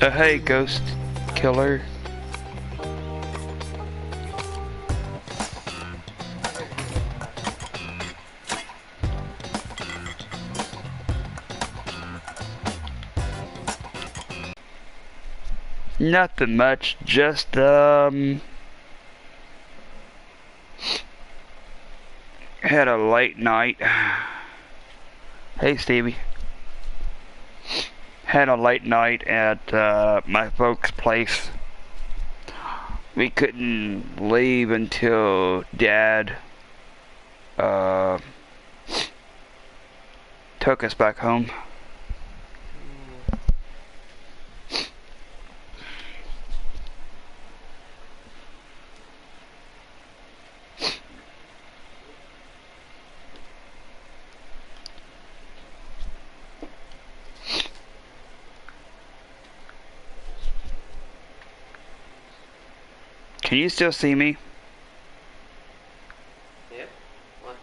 Hey, ghost killer. Nothing much, just had a late night. Hey, Stevie. Had a late night at my folks' place. We couldn't leave until Dad took us back home. Can you still see me? Yep. What?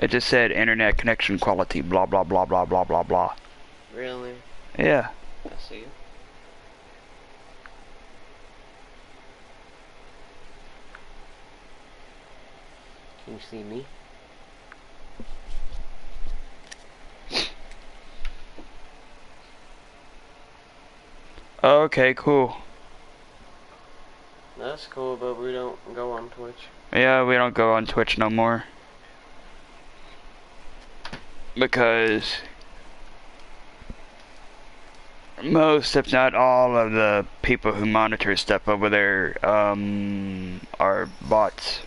It just said internet connection quality, blah blah blah blah blah blah blah. Really? Yeah. I see you. Can you see me? Okay, cool. That's cool, but we don't go on Twitch. Yeah, we don't go on Twitch no more. Because most, if not all, of the people who monitor stuff over there are bots.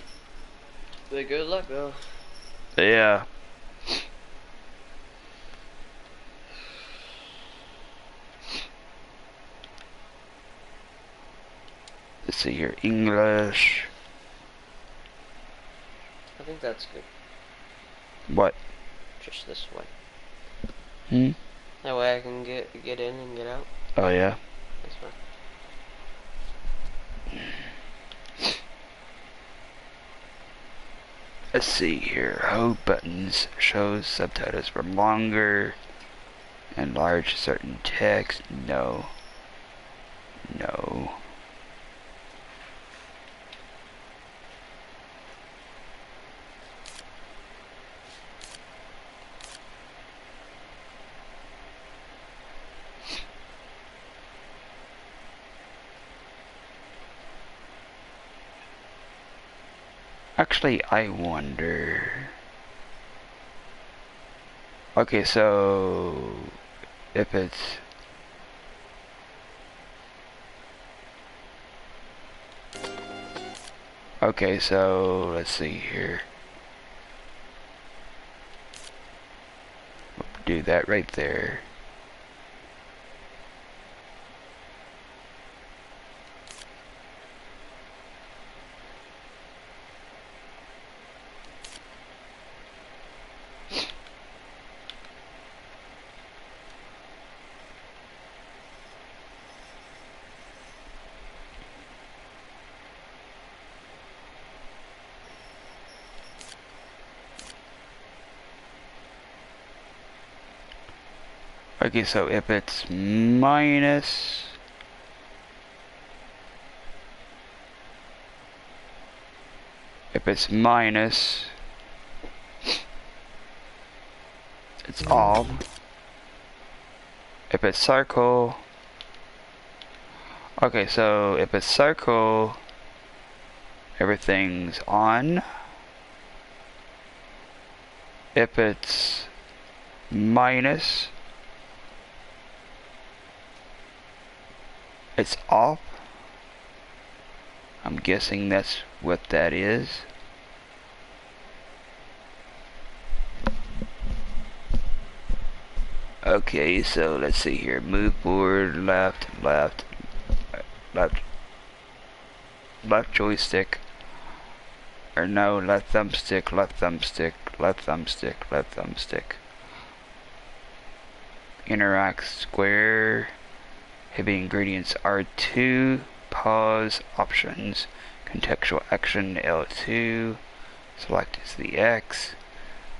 But good luck, though. Yeah. Let's see here, English. I think that's good. What? Just this way. Hmm? That way I can get in and get out. Oh yeah. That's fine. Let's see here. Hold buttons shows subtitles for longer. Enlarge certain text. No. No. Actually, I wonder. Okay, so if it's okay, so let's see here. We'll do that right there. Okay, so if it's minus, it's off. If it's circle, okay, so if it's circle, everything's on. If it's minus, it's off. I'm guessing that's what that is. Okay, so let's see here. Move forward, left, left, left, left joystick. Or no, left thumbstick, left thumbstick, left thumbstick, left thumbstick. Interact square. Heavy ingredients R2. Pause options. Contextual action L2. Select is the X.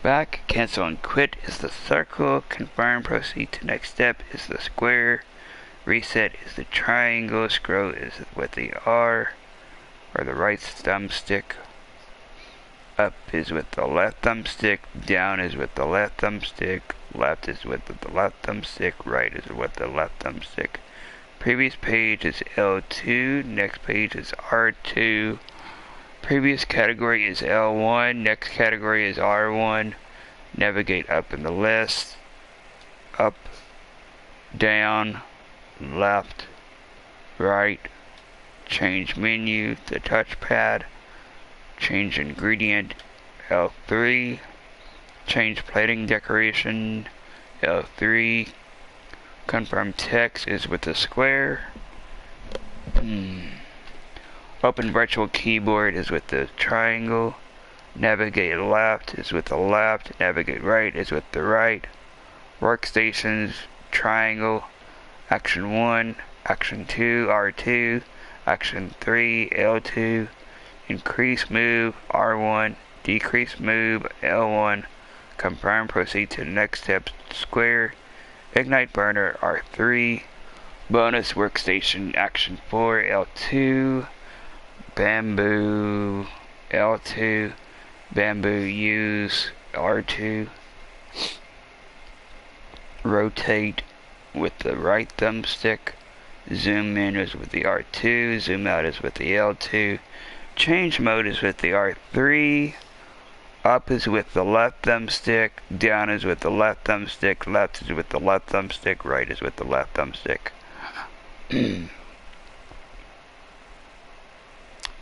Back, cancel and quit is the circle. Confirm, proceed to next step is the square. Reset is the triangle. Scroll is with the R or the right thumbstick. Up is with the left thumbstick. Down is with the left thumbstick. Left is with the left thumbstick. Right is with the left thumbstick. Previous page is L2. Next page is R2. Previous category is L1. Next category is R1. Navigate up in the list. Up, down, left, right. Change menu, the touchpad. Change ingredient, L3. Change plating decoration, L3. Confirm text is with the square. Open virtual keyboard is with the triangle. Navigate left is with the left. Navigate right is with the right. Workstations, triangle. Action 1, Action 2, R2. Action 3, L2. Increase move, R1. Decrease move, L1. Confirm, proceed to the next step, square. Ignite burner, R3. Bonus workstation, Action 4, L2. Bamboo, L2. Bamboo use, R2. Rotate with the right thumbstick. Zoom in is with the R2. Zoom out is with the L2. Change mode is with the R3. Up is with the left thumbstick. Down is with the left thumbstick. Left is with the left thumbstick. Right is with the left thumbstick.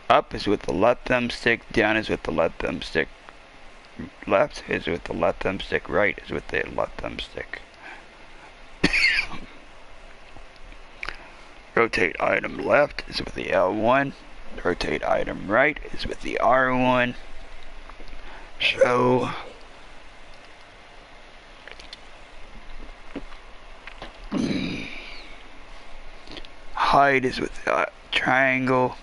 Up is with the left thumbstick. Down is with the left thumbstick. Left is with the left thumbstick. Right is with the left thumbstick. Rotate item left is with the L1. Rotate item right is with the R1. Show. Hide is with the triangle.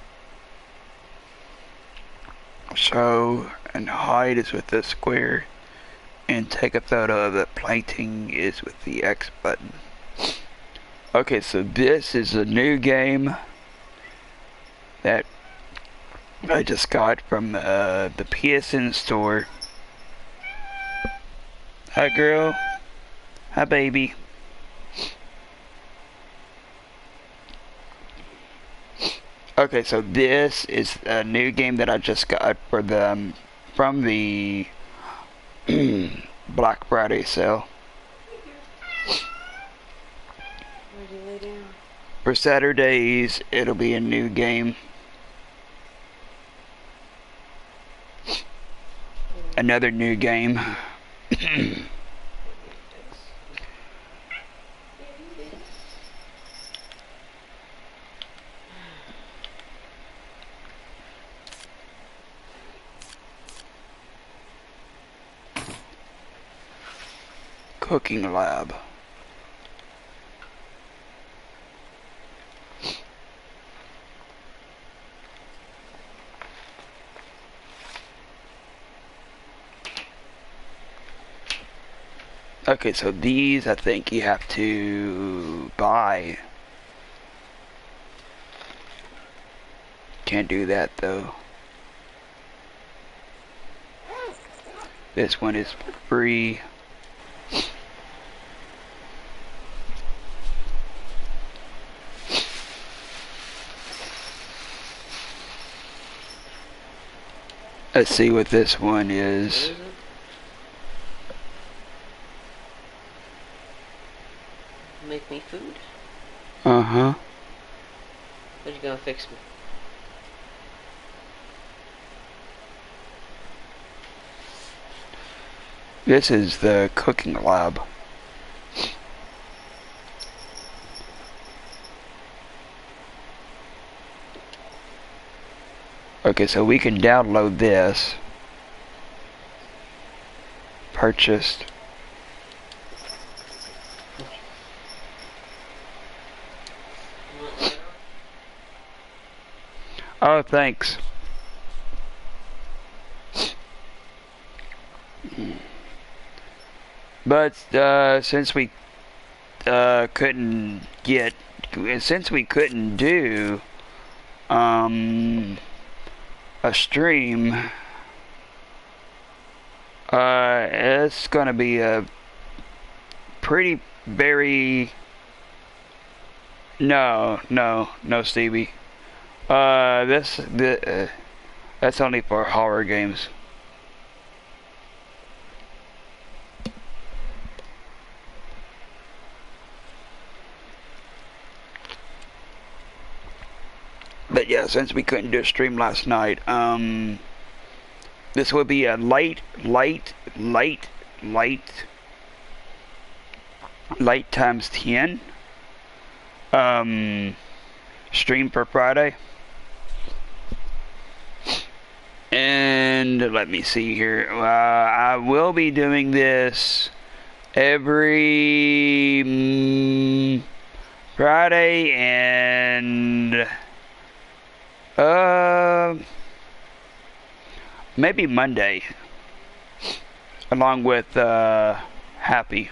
Show and hide is with the square. And take a photo of the plating is with the X button. Okay, so this is a new game that I just got from the PSN store. Hi girl. Hi baby. Okay, so this is a new game that I just got for the from the Black Friday sale. Where'd you lay down? For Saturdays, it'll be a new game. Another new game. Cooking lab. Okay, so these I think you have to buy. Can't do that though. This one is free. Let's see what this one is. Make me food? Uh-huh. What you gonna fix me? This is the cooking lab. Okay, so we can download this. Purchased. Oh, thanks. But since we couldn't get, since we couldn't do a stream, it's gonna be a pretty very no Stevie. That's only for horror games. But yeah, since we couldn't do a stream last night, this will be a light times 10 stream for Friday. And let me see here. I will be doing this every Friday and maybe Monday, along with Happy.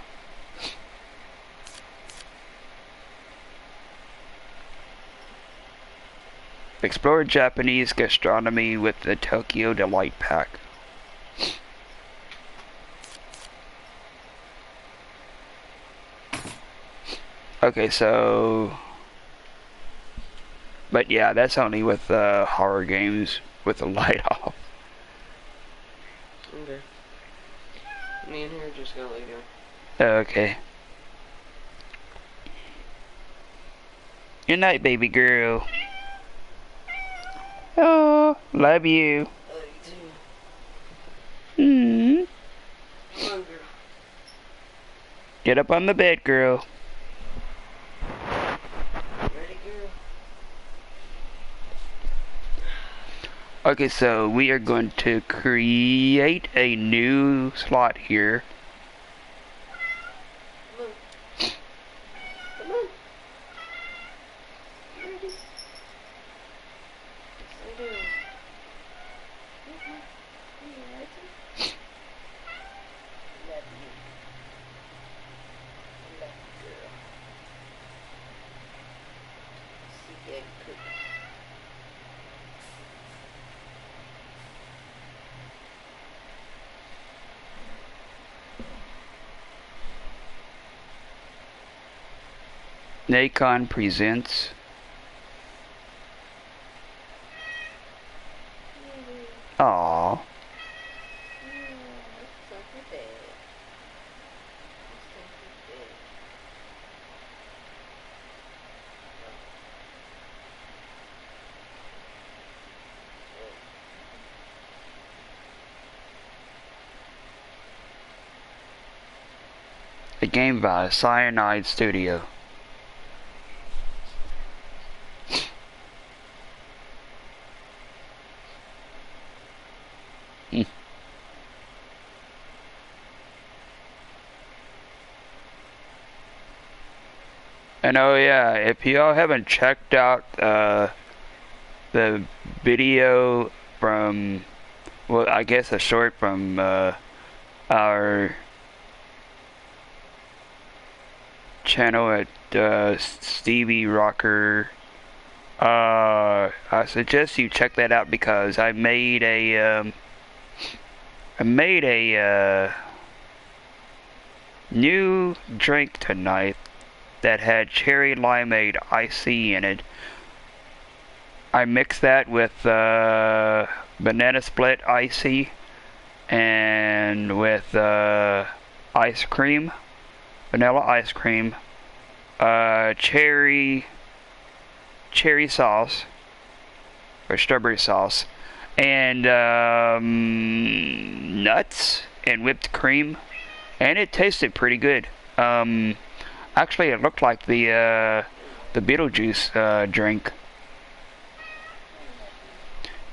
Explore Japanese gastronomy with the Tokyo Delight Pack. Okay, so... But yeah, that's only with horror games with the light off. Okay. Me and her are just gonna lay down. Okay. Good night, baby girl. Oh, love you. Love you too. Come on, girl. Get up on the bed, girl. Ready, girl? Okay, so we are going to create a new slot here. Come on. Come on. Ready? Yes, I do. Are you ready? Love you. Love you, girl. See that cook. Nacon presents. Aww. A game by Cyanide Studio. And oh yeah, if y'all haven't checked out the video from, well, I guess a short from our channel at Stevie Rocker, I suggest you check that out because I made a new drink tonight that had cherry limeade icy in it. I mixed that with banana split icy and with ice cream, vanilla ice cream, cherry sauce or strawberry sauce, and nuts and whipped cream, and it tasted pretty good. Actually, it looked like the Beetlejuice drink.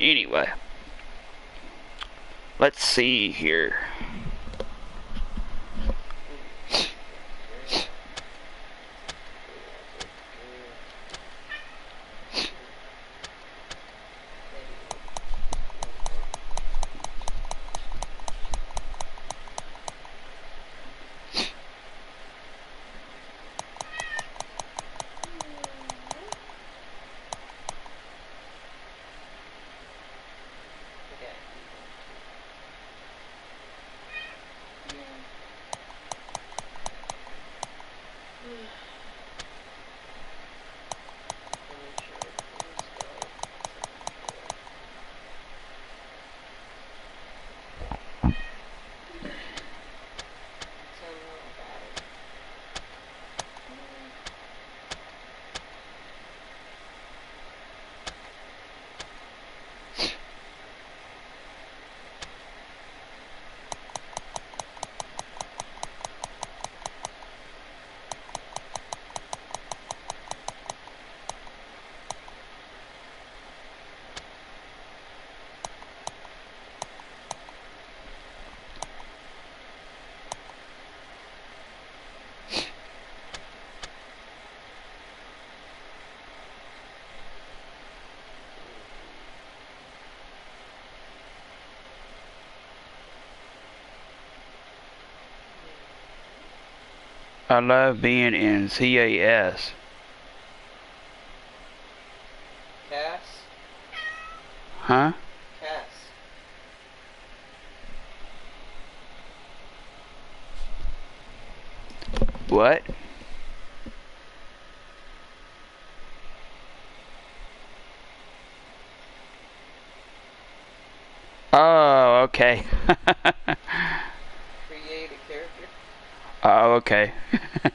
Anyway, let's see here. I love being in CAS. Cass? Huh? Cass. What? Oh, okay. Create a character? Oh, okay. That's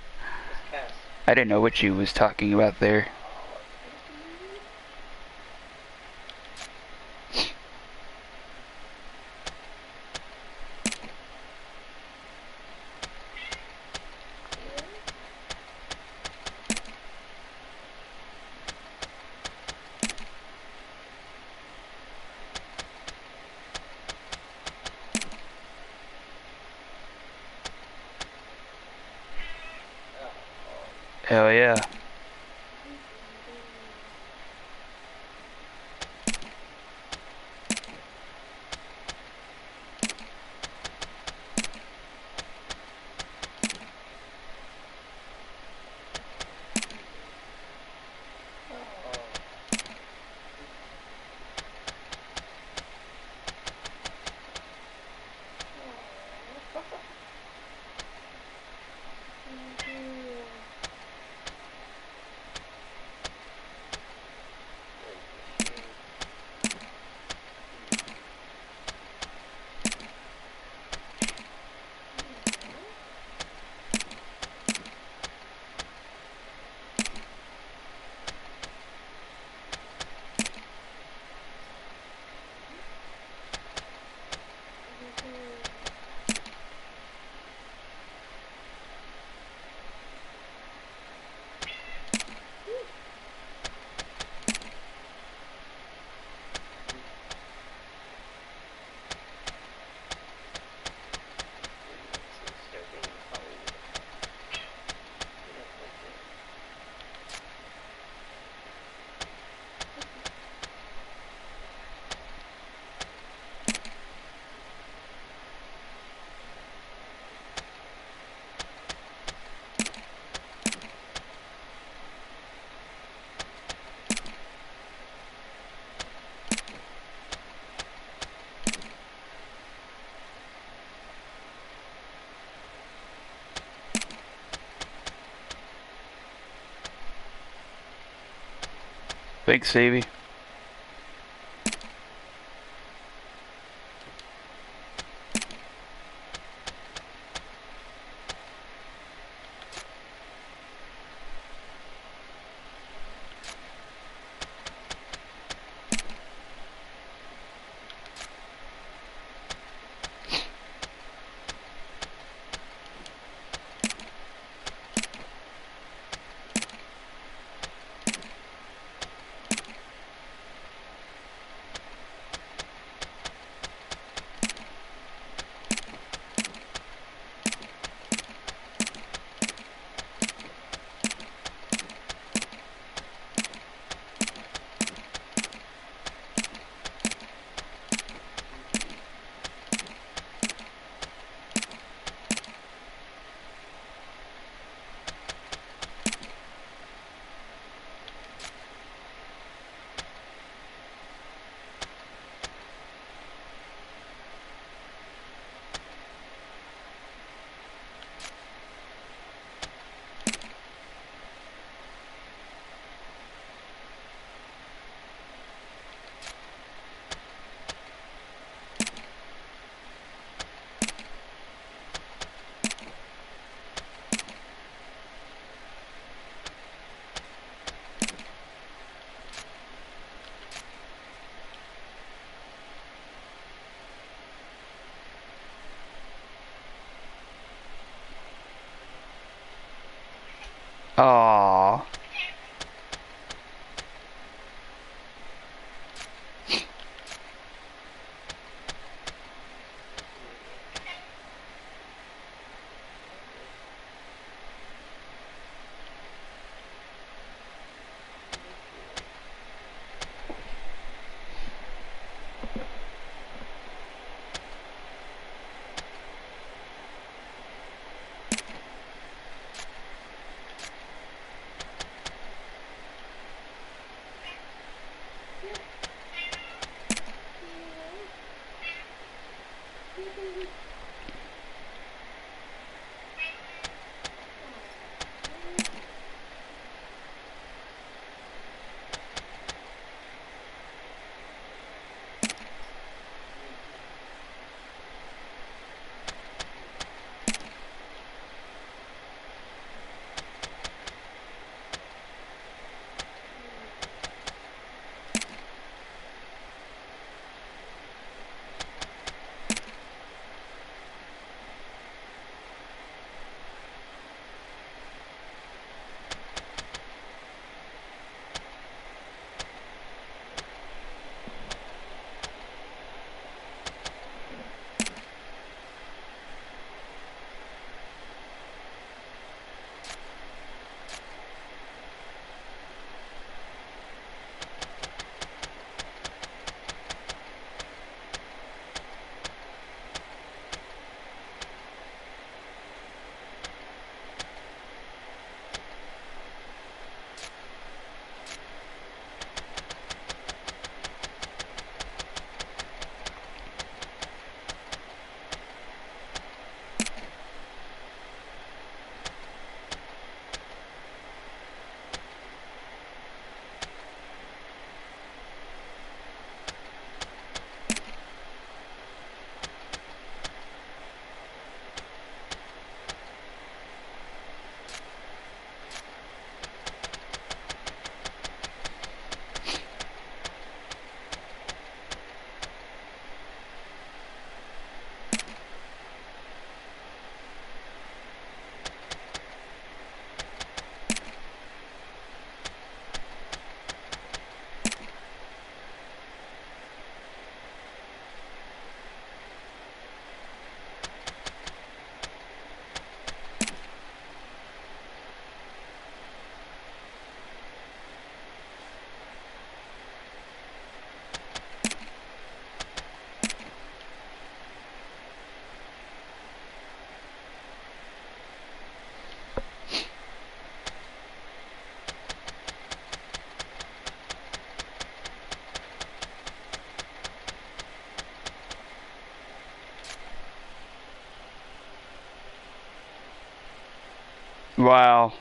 Cass. I didn't know what you was talking about there. Hell yeah. Thanks, Savvy. Aww. Wow.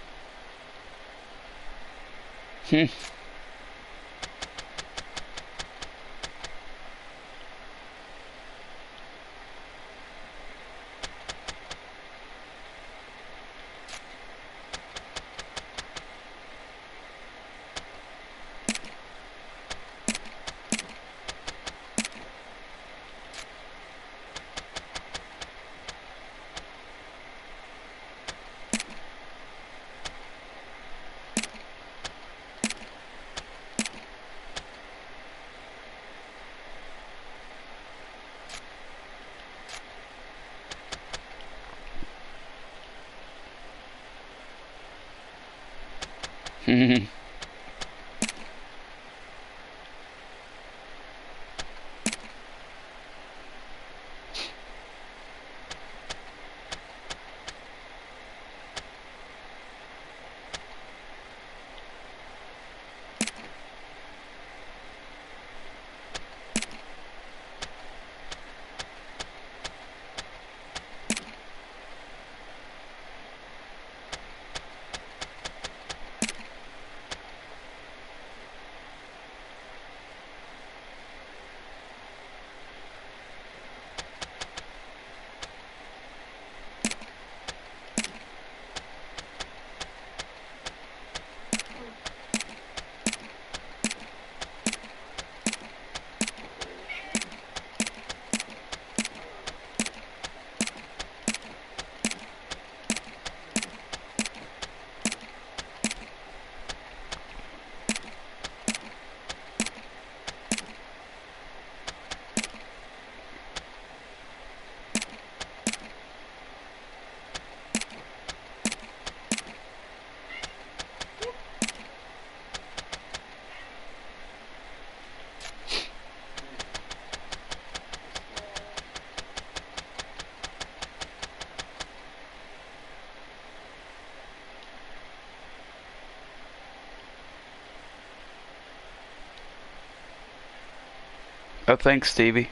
Oh, thanks, Stevie.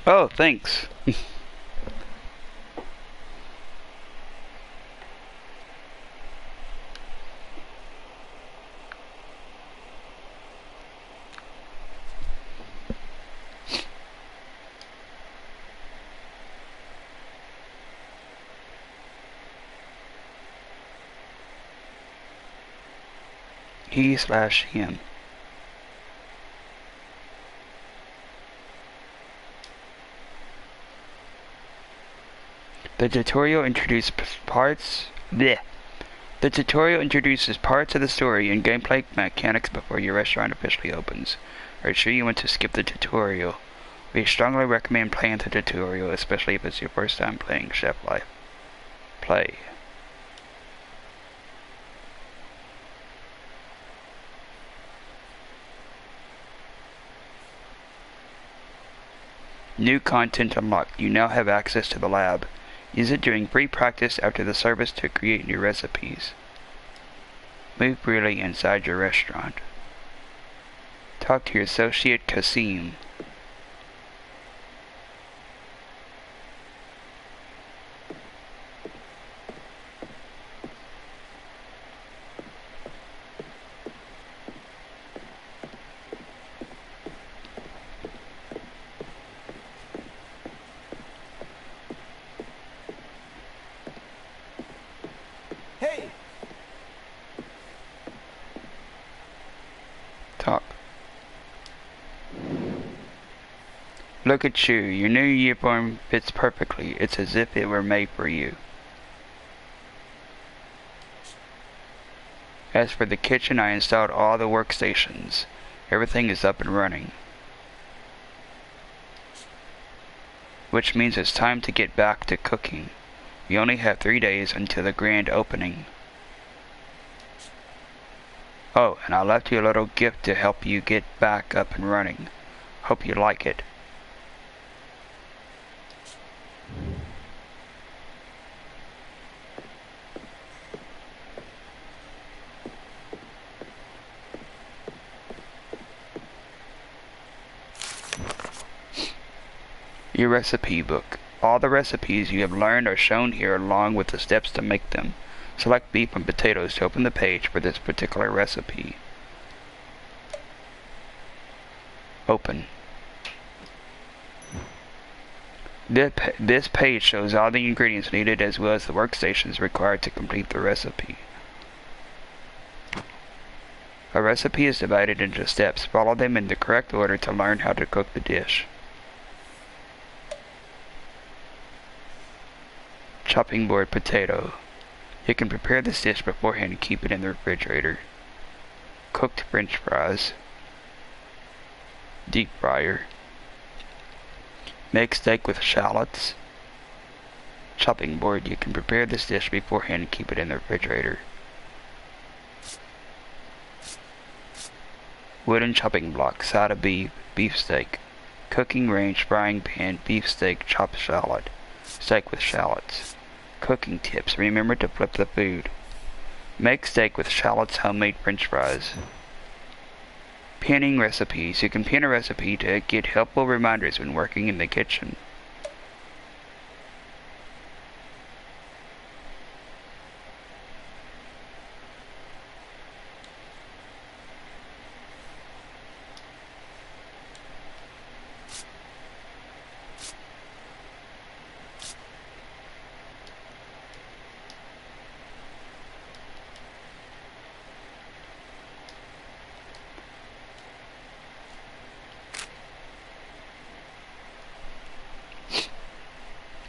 Oh, thanks. He/him. The tutorial introduces parts. Bleh. The tutorial introduces parts of the story and gameplay mechanics before your restaurant officially opens. Are you sure you want to skip the tutorial? We strongly recommend playing the tutorial, especially if it's your first time playing Chef Life. Play. New content unlocked. You now have access to the lab. Use it during free practice after the service to create new recipes. Move freely inside your restaurant. Talk to your associate Kasim. Hey! Talk. Look at you. Your new uniform fits perfectly. It's as if it were made for you. As for the kitchen, I installed all the workstations. Everything is up and running. which means it's time to get back to cooking. We only have 3 days until the grand opening. Oh, and I left you a little gift to help you get back up and running. Hope you like it. Your recipe book. All the recipes you have learned are shown here along with the steps to make them. Select beef and potatoes to open the page for this particular recipe. Open. This page shows all the ingredients needed as well as the workstations required to complete the recipe. A recipe is divided into steps. Follow them in the correct order to learn how to cook the dish. Chopping board potato. You can prepare this dish beforehand and keep it in the refrigerator. Cooked French fries. Deep fryer. Make steak with shallots. Chopping board. You can prepare this dish beforehand and keep it in the refrigerator. Wooden chopping block. Side of beef. Beef steak. Cooking range. Frying pan. Beef steak. Chopped shallot. Steak with shallots. Cooking tips. Remember to flip the food. Make steak with shallots, homemade French fries. Pinning recipes. You can pin a recipe to get helpful reminders when working in the kitchen.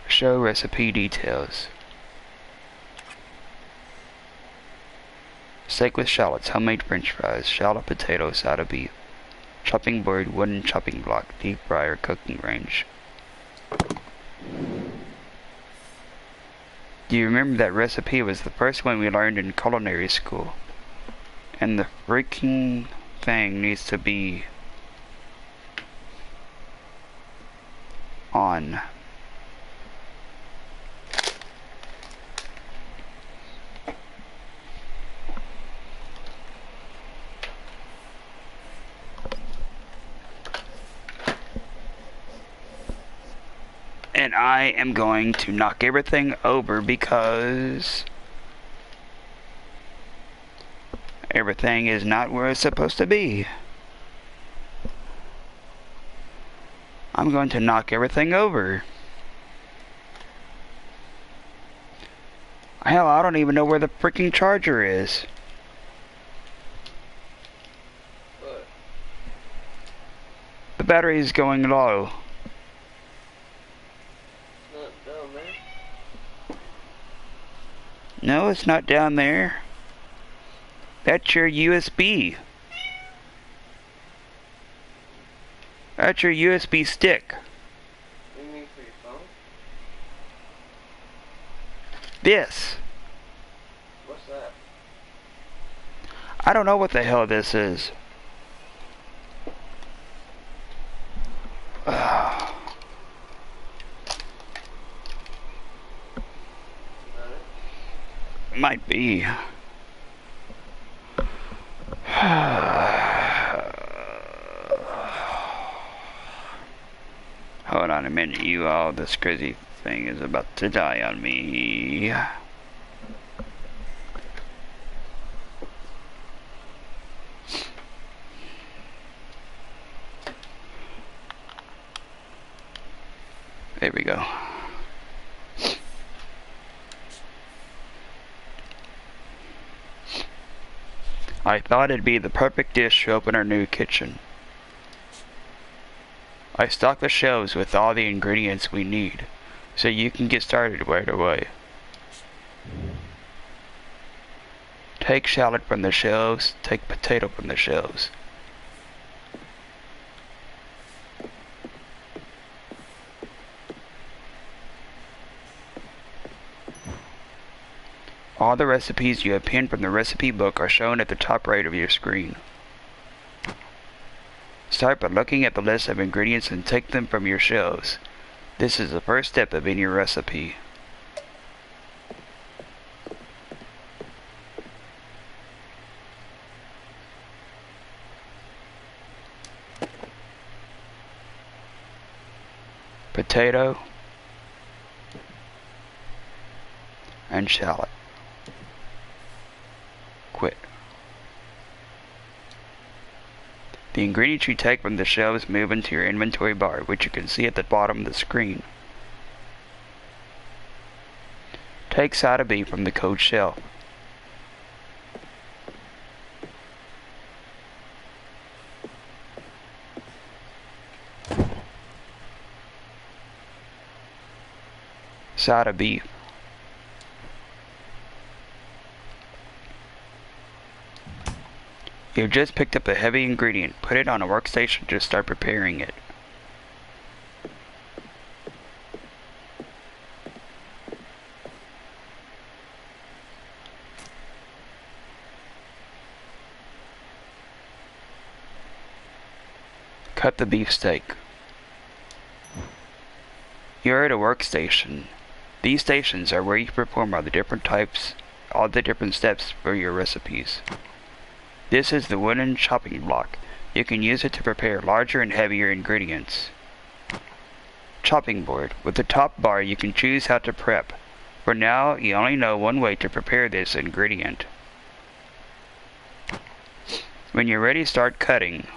Show recipe details. Steak with shallots, homemade French fries, shallot potato, side of beef. Chopping board, wooden chopping block, deep fryer, cooking range. Do you remember that recipe was the first one we learned in culinary school? And the freaking thing needs to be on. And I am going to knock everything over because everything is not where it's supposed to be. I'm going to knock everything over. Hell, I don't even know where the freaking charger is. What? The battery is going low. Not down there. No, it's not down there. That's your USB. That's your USB stick. You mean for your phone? This. What's that? I don't know what the hell this is. Might be. Hold on a minute, you all. This crazy thing is about to die on me. There we go. I thought it'd be the perfect dish to open our new kitchen. I stocked the shelves with all the ingredients we need, so you can get started right away. Take shallot from the shelves, take potato from the shelves. All the recipes you have pinned from the recipe book are shown at the top right of your screen. Start by looking at the list of ingredients and take them from your shelves. This is the first step of any recipe. Potato and shallot. Quit. The ingredients you take from the shelves move into your inventory bar, which you can see at the bottom of the screen. Take side of beef from the code shelf. Side of beef. You've just picked up a heavy ingredient. Put it on a workstation to start preparing it. Cut the beefsteak. You're at a workstation. These stations are where you perform all the different steps for your recipes. This is the wooden chopping block. You can use it to prepare larger and heavier ingredients. Chopping board. With the top bar, you can choose how to prep. For now, you only know one way to prepare this ingredient. When you're ready, start cutting.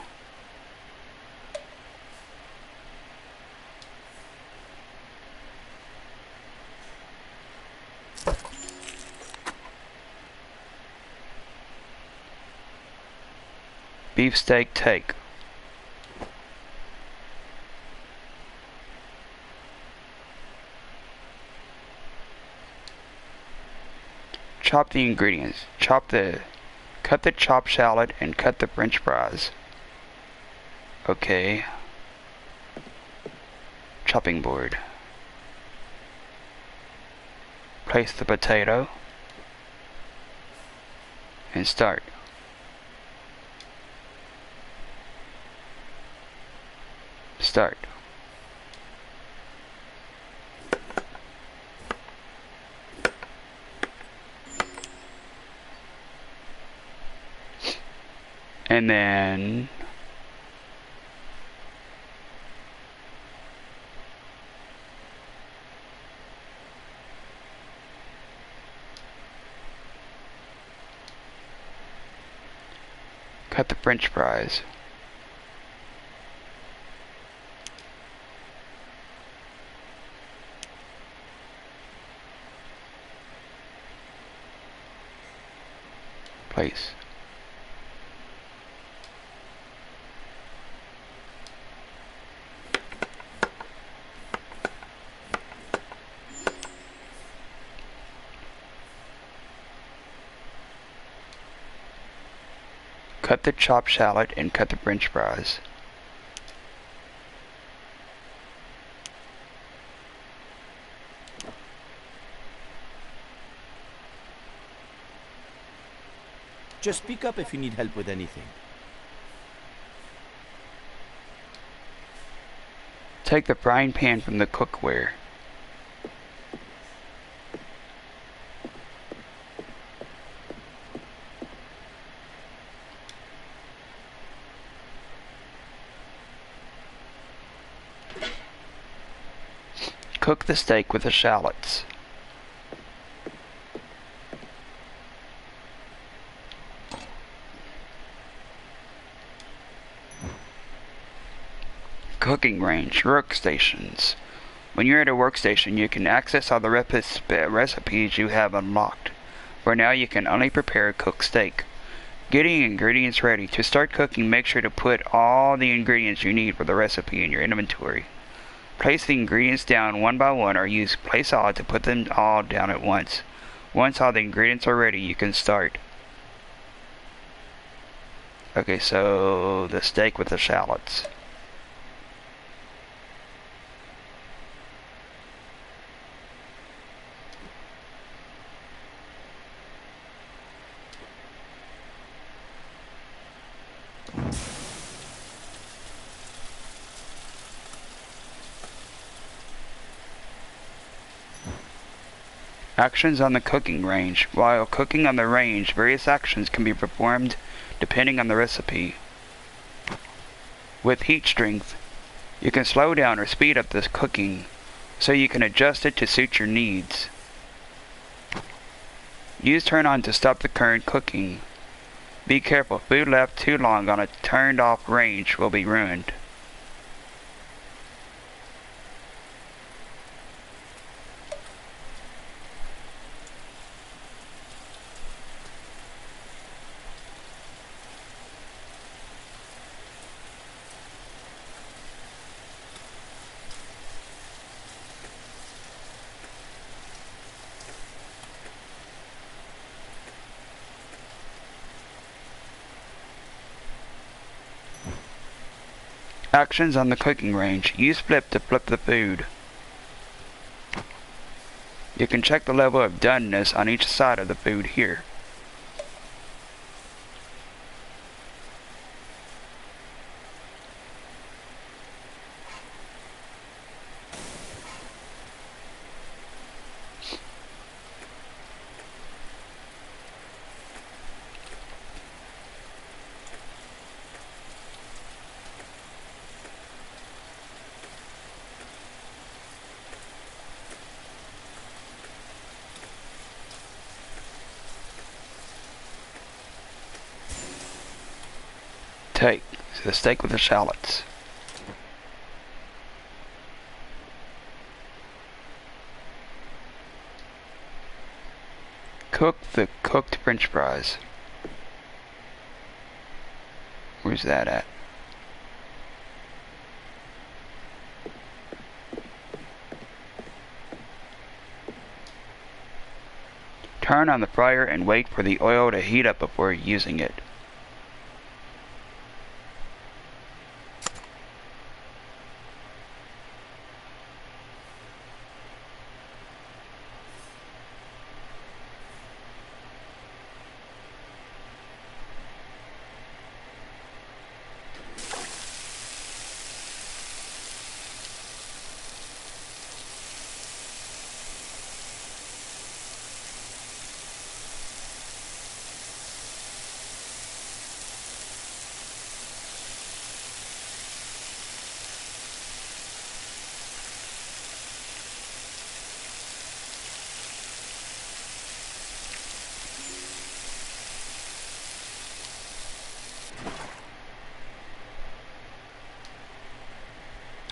Beefsteak take. Chop the ingredients. Cut the chopped shallot and cut the French fries. Okay. Chopping board. Place the potato and start. Start. And then cut the French fries. Place. Cut the chopped shallot and cut the French fries. Just speak up if you need help with anything. Take the frying pan from the cookware. Cook the steak with the shallots. Cooking range, workstations. When you're at a workstation, you can access all the recipes you have unlocked. For now, you can only prepare cooked steak. Getting ingredients ready. To start cooking, make sure to put all the ingredients you need for the recipe in your inventory. Place the ingredients down one by one or use place all to put them all down at once. Once all the ingredients are ready, you can start. Okay, so the steak with the shallots. Actions on the cooking range. While cooking on the range, various actions can be performed depending on the recipe. With heat strength, you can slow down or speed up this cooking so you can adjust it to suit your needs. Use turn on to stop the current cooking. Be careful, food left too long on a turned off range will be ruined. Actions on the cooking range. Use flip to flip the food. You can check the level of doneness on each side of the food here. Take the steak with the shallots. Cook the cooked French fries. Where's that at? Turn on the fryer and wait for the oil to heat up before using it.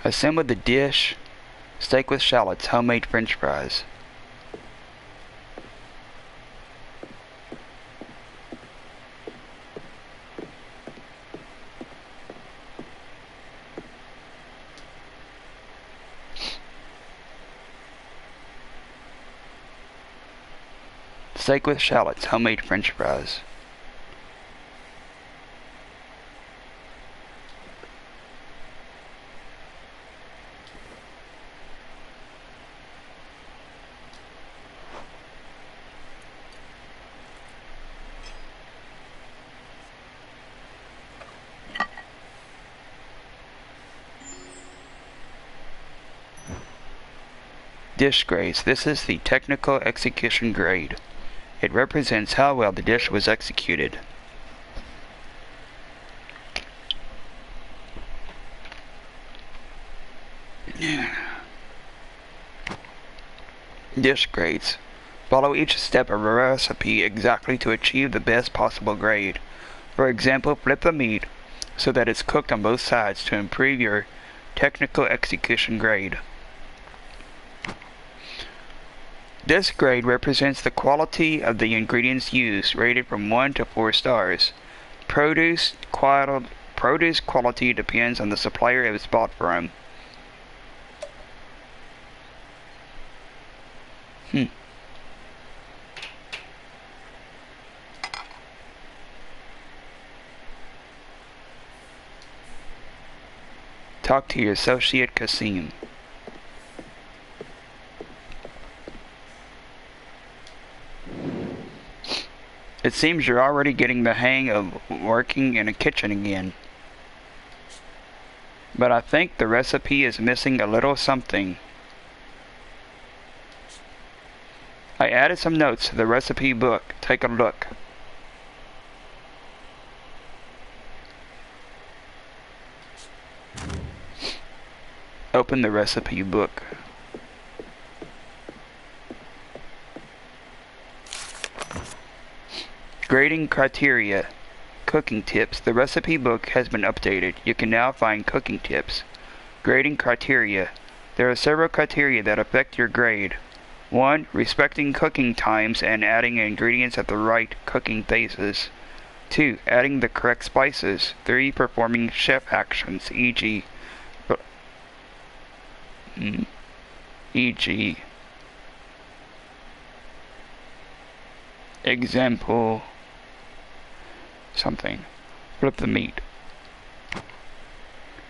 Assemble the dish, steak with shallots, homemade French fries. Steak with shallots, homemade French fries. Dish grades. This is the technical execution grade. It represents how well the dish was executed. Dish grades. Follow each step of a recipe exactly to achieve the best possible grade. For example, flip the meat so that it's cooked on both sides to improve your technical execution grade. This grade represents the quality of the ingredients used, rated from 1 to 4 stars. Produce quality depends on the supplier it was bought from. Talk to your associate Kasim. It seems you're already getting the hang of working in a kitchen again. But I think the recipe is missing a little something. I added some notes to the recipe book. Take a look. Open the recipe book. Grading criteria. Cooking tips. The recipe book has been updated. You can now find cooking tips. Grading criteria. There are several criteria that affect your grade. 1. Respecting cooking times and adding ingredients at the right cooking phases. 2. Adding the correct spices. 3. Performing chef actions, e.g. e.g. Example something. Flip the meat.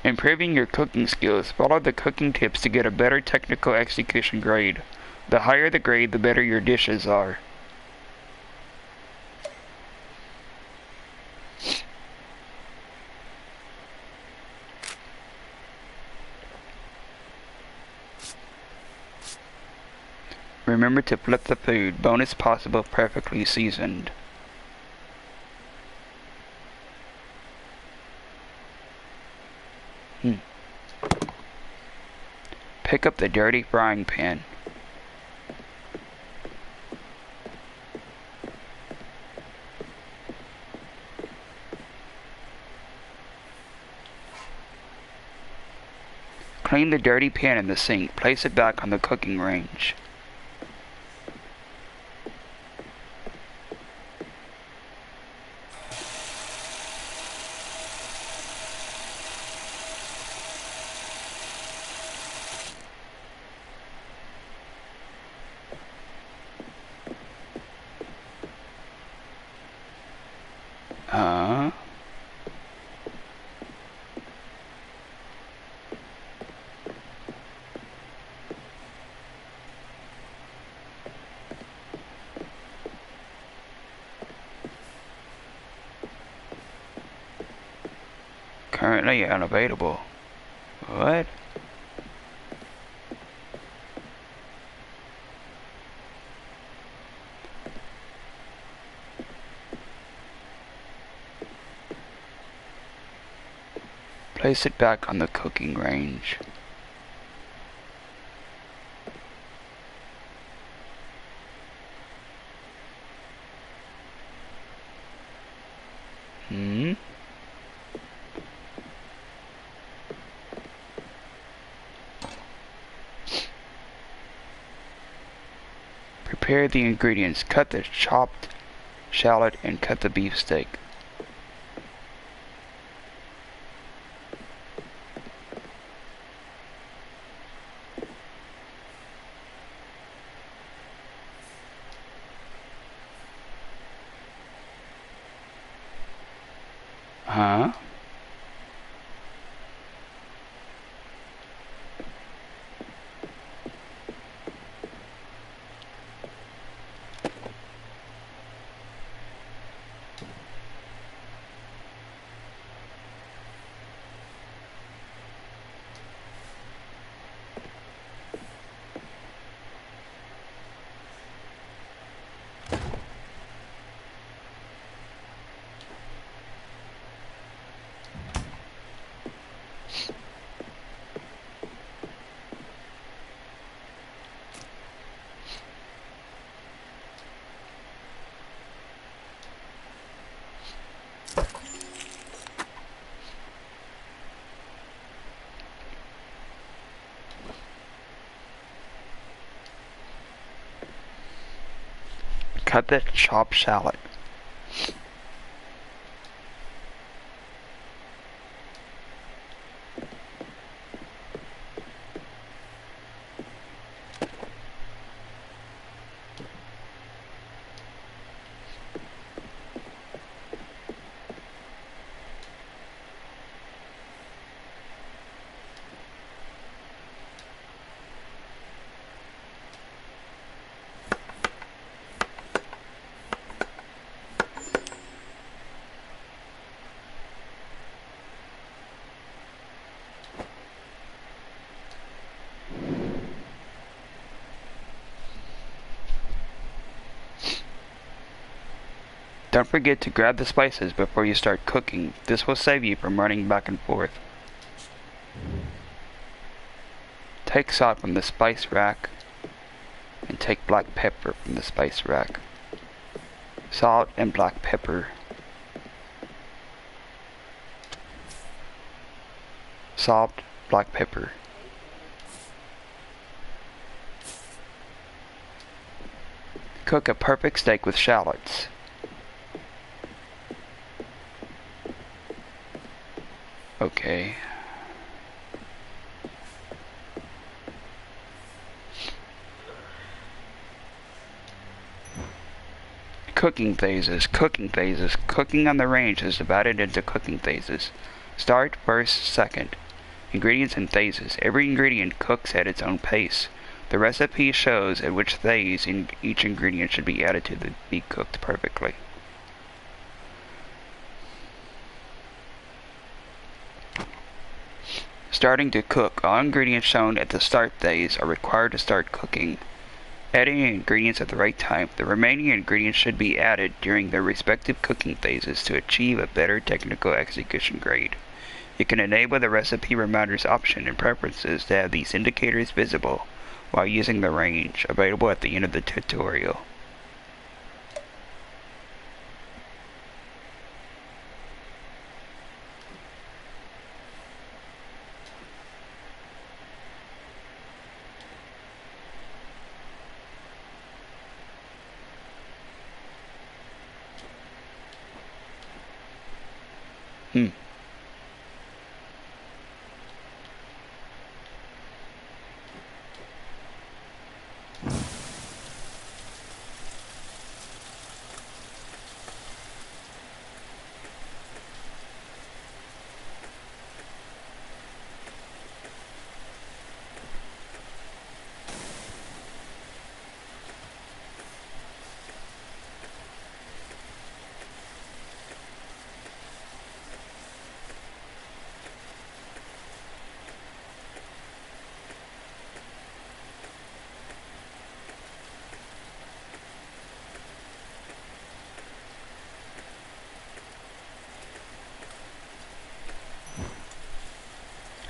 Improving your cooking skills. Follow the cooking tips to get a better technical execution grade. The higher the grade, the better your dishes are. Remember to flip the food. Bonus possible perfectly seasoned. Pick up the dirty frying pan. Clean the dirty pan in the sink. Place it back on the cooking range. Currently unavailable. What? Place it back on the cooking range. Prepare the ingredients. Cut the chopped shallot and cut the beef steak. Cut the chopped shallot. Don't forget to grab the spices before you start cooking. This will save you from running back and forth. Take salt from the spice rack and take black pepper from the spice rack. Salt and black pepper. Salt, black pepper. Cook a perfect steak with shallots. Okay. Cooking phases. Cooking on the range is divided into cooking phases. Start, first, second. Ingredients and phases. Every ingredient cooks at its own pace. The recipe shows at which phase each ingredient should be added to be cooked perfectly. Starting to cook. All ingredients shown at the start phase are required to start cooking. Adding ingredients at the right time. The remaining ingredients should be added during their respective cooking phases to achieve a better technical execution grade. You can enable the recipe reminders option in preferences to have these indicators visible while using the range, available at the end of the tutorial.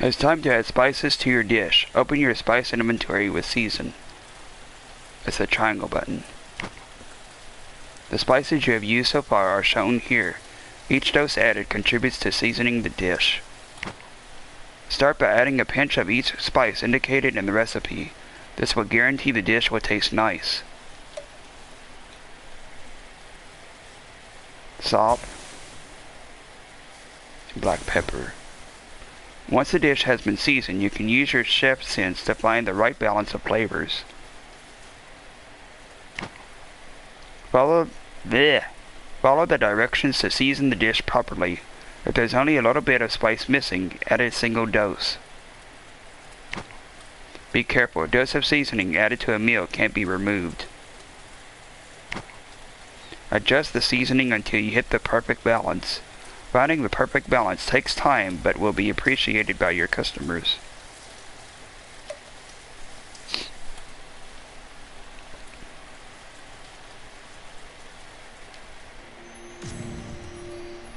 It's time to add spices to your dish. Open your spice inventory with season. It's the triangle button. The spices you have used so far are shown here. Each dose added contributes to seasoning the dish. Start by adding a pinch of each spice indicated in the recipe. This will guarantee the dish will taste nice. Salt, black pepper. Once the dish has been seasoned, you can use your chef's sense to find the right balance of flavors. Follow the directions to season the dish properly. If there's only a little bit of spice missing, add a single dose. Be careful, a dose of seasoning added to a meal can't be removed. Adjust the seasoning until you hit the perfect balance. Finding the perfect balance takes time, but will be appreciated by your customers.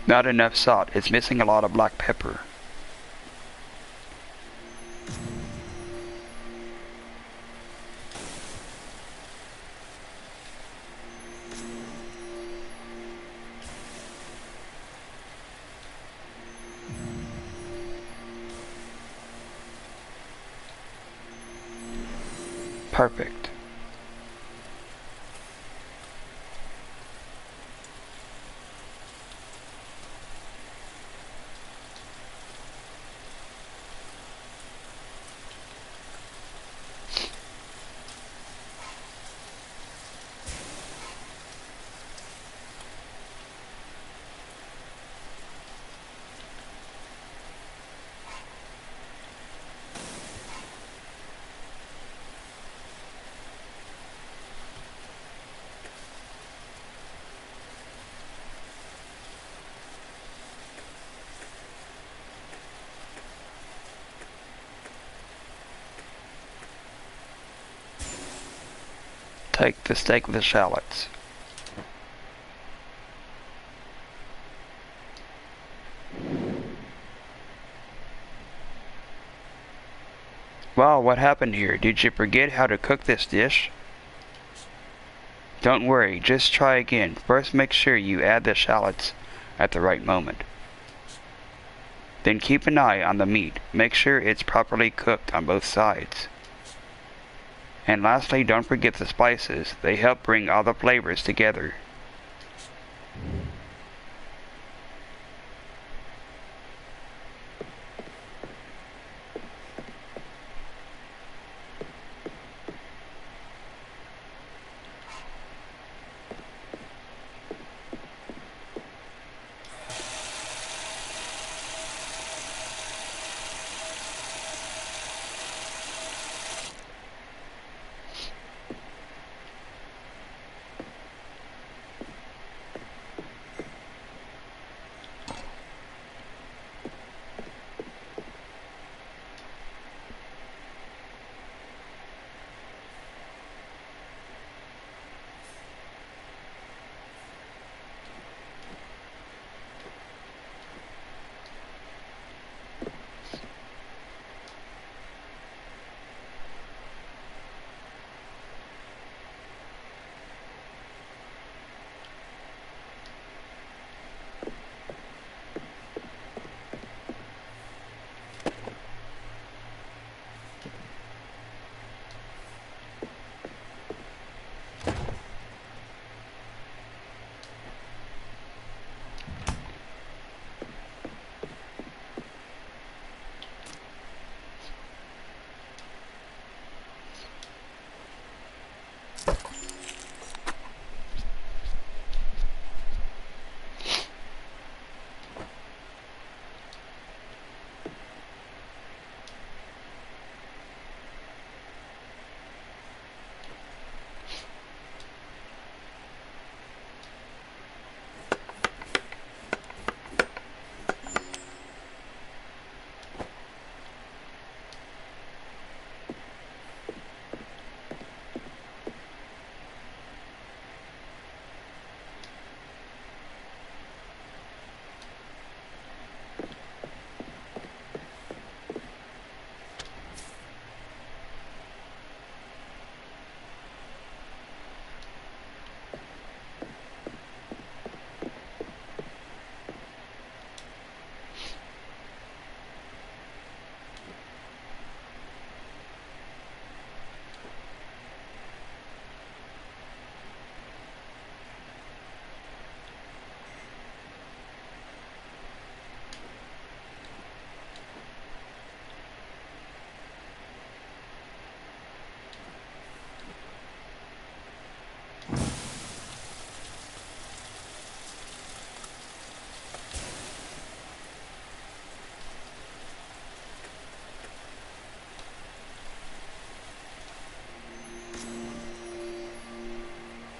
Not enough salt. It's missing a lot of black pepper. Perfect. Take the steak with the shallots. Wow, what happened here? Did you forget how to cook this dish? Don't worry, just try again. First make sure you add the shallots at the right moment. Then keep an eye on the meat. Make sure it's properly cooked on both sides. And lastly, don't forget the spices. They help bring all the flavors together.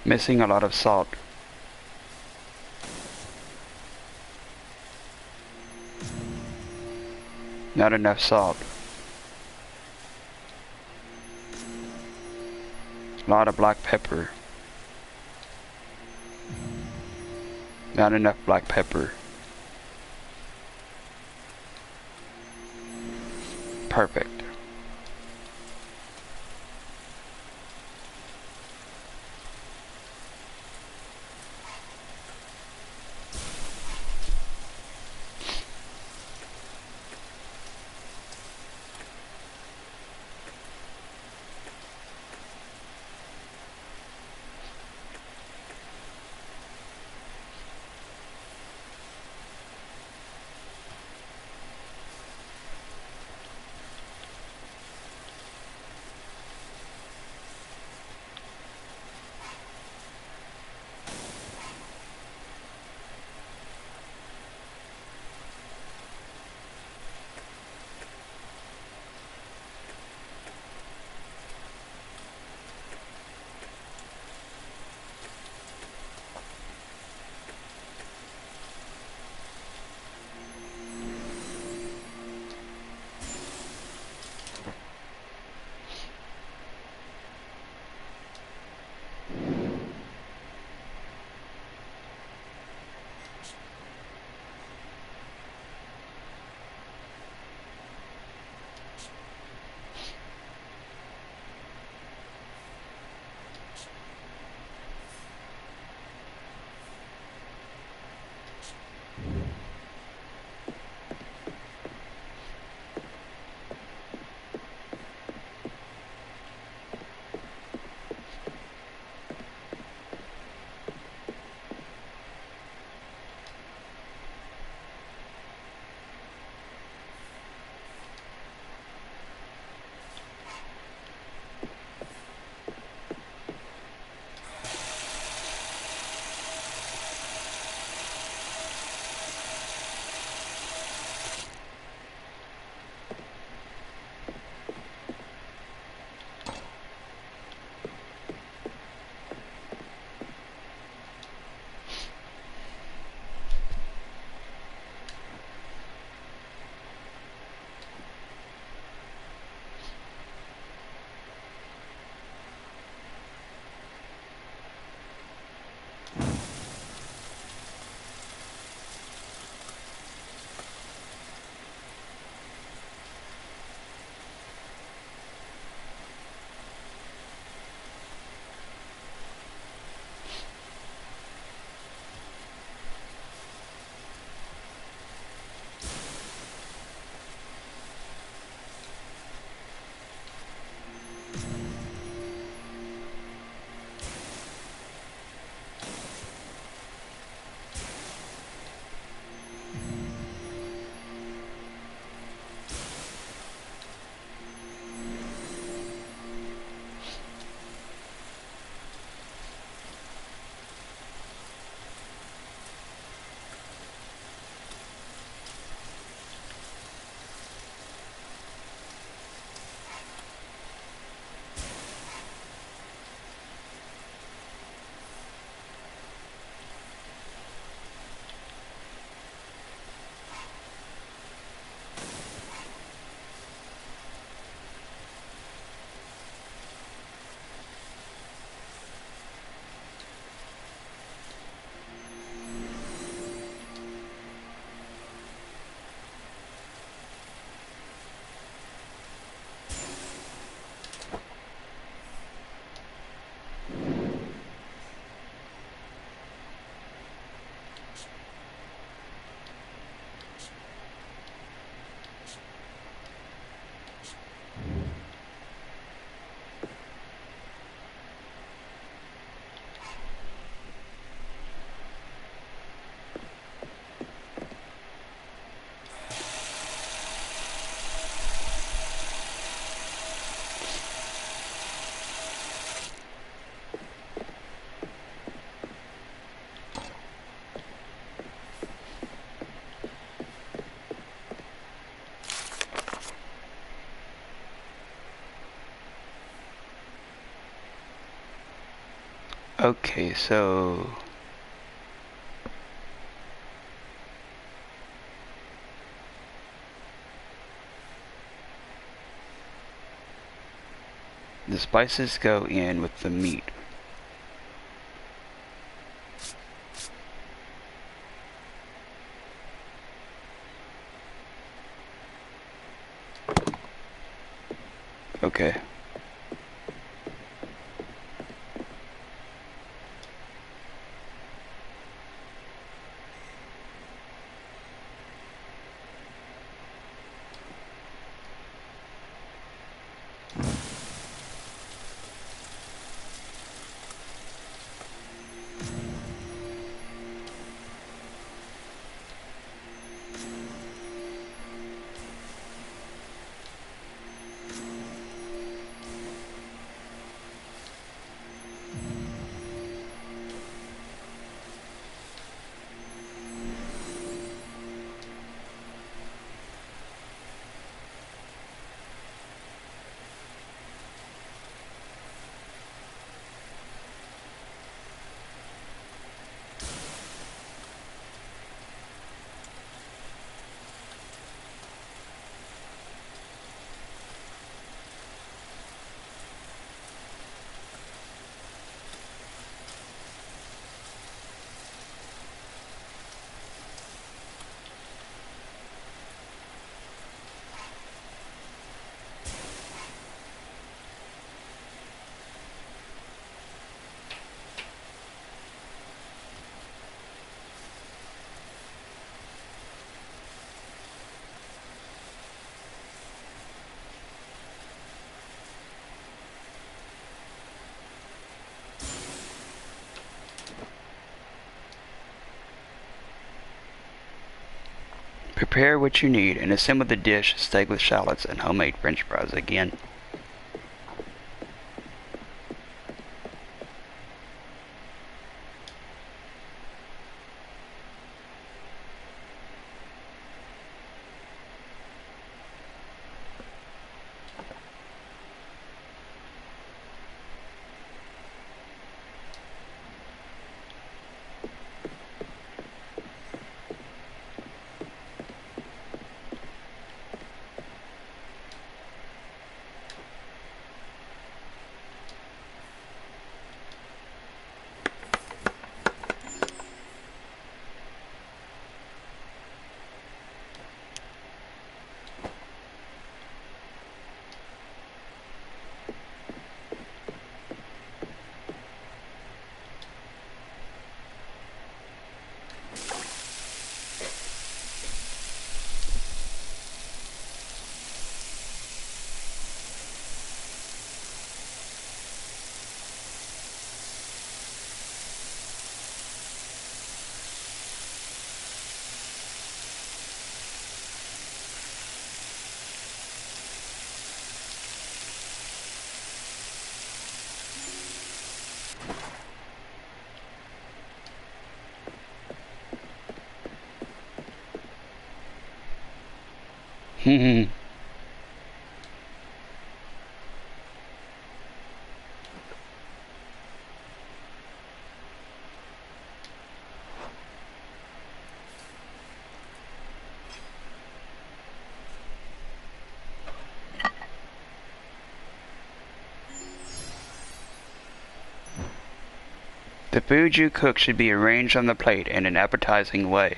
Missing a lot of salt. Not enough salt. A lot of black pepper. Not enough black pepper. Perfect. Okay, so the spices go in with the meat. Okay. Prepare what you need and assemble the dish steak with shallots and homemade french fries again. The food you cook should be arranged on the plate in an appetizing way.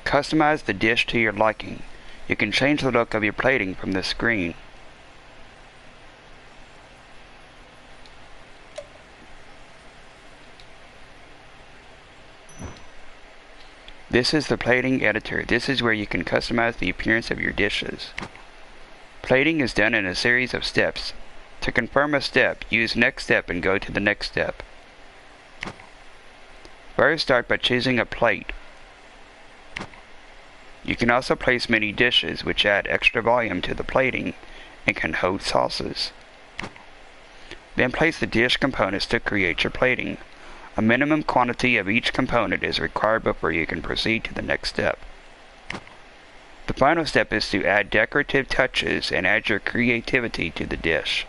Customize the dish to your liking. You can change the look of your plating from the screen. This is the plating editor. This is where you can customize the appearance of your dishes. Plating is done in a series of steps. To confirm a step, use next step and go to the next step. First, start by choosing a plate. You can also place mini dishes which add extra volume to the plating and can hold sauces. Then place the dish components to create your plating. A minimum quantity of each component is required before you can proceed to the next step. The final step is to add decorative touches and add your creativity to the dish.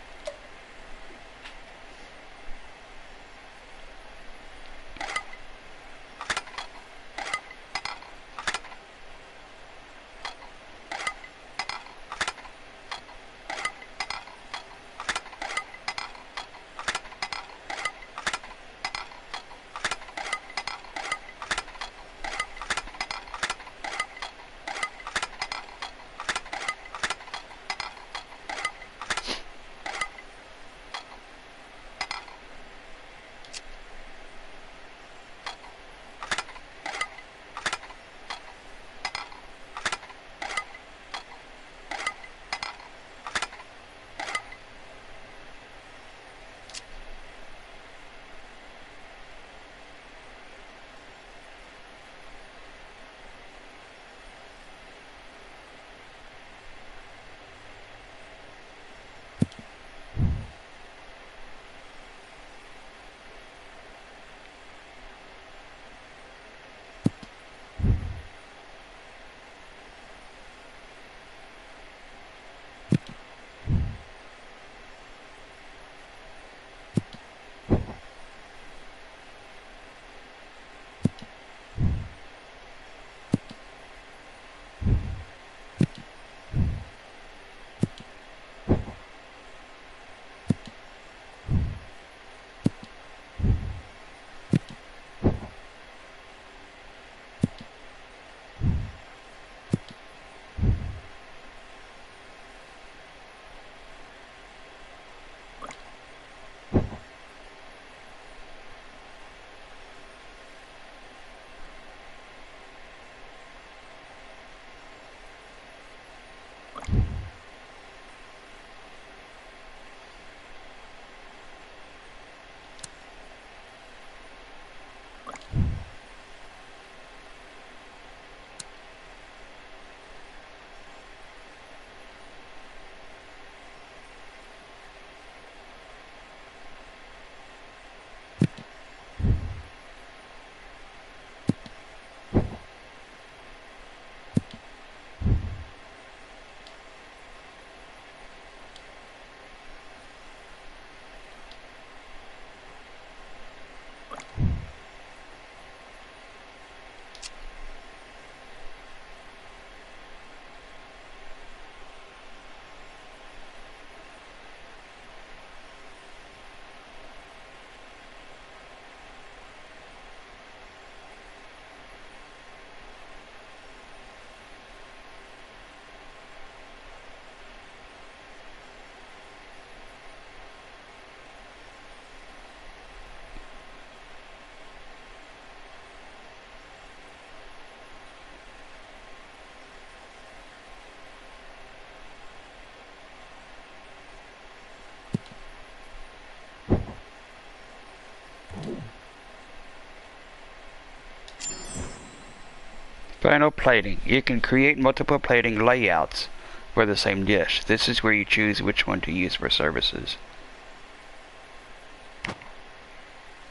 Final plating. You can create multiple plating layouts for the same dish. This is where you choose which one to use for services.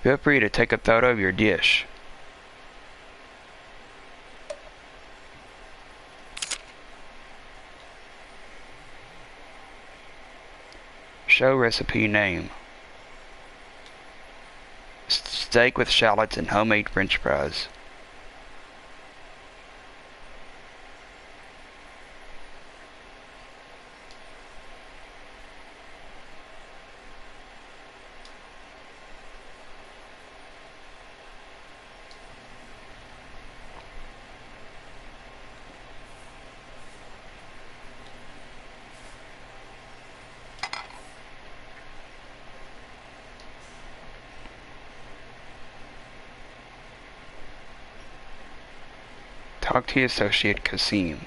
Feel free to take a photo of your dish. Show recipe name. Steak with shallots and homemade French fries. Talk to your associate Kasim.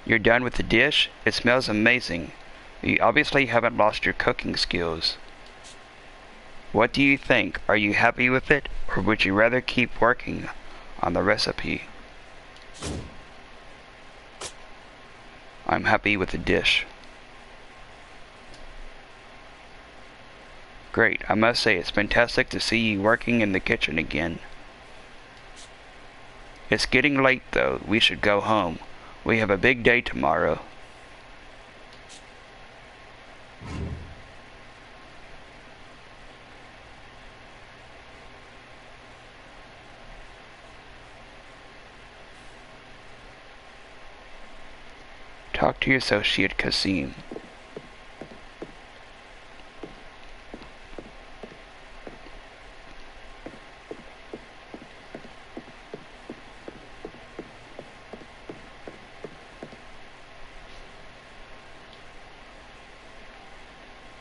You're done with the dish? It smells amazing. You obviously haven't lost your cooking skills. What do you think? Are you happy with it? Or would you rather keep working on the recipe? I'm happy with the dish. Great. I must say it's fantastic to see you working in the kitchen again. It's getting late though. We should go home. We have a big day tomorrow. Talk to your associate Kasim.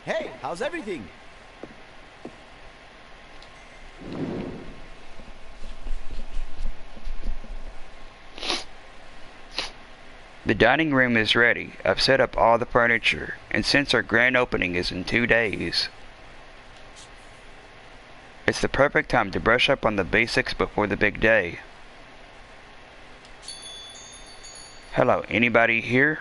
Hey, how's everything? The dining room is ready. I've set up all the furniture, and since our grand opening is in 2 days, it's the perfect time to brush up on the basics before the big day. Hello, anybody here?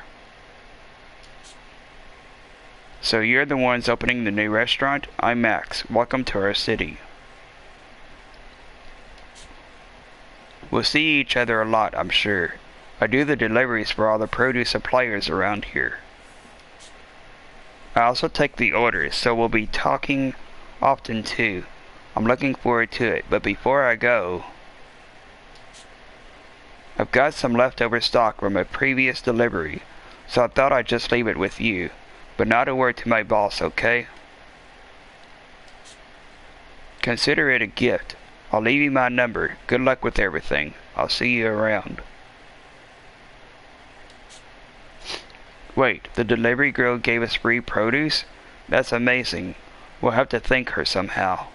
So you're the ones opening the new restaurant? I'm Max. Welcome to our city. We'll see each other a lot, I'm sure. I do the deliveries for all the produce suppliers around here. I also take the orders, so we'll be talking often too. I'm looking forward to it, but before I go, I've got some leftover stock from a previous delivery, so I thought I'd just leave it with you. But not a word to my boss, okay? Consider it a gift. I'll leave you my number. Good luck with everything. I'll see you around. Wait, the delivery girl gave us free produce? That's amazing. We'll have to thank her somehow.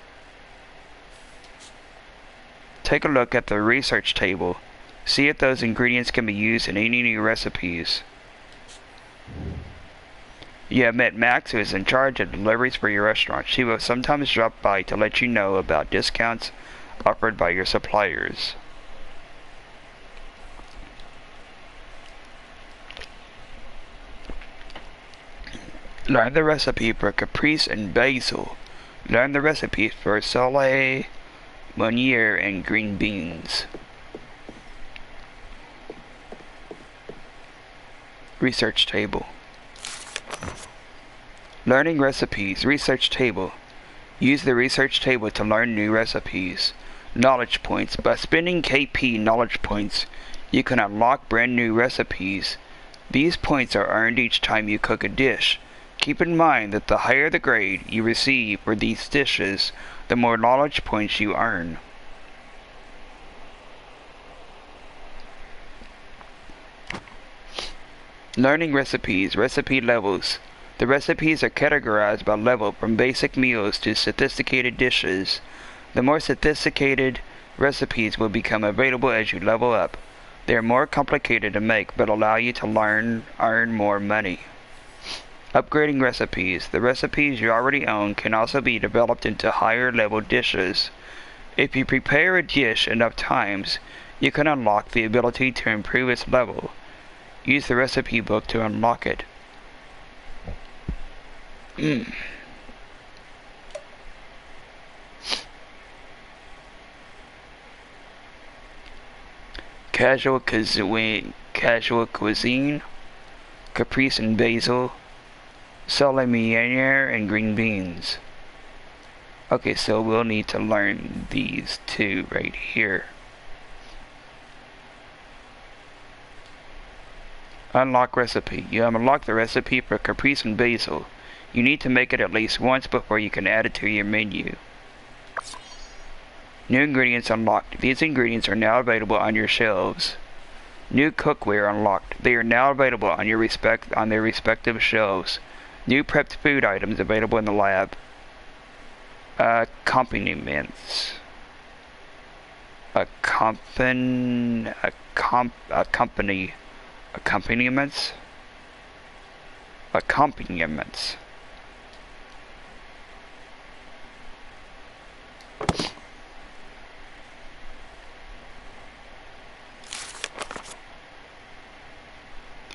Take a look at the research table. See if those ingredients can be used in any new recipes. You have met Max, who is in charge of deliveries for your restaurant. She will sometimes drop by to let you know about discounts offered by your suppliers. Learn the recipe for caprese and basil. Learn the recipe for sole, Meunier, and green beans. Research table. Learning recipes. Research table. Use the research table to learn new recipes. Knowledge points. By spending KP knowledge points, you can unlock brand new recipes. These points are earned each time you cook a dish. Keep in mind that the higher the grade you receive for these dishes, the more knowledge points you earn. Learning recipes. Recipe levels. The recipes are categorized by level from basic meals to sophisticated dishes. The more sophisticated recipes will become available as you level up. They are more complicated to make but allow you to earn more money. Upgrading recipes. The recipes you already own can also be developed into higher level dishes. If you prepare a dish enough times, you can unlock the ability to improve its level. Use the recipe book to unlock it. Casual cuisine, caprese and basil, salamiere and green beans. Okay, so we'll need to learn these two right here. Unlock recipe. You have unlocked the recipe for caprese and basil. You need to make it at least once before you can add it to your menu. New ingredients unlocked. These ingredients are now available on your shelves. New cookware unlocked. They are now available on their respective shelves. New prepped food items available in the lab. Accompaniments. Accompaniments.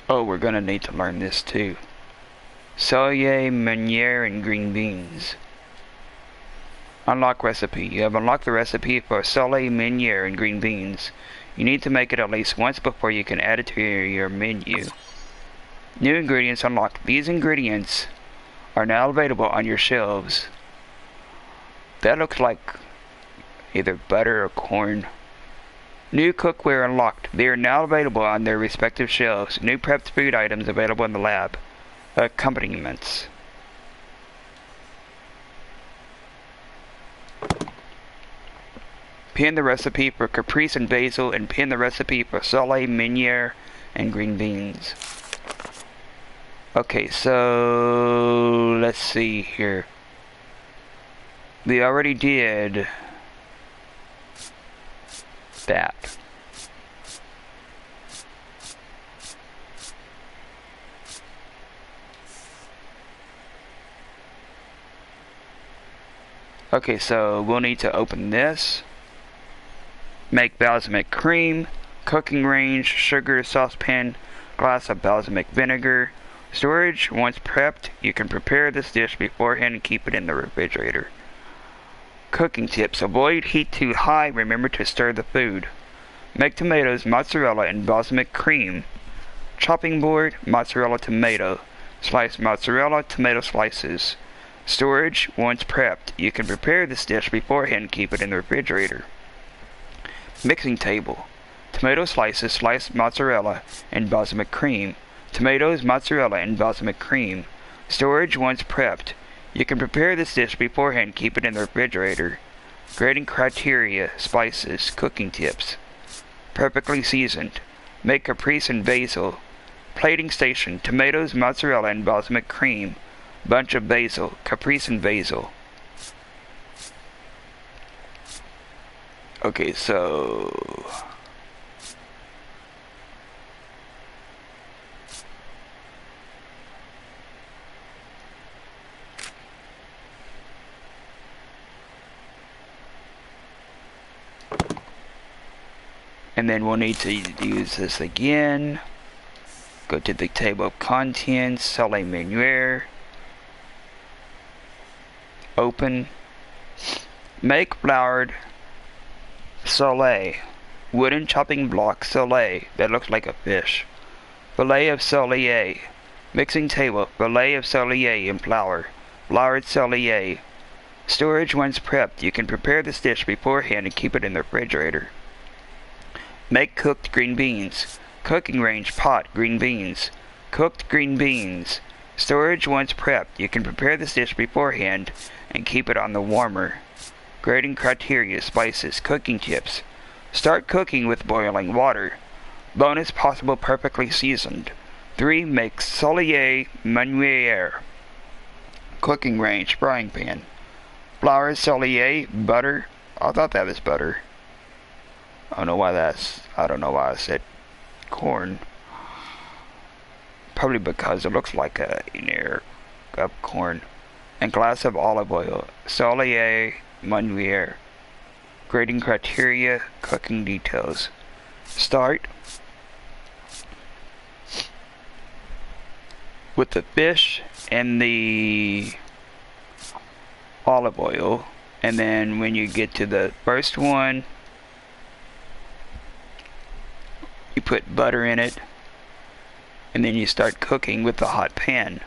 Oh, we're gonna need to learn this too. Celery, meuniere, and green beans. Unlock recipe. You have unlocked the recipe for celery, meuniere, and green beans. You need to make it at least once before you can add it to your menu. New ingredients unlocked. These ingredients are now available on your shelves. That looks like either butter or corn. New cookware unlocked. They are now available on their respective shelves. New prepped food items available in the lab. Accompaniments. Pin the recipe for caprese and basil, and pin the recipe for celery, meuniere, and green beans. Okay, so let's see here. We already did that. Okay, so we'll need to open this. Make balsamic cream, cooking range, sugar, saucepan, glass of balsamic vinegar. Storage. Once prepped, you can prepare this dish beforehand and keep it in the refrigerator. Cooking tips. Avoid heat too high. Remember to stir the food. Make tomatoes, mozzarella, and balsamic cream. Chopping board, mozzarella, tomato. Slice mozzarella, tomato slices. Storage. Once prepped, you can prepare this dish beforehand and keep it in the refrigerator. Mixing table. Tomato slices, sliced mozzarella, and balsamic cream. Tomatoes, mozzarella, and balsamic cream. Storage. Once prepped, you can prepare this dish beforehand and keep it in the refrigerator. Grading criteria, spices, cooking tips. Perfectly seasoned. Make caprese and basil. Plating station, tomatoes, mozzarella, and balsamic cream. Bunch of basil, caprese and basil. Okay, so and then we'll need to use this again. Go to the table of contents, celery meuniere. Open. Make floured Soleil. Wooden chopping block Soleil that looks like a fish. Fillet of Soleil. Mixing table. Fillet of Soleil and flour. Floured Soleil. Storage. Once prepped, you can prepare this dish beforehand and keep it in the refrigerator. Make cooked green beans. Cooking range pot green beans. Cooked green beans. Storage. Once prepped, you can prepare this dish beforehand and keep it on the warmer. Grading criteria, spices, cooking tips. Start cooking with boiling water. Bonus possible perfectly seasoned. 3. Make Soleil meuniere. Cooking range, frying pan. Flour Soleil, butter. I thought that was butter. I don't know why I said corn. Probably because it looks like a ear of corn. And glass of olive oil. Soleil meuniere. Grading criteria, cooking details. Start with the fish and the olive oil, and then when you get to the first one, you put butter in it, and then you start cooking with the hot pan.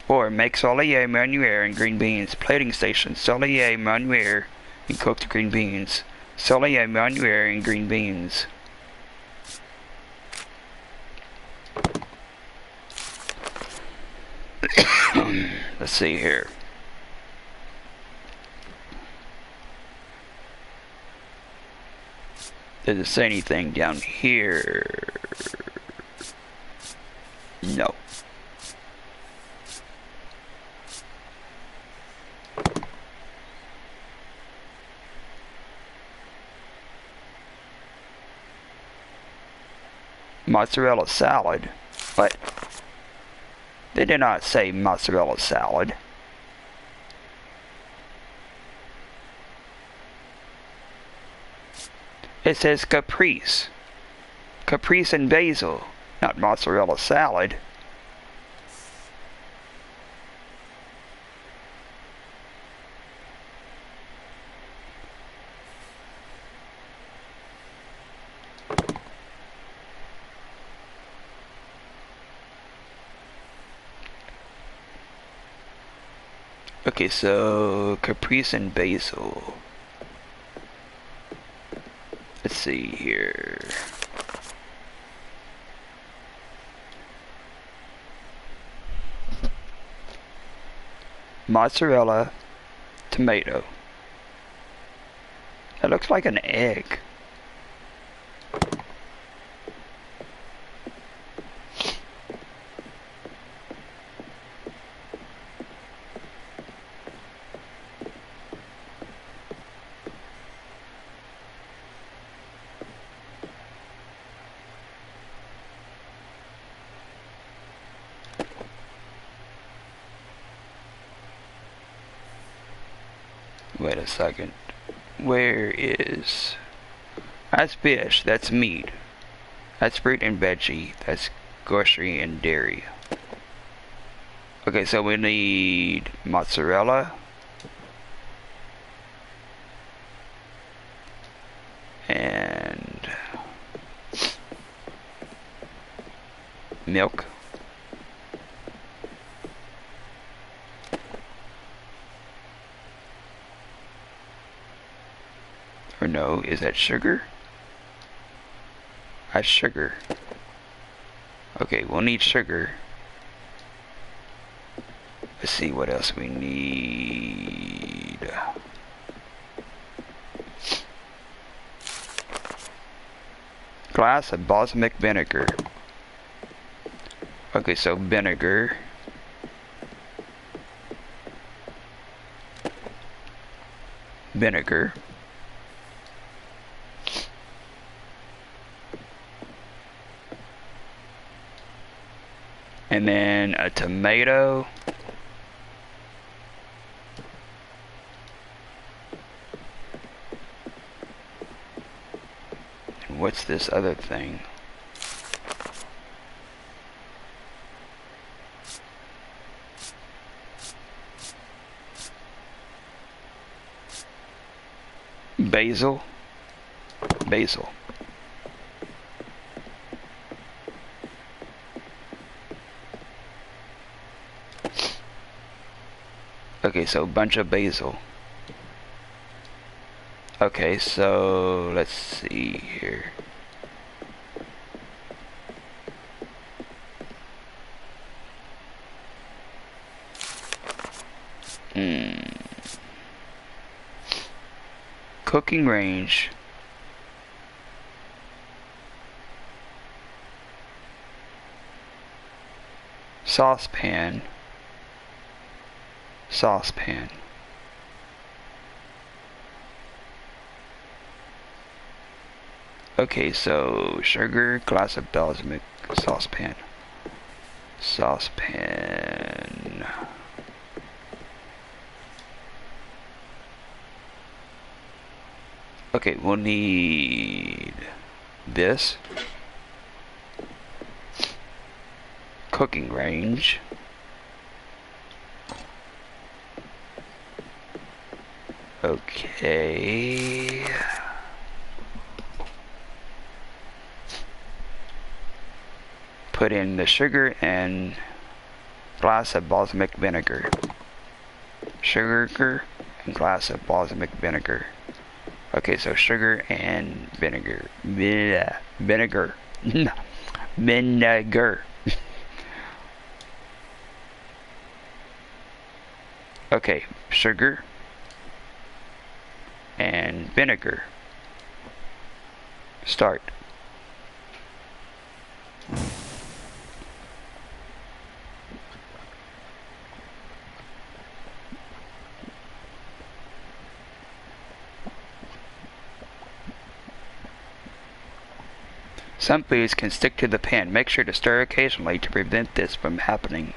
Or make Solier Manuere and green beans. Plating station, Solier Manuere and cooked green beans. Solier Manuere and green beans. Let's see here. Does it say anything down here? No. Mozzarella salad? What? They did not say mozzarella salad. It says caprese. Caprese and basil, not mozzarella salad. Okay, so caprese and basil. Let's see here. Mozzarella, tomato. That looks like an egg. Wait a second. Where is... That's fish, that's meat. That's fruit and veggie. That's grocery and dairy. Okay, so we need mozzarella. And... milk. Or no, is that sugar? That's sugar. Okay, we'll need sugar. Let's see what else we need. Glass of balsamic vinegar. Okay, so vinegar. Vinegar. And then a tomato. And what's this other thing? Basil. Basil. Okay, so a bunch of basil. Okay, so let's see here. Cooking range. Saucepan. Saucepan. Okay, so sugar, glass of balsamic, saucepan. Saucepan. Okay, we'll need this. Cooking range. Okay. Put in the sugar and glass of balsamic vinegar. Sugar and glass of balsamic vinegar. Okay, so sugar and vinegar. Vinegar. Vinegar. Okay, sugar and vinegar. Start. Some foods can stick to the pan. Make sure to stir occasionally to prevent this from happening.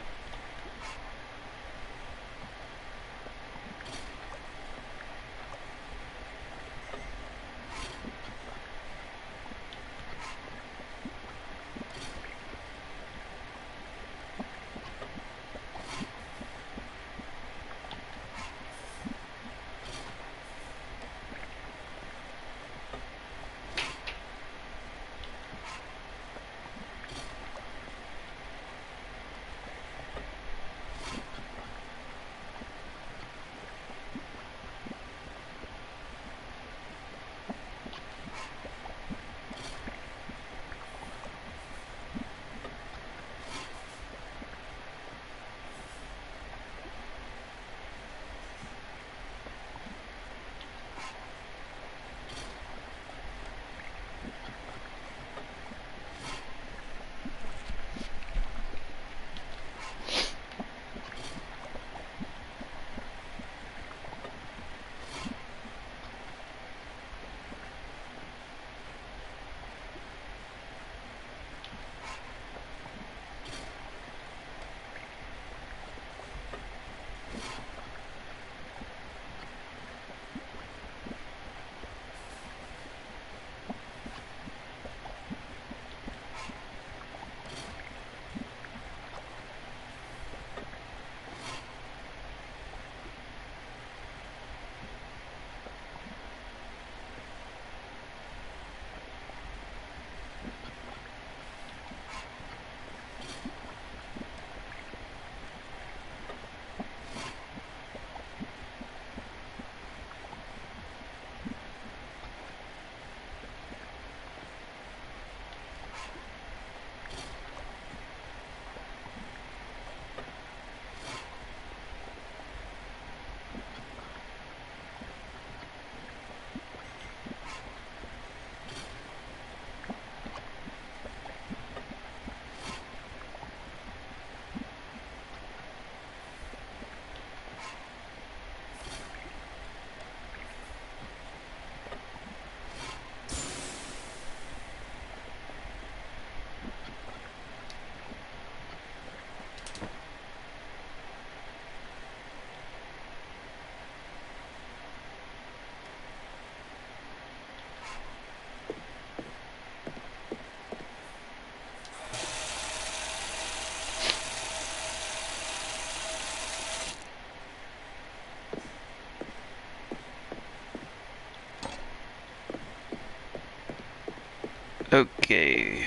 Okay,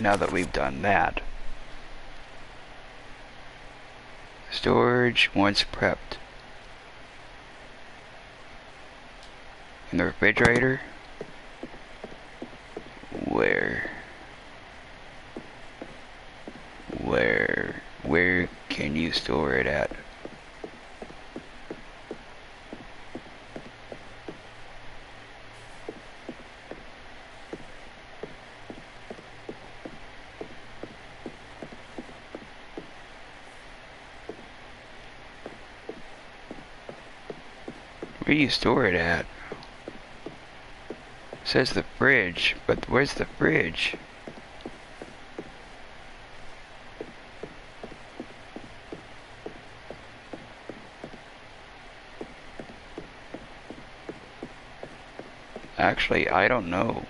now that we've done that, storage once prepped in the refrigerator. Where can you store it at? Where do you store it at? It says the fridge, but where's the fridge? Actually, I don't know.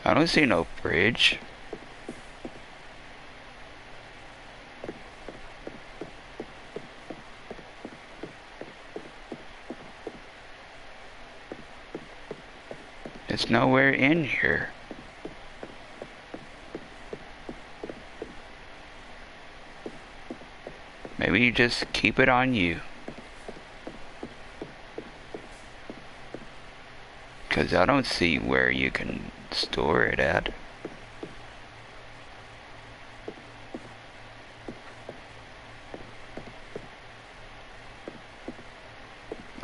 I don't see no bridge. It's nowhere in here. Maybe you just keep it on you. Because I don't see where you can store it at.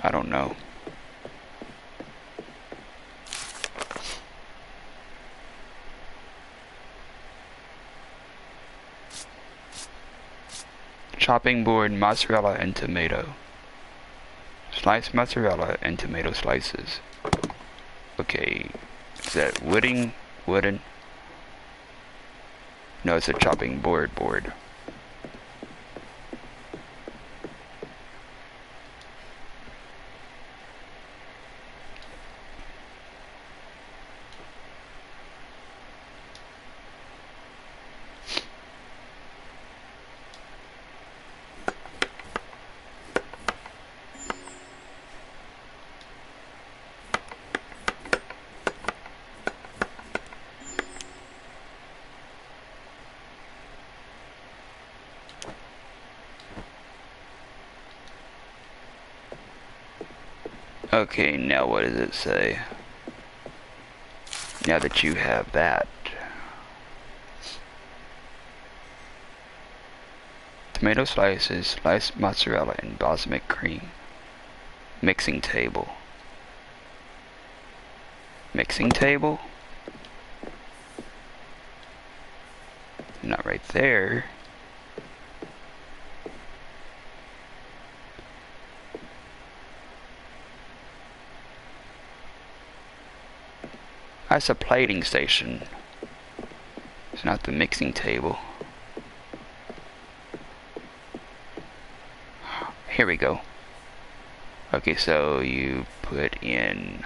I don't know. Chopping board, mozzarella and tomato. Sliced mozzarella and tomato slices. Okay, is that wooden? No, it's a chopping board. Okay, now what does it say? Now that you have that. Tomato slices, sliced mozzarella, and balsamic cream. Mixing table. Mixing table? Not right there. That's a plating station. It's not the mixing table. Here we go. Okay, so you put in...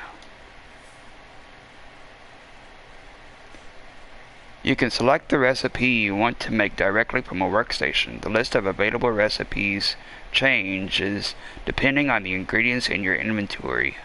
You can select the recipe you want to make directly from a workstation. The list of available recipes changes depending on the ingredients in your inventory.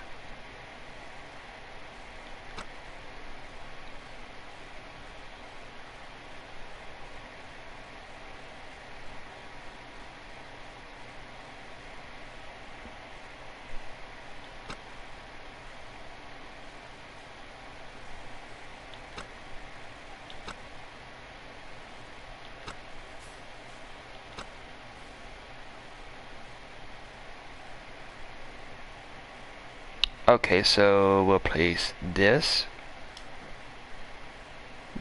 Okay, so we'll place this,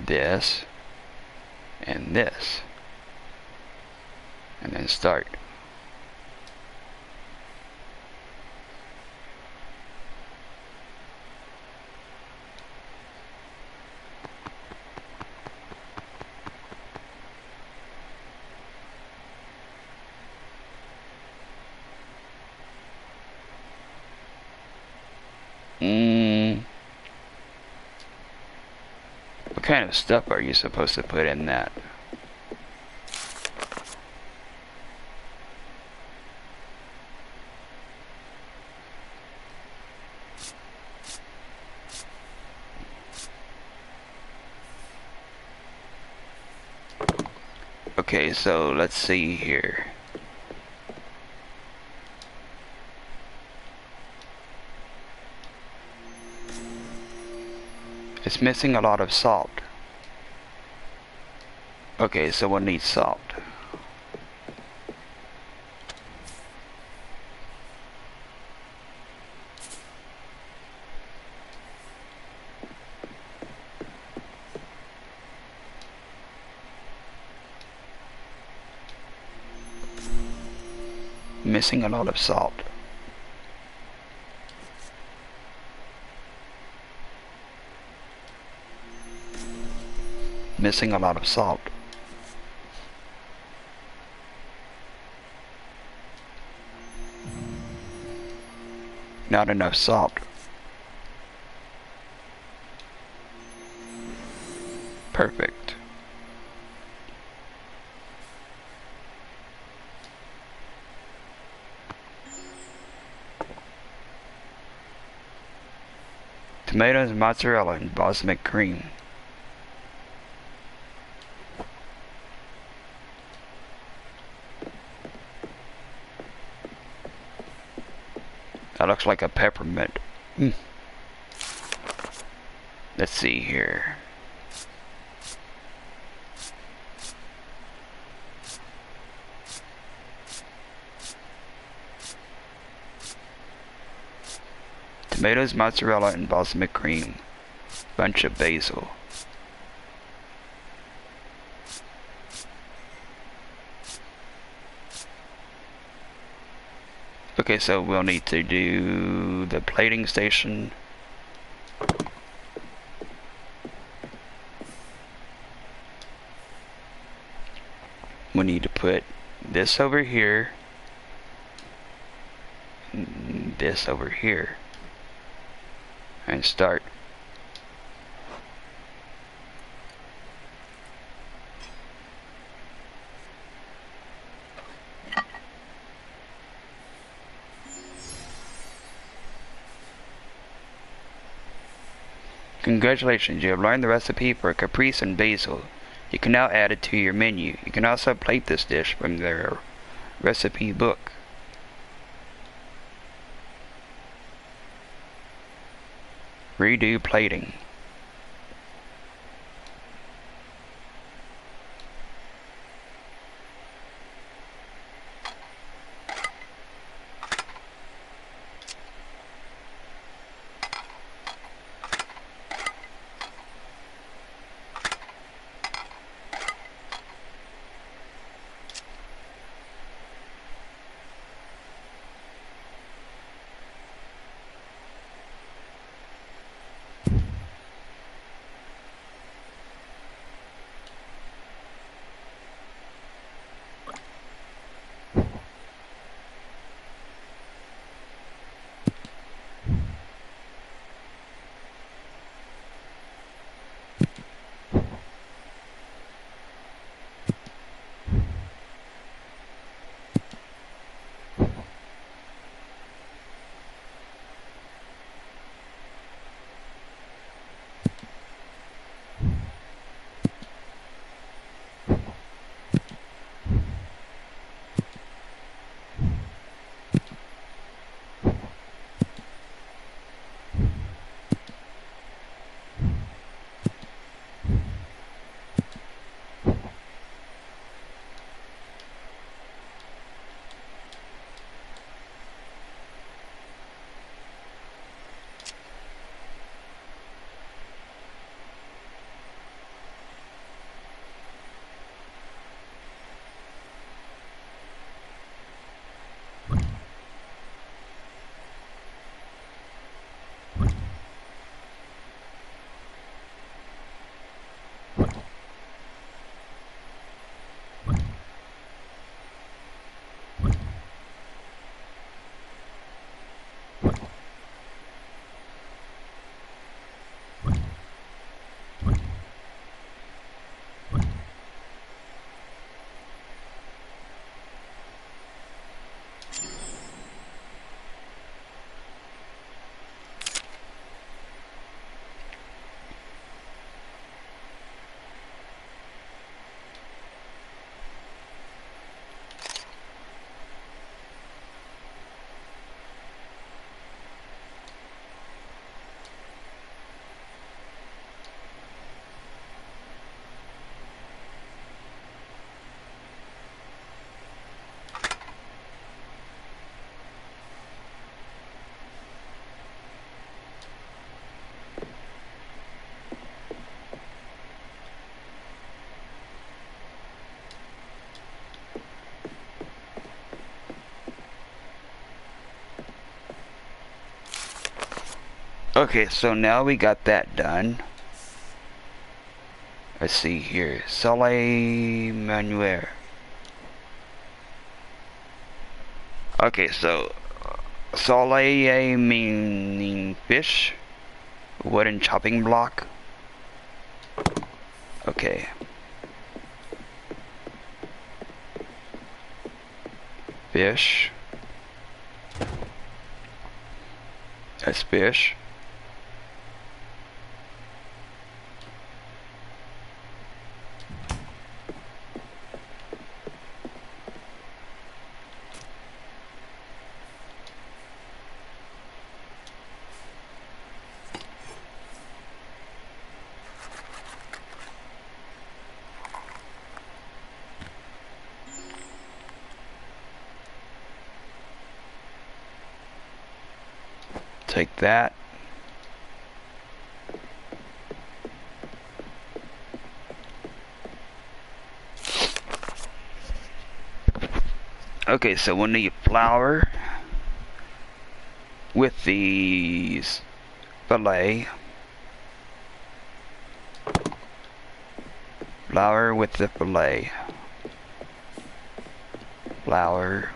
and this, and then start. What kind of stuff are you supposed to put in that? Okay, so let's see here. It's missing a lot of salt. Okay, so we'll need salt. Missing a lot of salt. Missing a lot of salt. Not enough salt. Perfect. Tomatoes, mozzarella, and balsamic cream. That looks like a peppermint. Let's see here. Tomatoes, mozzarella, and balsamic cream. Bunch of basil. Okay, so we'll need to do the plating station. We need to put this over here, and this over here, and start. Congratulations, you have learned the recipe for caprese and basil. You can now add it to your menu. You can also plate this dish from their recipe book. Redo plating. Okay, so now we got that done. Let's see here. Soleil Manuel. Okay, so Soleil meaning fish. Wooden chopping block. Okay. Fish. That's fish. Take that. Okay, so we'll need flour with the fillet. Flour with the fillet. Flour.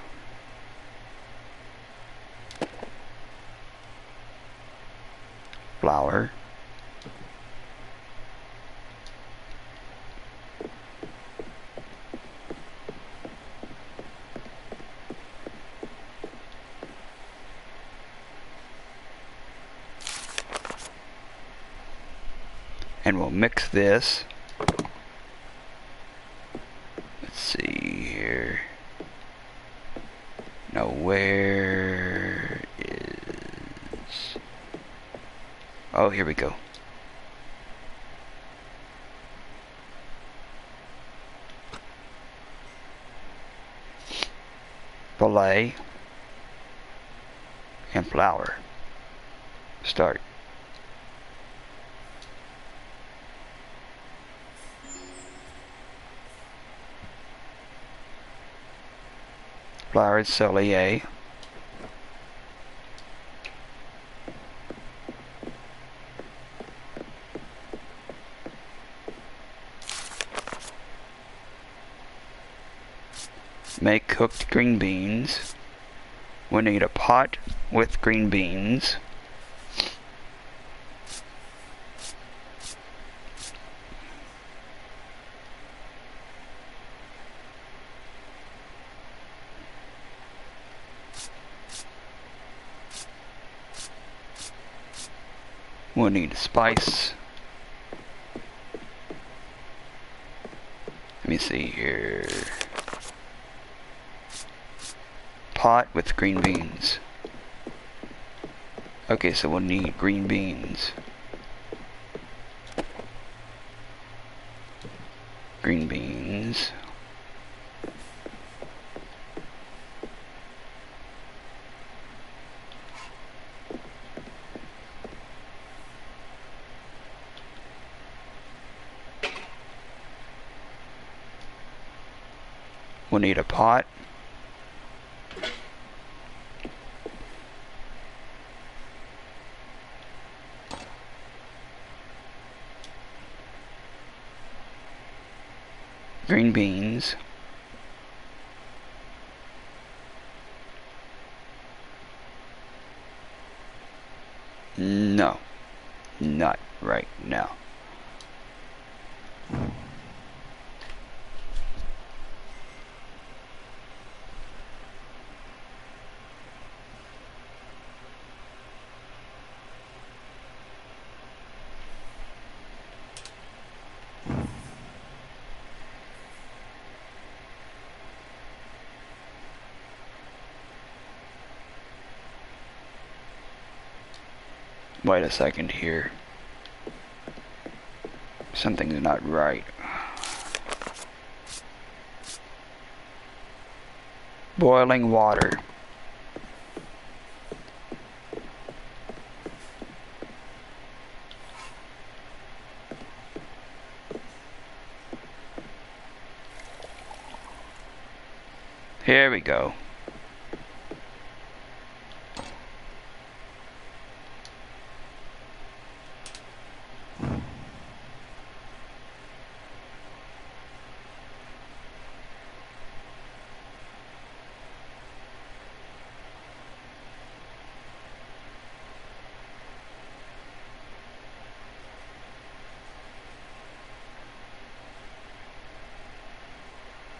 Flour. And we'll mix this. Let's see here. Now where is... Oh, here we go. Fillet and flour. Start. Flour and cellier. Make cooked green beans. We need a pot with green beans. We'll need spice. Let me see here. Pot with green beans. Okay, so we'll need green beans. Green beans. We'll need a pot. Green beans. No, not right now. Wait a second here. Something's not right. Boiling water. Here we go.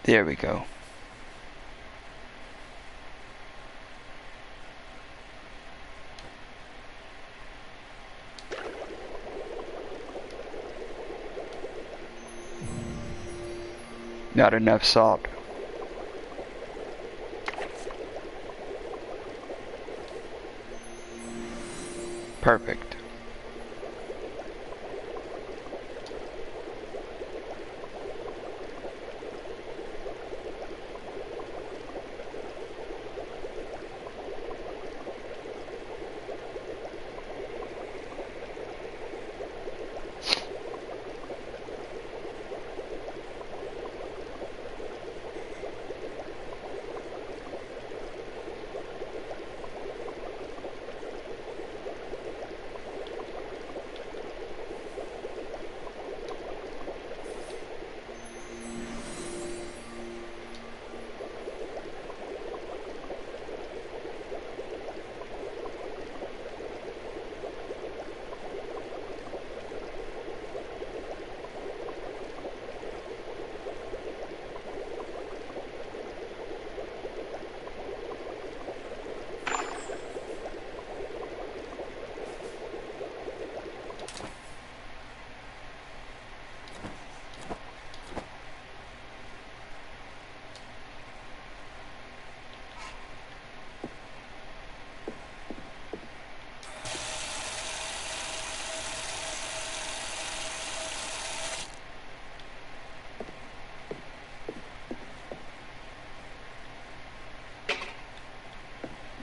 There we go. Not enough salt. Perfect.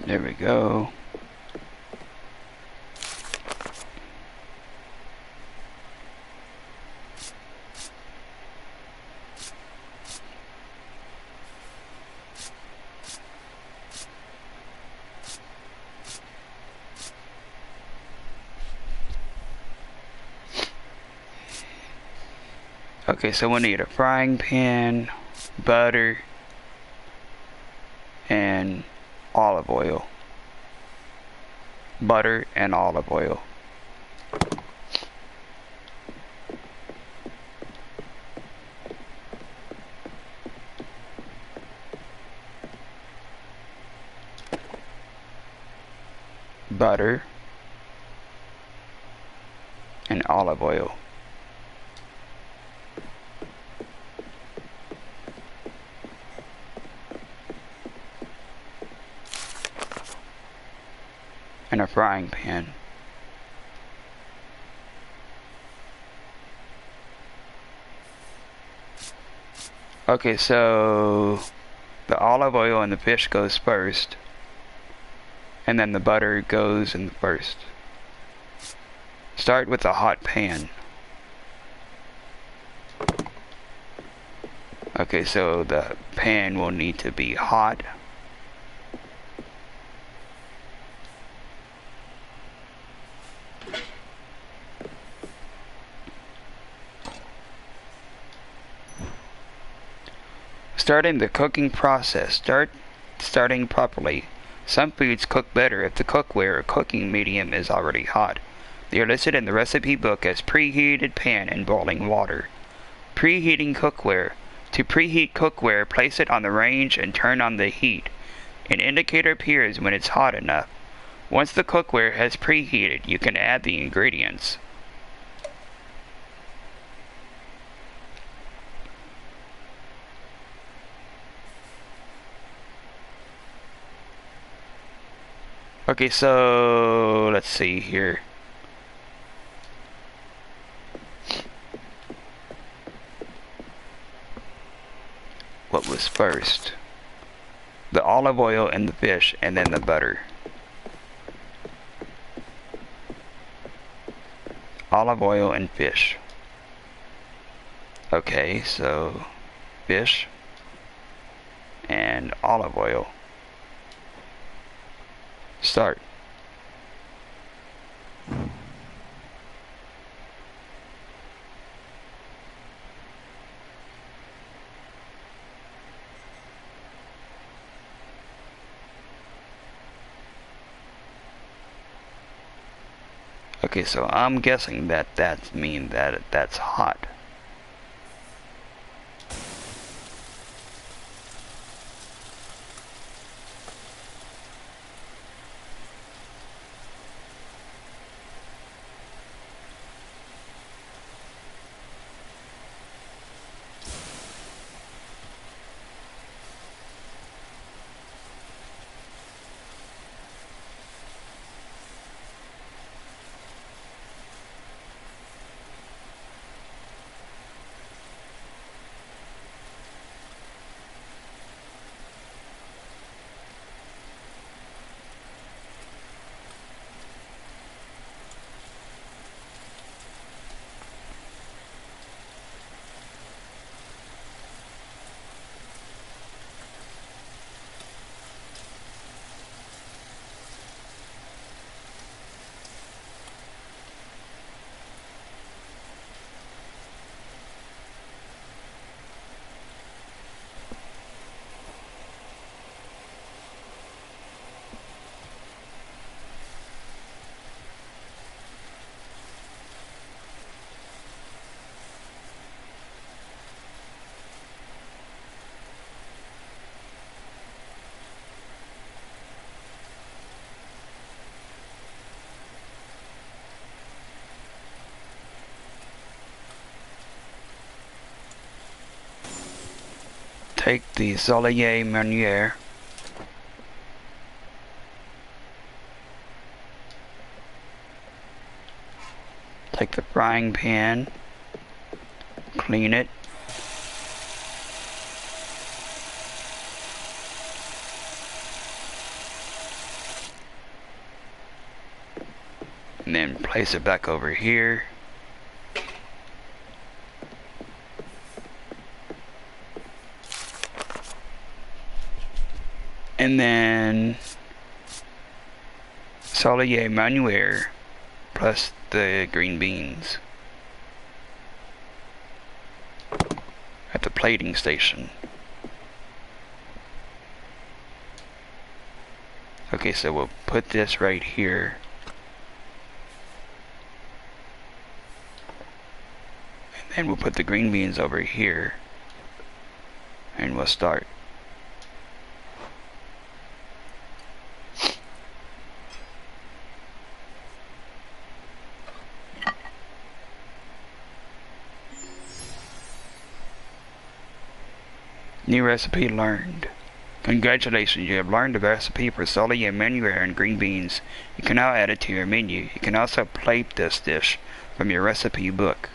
There we go. Okay, so we need a frying pan, butter, and olive oil. Butter and olive oil. Butter and olive oil. And a frying pan. Okay, so the olive oil and the fish goes first, and then the butter goes in first. Start with a hot pan. Okay, so the pan will need to be hot. Starting the cooking process. Starting properly. Some foods cook better if the cookware or cooking medium is already hot. They are listed in the recipe book as preheated pan and boiling water. Preheating cookware. To preheat cookware, place it on the range and turn on the heat. An indicator appears when it's hot enough. Once the cookware has preheated, you can add the ingredients. Okay, so let's see here. What was first? The olive oil and the fish, and then the butter. Olive oil and fish. Okay, so fish and olive oil. Start. Okay, so I'm guessing that that's hot. take the Soleil Meunier. Take the frying pan, clean it. And then place it back over here. And then Soleil Meunier plus the green beans at the plating station. Okay, so we'll put this right here. And then we'll put the green beans over here. And we'll start. New recipe learned. Congratulations, you have learned the recipe for Soleil Meunier and green beans. You can now add it to your menu. You can also plate this dish from your recipe book.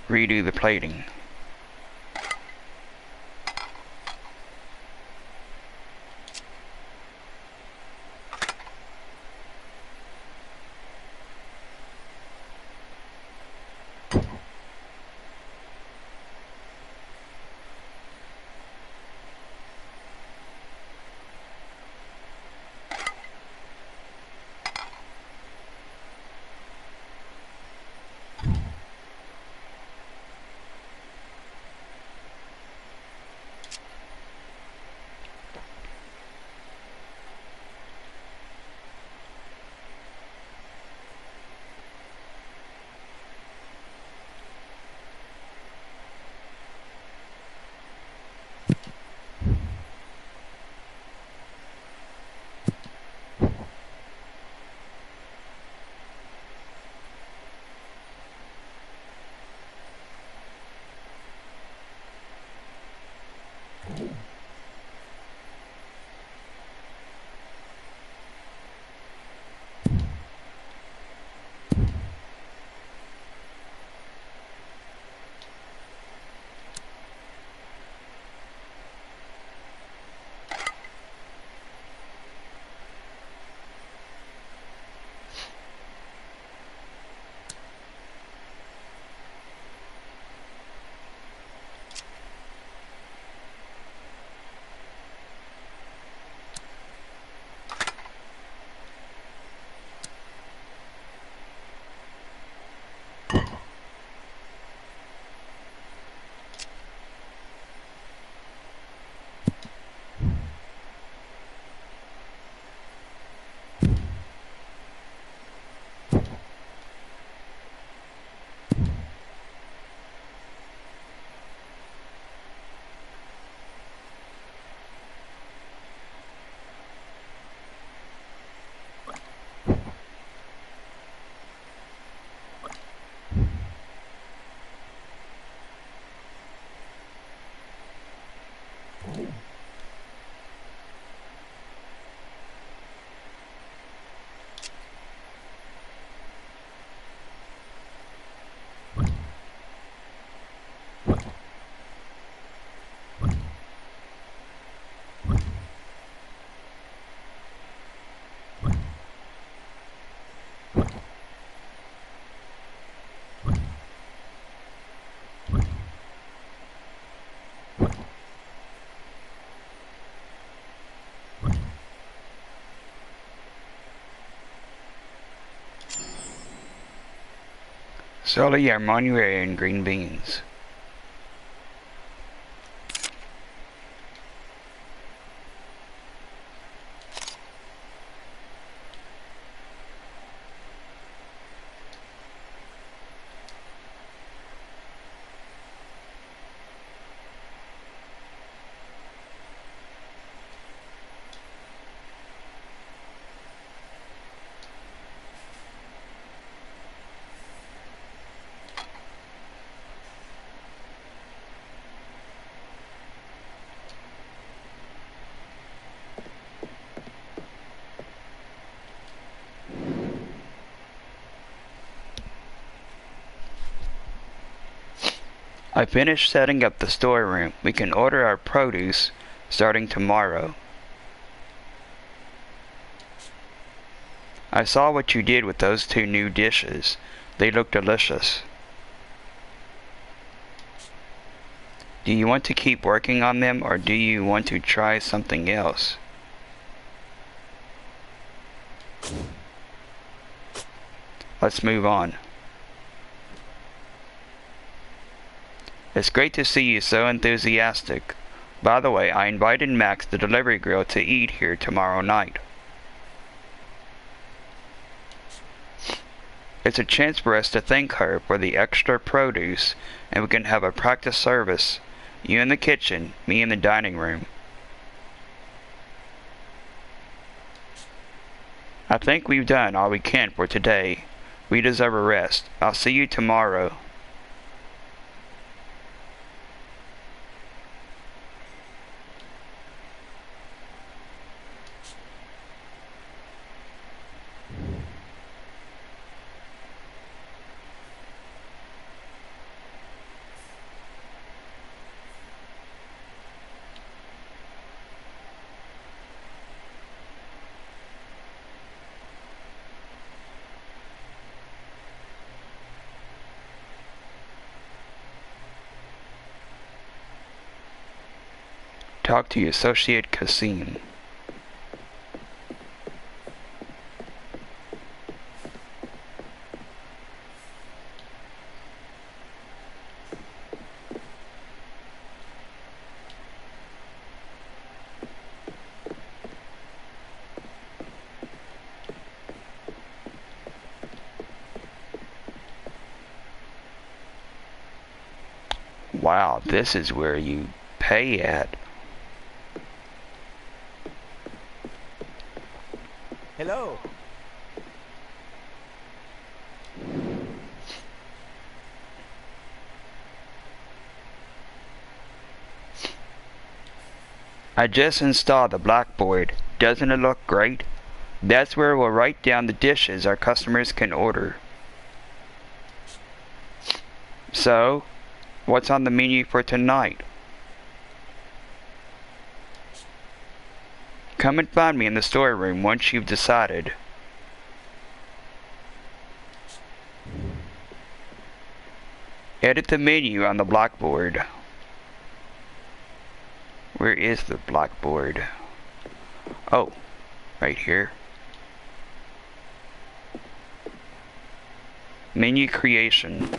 Redo the plating. Soleil Meunier and green beans. I finished setting up the storeroom. We can order our produce starting tomorrow. I saw what you did with those 2 new dishes. They look delicious. Do you want to keep working on them, or do you want to try something else? Let's move on. It's great to see you so enthusiastic. By the way, I invited Max, the delivery girl, to eat here tomorrow night. It's a chance for us to thank her for the extra produce, and we can have a practice service. You in the kitchen, me in the dining room. I think we've done all we can for today. We deserve a rest. I'll see you tomorrow. Talk to your associate Kasim. Wow, this is where you pay at. Hello. I just installed the blackboard. Doesn't it look great? That's where we'll write down the dishes our customers can order. So, what's on the menu for tonight? Come and find me in the storeroom once you've decided. Edit the menu on the blackboard. Where is the blackboard? Oh, right here. Menu creation.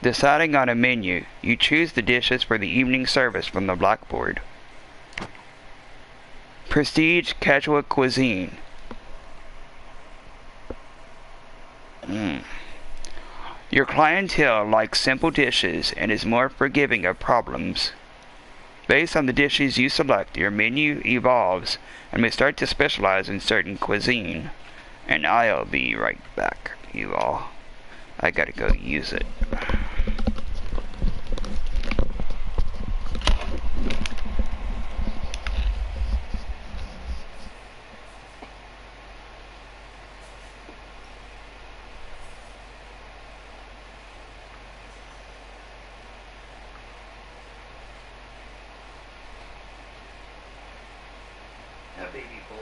Deciding on a menu, you choose the dishes for the evening service from the blackboard. Prestige casual cuisine. Your clientele likes simple dishes and is more forgiving of problems. Based on the dishes you select, your menu evolves and may start to specialize in certain cuisine. And I'll be right back, you all. I gotta go use it. Now, baby boy.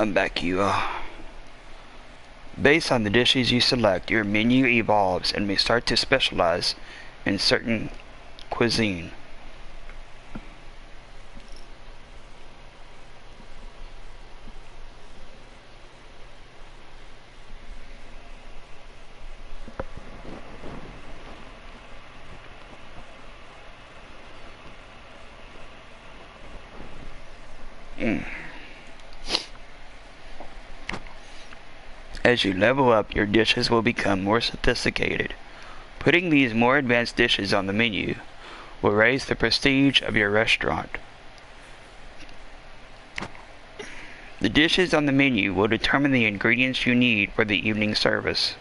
I'm back, you all. Based on the dishes you select, your menu evolves and may start to specialize in certain cuisine. As you level up, your dishes will become more sophisticated. Putting these more advanced dishes on the menu will raise the prestige of your restaurant. The dishes on the menu will determine the ingredients you need for the evening service.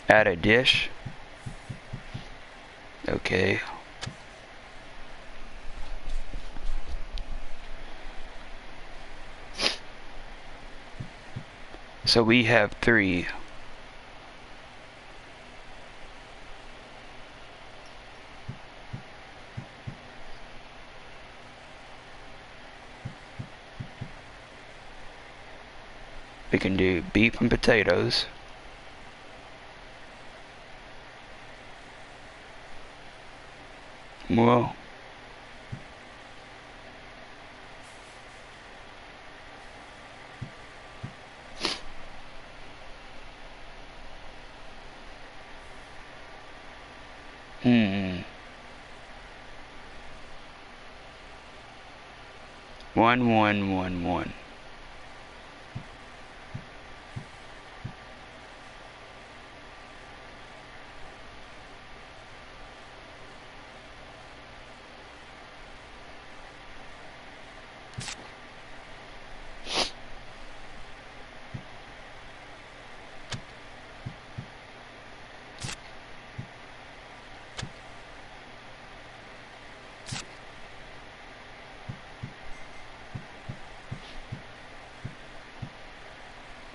Add a dish. Okay. So we have 3. We can do beef and potatoes. Well, one.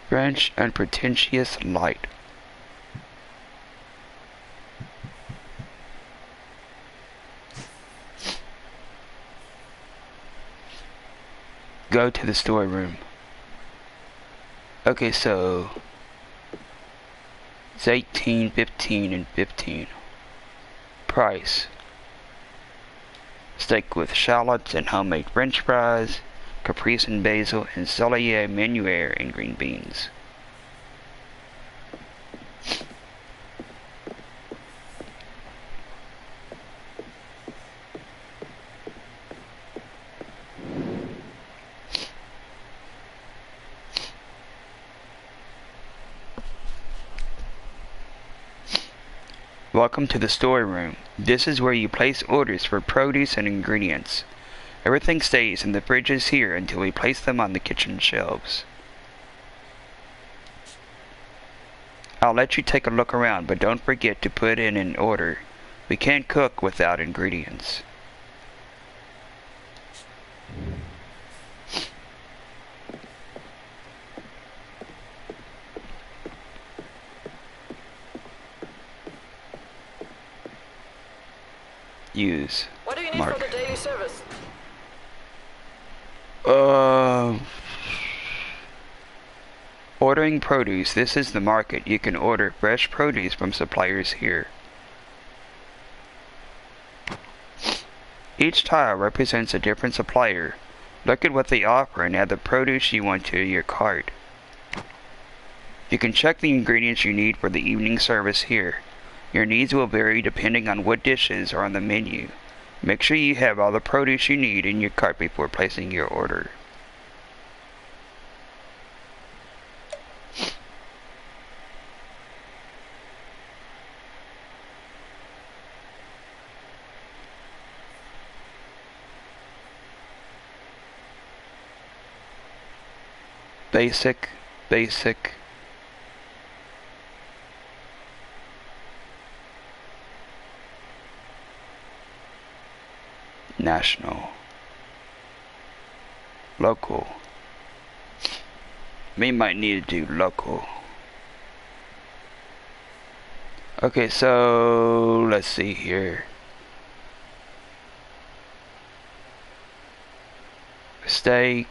French unpretentious light. Go to the storeroom. Okay, so it's 18, 15, and 15. Price: steak with shallots and homemade French fries, caprese basil, and celery menuire and green beans. Welcome to the storeroom. This is where you place orders for produce and ingredients. Everything stays in the fridges here until we place them on the kitchen shelves. I'll let you take a look around, but don't forget to put in an order. We can't cook without ingredients. Use. What do you need Mark. for the daily service? Ordering produce. This is the market. You can order fresh produce from suppliers here. Each tile represents a different supplier. Look at what they offer and add the produce you want to your cart. You can check the ingredients you need for the evening service here. Your needs will vary depending on what dishes are on the menu. Make sure you have all the produce you need in your cart before placing your order. Basic. National. Local. We might need to do local. Okay, so let's see here. Steak.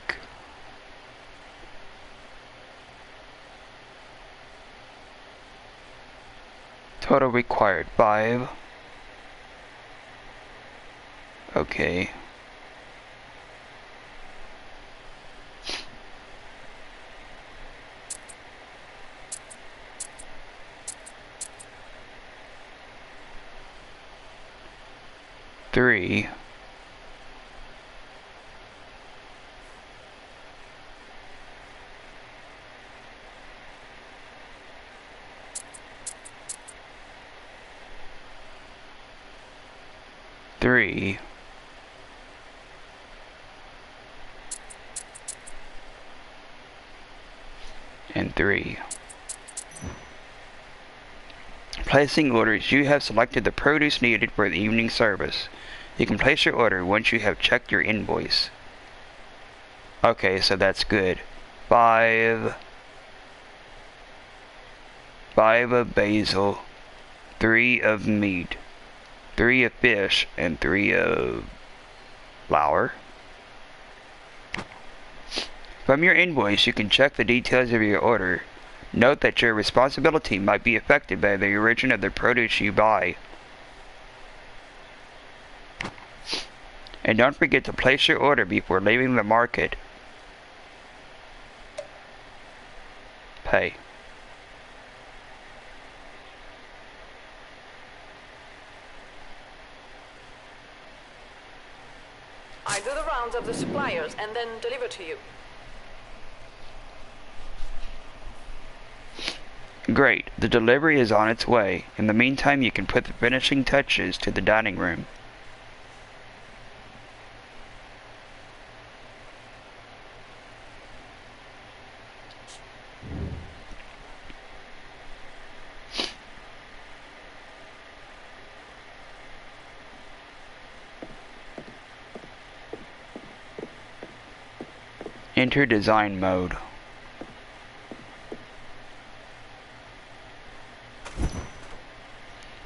Total required 5. Okay. Three. Three. And 3. Placing orders. You have selected the produce needed for the evening service. You can place your order once you have checked your invoice. Okay, so that's good. 5 of basil, 3 of meat, 3 of fish, and 3 of flour. From your invoice, you can check the details of your order. Note that your responsibility might be affected by the origin of the produce you buy. And don't forget to place your order before leaving the market. Pay. I do the rounds of the suppliers and then deliver to you. Great. The delivery is on its way. In the meantime, you can put the finishing touches to the dining room. Enter design mode.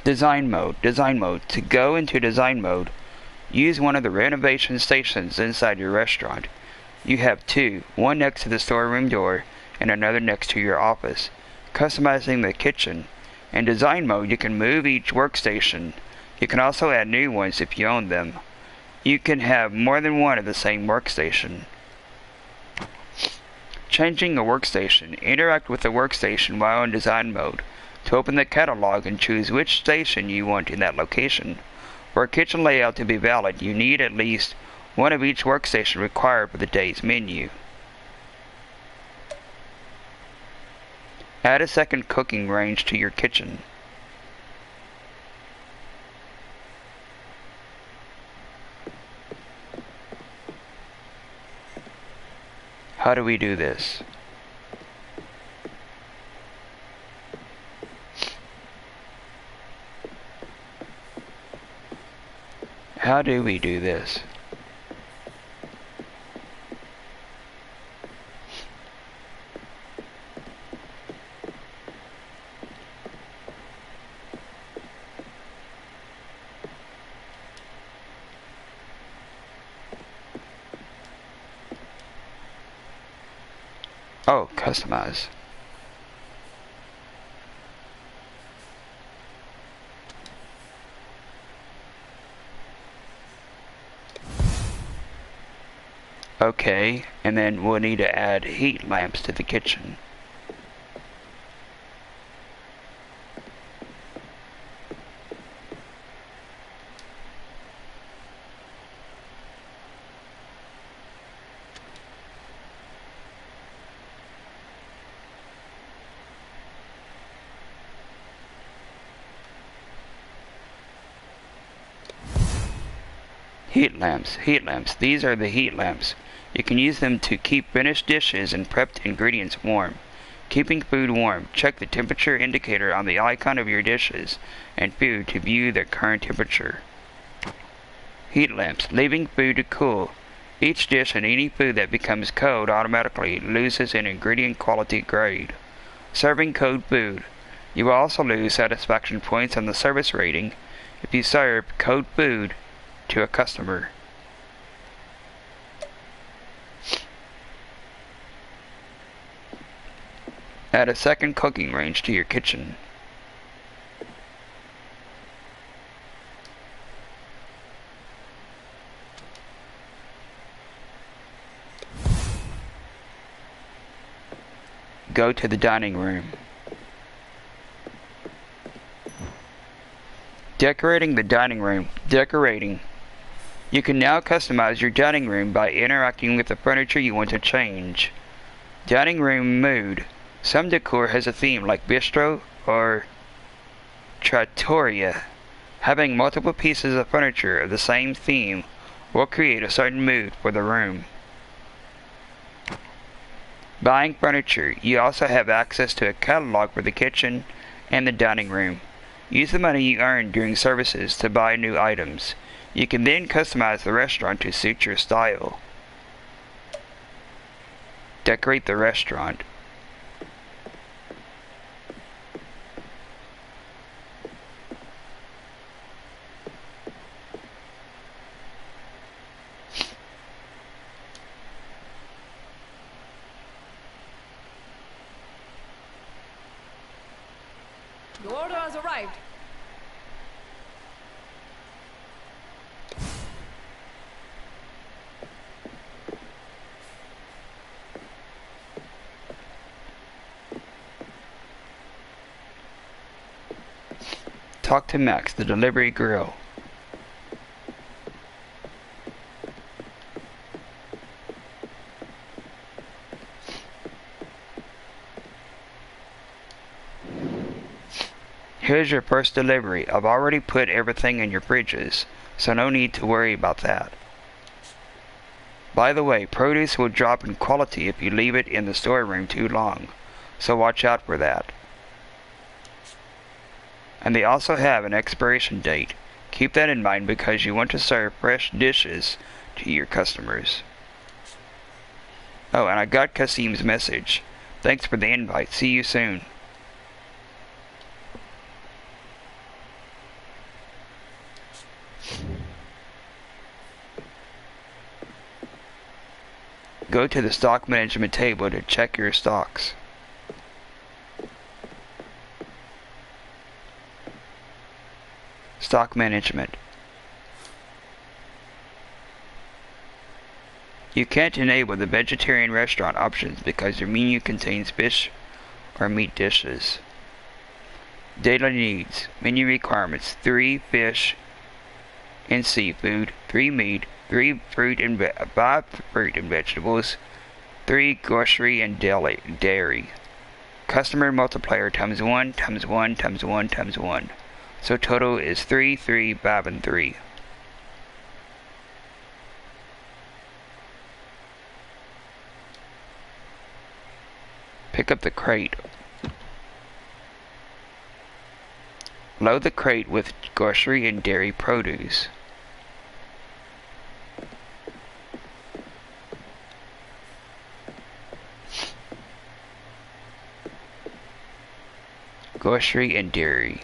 Design mode. To go into design mode, use one of the renovation stations inside your restaurant. You have 2, one next to the storeroom door and another next to your office. Customizing the kitchen. In design mode, you can move each workstation. You can also add new ones if you own them. You can have more than one of the same workstation. Changing a workstation. Interact with the workstation while in design mode. To open the catalog and choose which station you want in that location. For a kitchen layout to be valid, you need at least one of each workstation required for the day's menu. Add a second cooking range to your kitchen. How do we do this? How do we do this? Oh, customize. Okay, and then we'll need to add heat lamps to the kitchen. Heat lamps. These are the heat lamps. You can use them to keep finished dishes and prepped ingredients warm. Keeping food warm. Check the temperature indicator on the icon of your dishes and food to view their current temperature. Heat lamps. Leaving food to cool. Each dish and any food that becomes cold automatically loses an ingredient quality grade. Serving cold food. You will also lose satisfaction points on the service rating if you serve cold food to a customer. Add a second cooking range to your kitchen. Go to the dining room. Decorating the dining room. Decorating. You can now customize your dining room by interacting with the furniture you want to change. Dining room mood. Some decor has a theme like bistro or trattoria. Having multiple pieces of furniture of the same theme will create a certain mood for the room. Buying furniture. You also have access to a catalog for the kitchen and the dining room. Use the money you earn during services to buy new items. You can then customize the restaurant to suit your style. Decorate the restaurant. The order has arrived. Talk to Max, the delivery girl. Here's your first delivery. I've already put everything in your fridges, so no need to worry about that. By the way, produce will drop in quality if you leave it in the storeroom too long, so watch out for that. And they also have an expiration date. Keep that in mind because you want to serve fresh dishes to your customers. Oh, and I got Kasim's message. Thanks for the invite. See you soon. Go to the stock management table to check your stocks. Stock management. You can't enable the vegetarian restaurant options because your menu contains fish or meat dishes. Daily needs. Menu requirements: 3 fish and seafood, 3 meat, 5 fruit and vegetables, 3 grocery and dairy. Customer multiplier times 1 times 1 times 1 times 1. So total is 3, 3, 5, and 3. Pick up the crate. Load the crate with grocery and dairy produce. Grocery and dairy.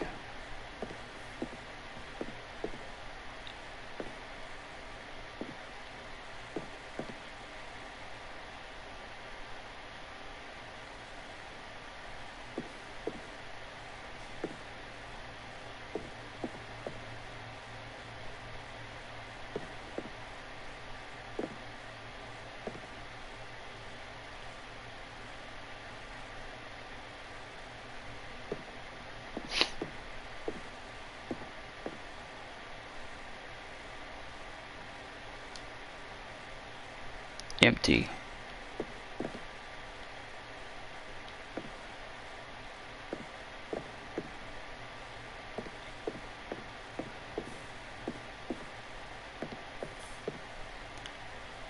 Empty.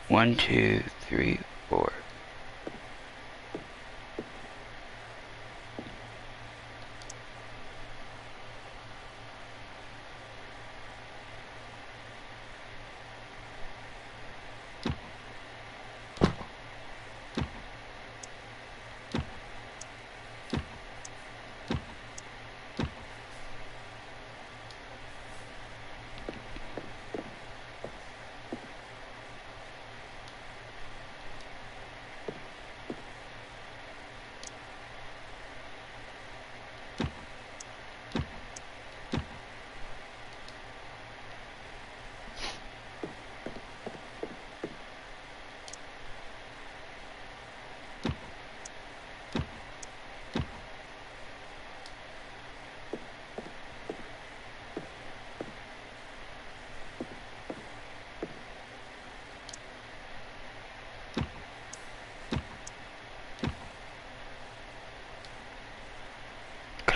One, two, three, four.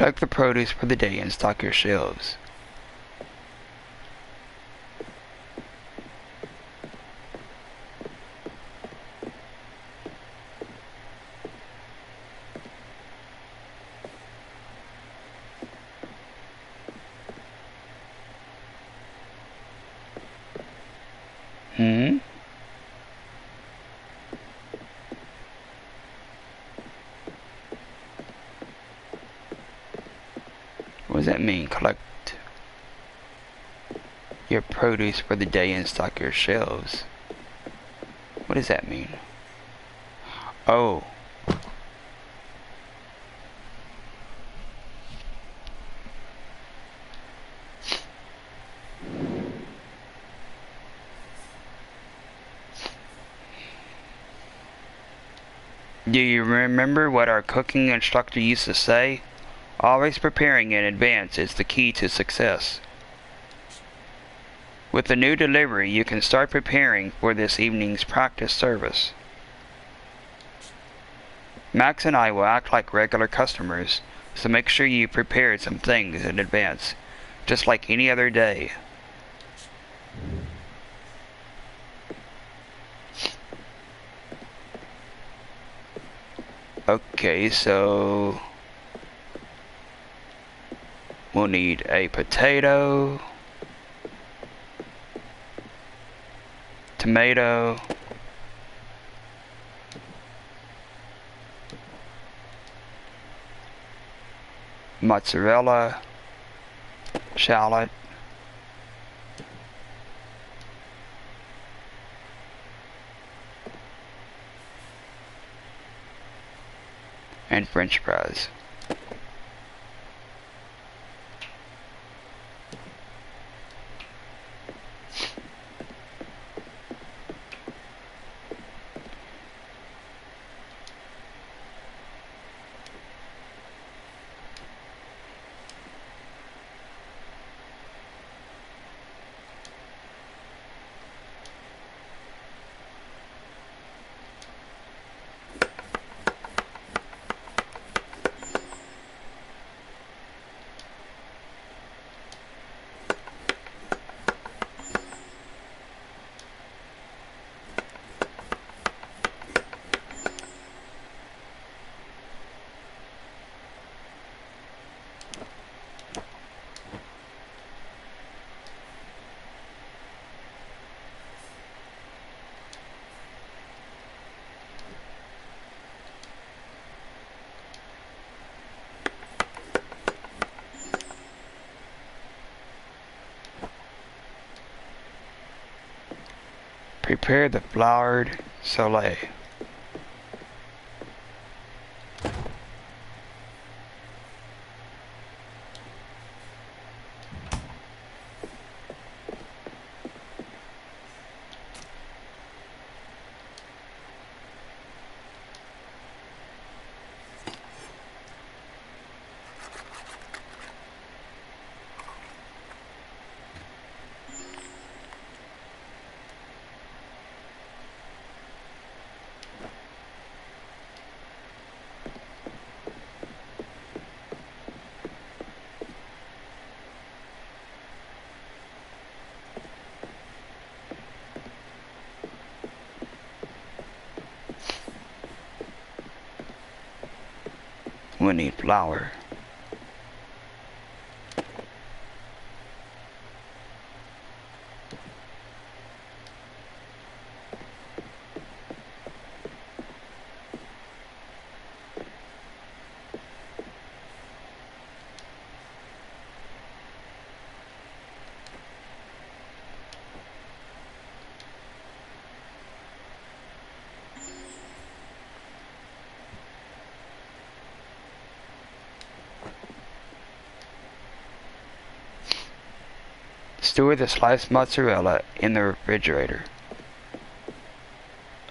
Collect the produce for the day and stock your shelves. What does that mean? Collect your produce for the day and stock your shelves. What does that mean? Oh. Do you remember what our cooking instructor used to say? Always preparing in advance is the key to success. With the new delivery, you can start preparing for this evening's practice service. Max and I will act like regular customers, so make sure you prepared some things in advance, just like any other day. Okay, so we'll need a potato, tomato, mozzarella, shallot, and French fries. Prepare the floured soleil. We need flour. Store the sliced mozzarella in the refrigerator.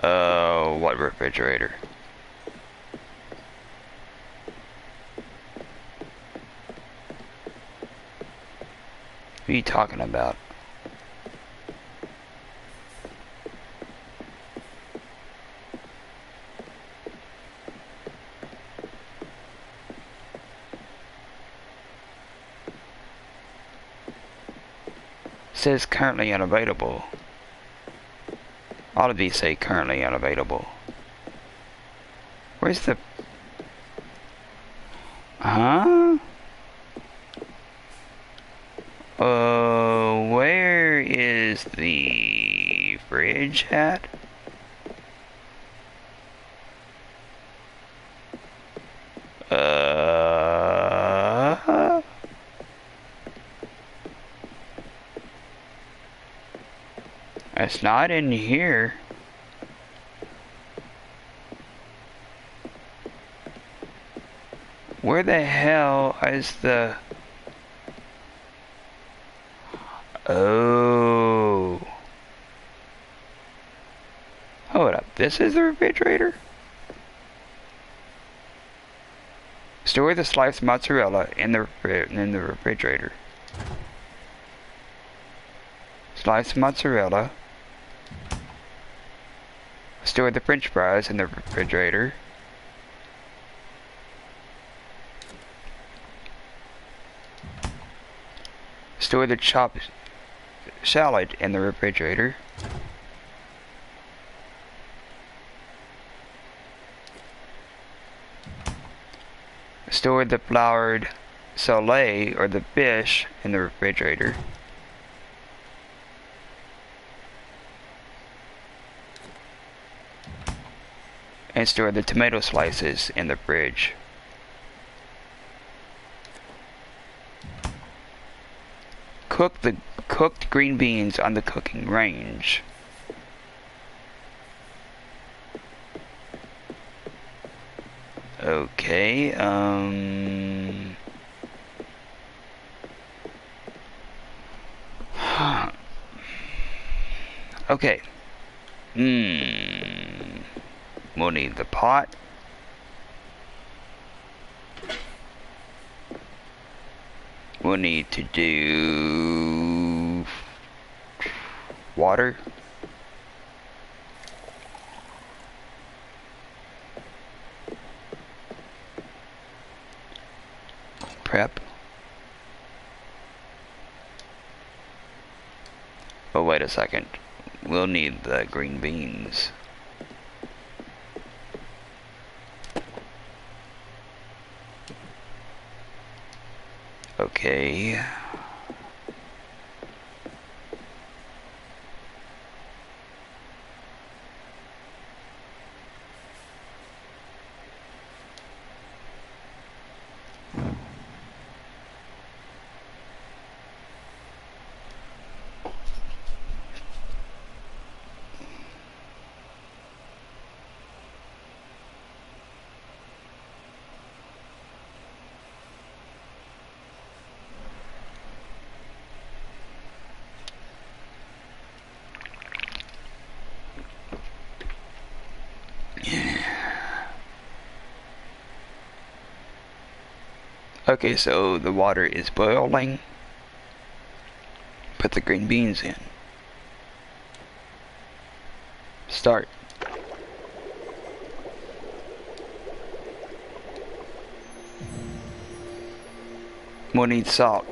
What refrigerator? What are you talking about? says currently unavailable. All of these say currently unavailable. Where's the... Huh? Where is the fridge at? It's not in here. Where the hell is the... Oh. Hold up. This is the refrigerator? Store the sliced mozzarella in the refrigerator. Sliced mozzarella. Store the French fries in the refrigerator. Store the chopped salad in the refrigerator. Store the floured sole or the fish in the refrigerator. And store the tomato slices in the fridge. Cook the cooked green beans on the cooking range. Okay, okay. We'll need the pot. We'll need to do water. Prep. Oh, wait a second. We'll need the green beans. Okay. Okay, so the water is boiling. Put the green beans in. Start. We'll need salt.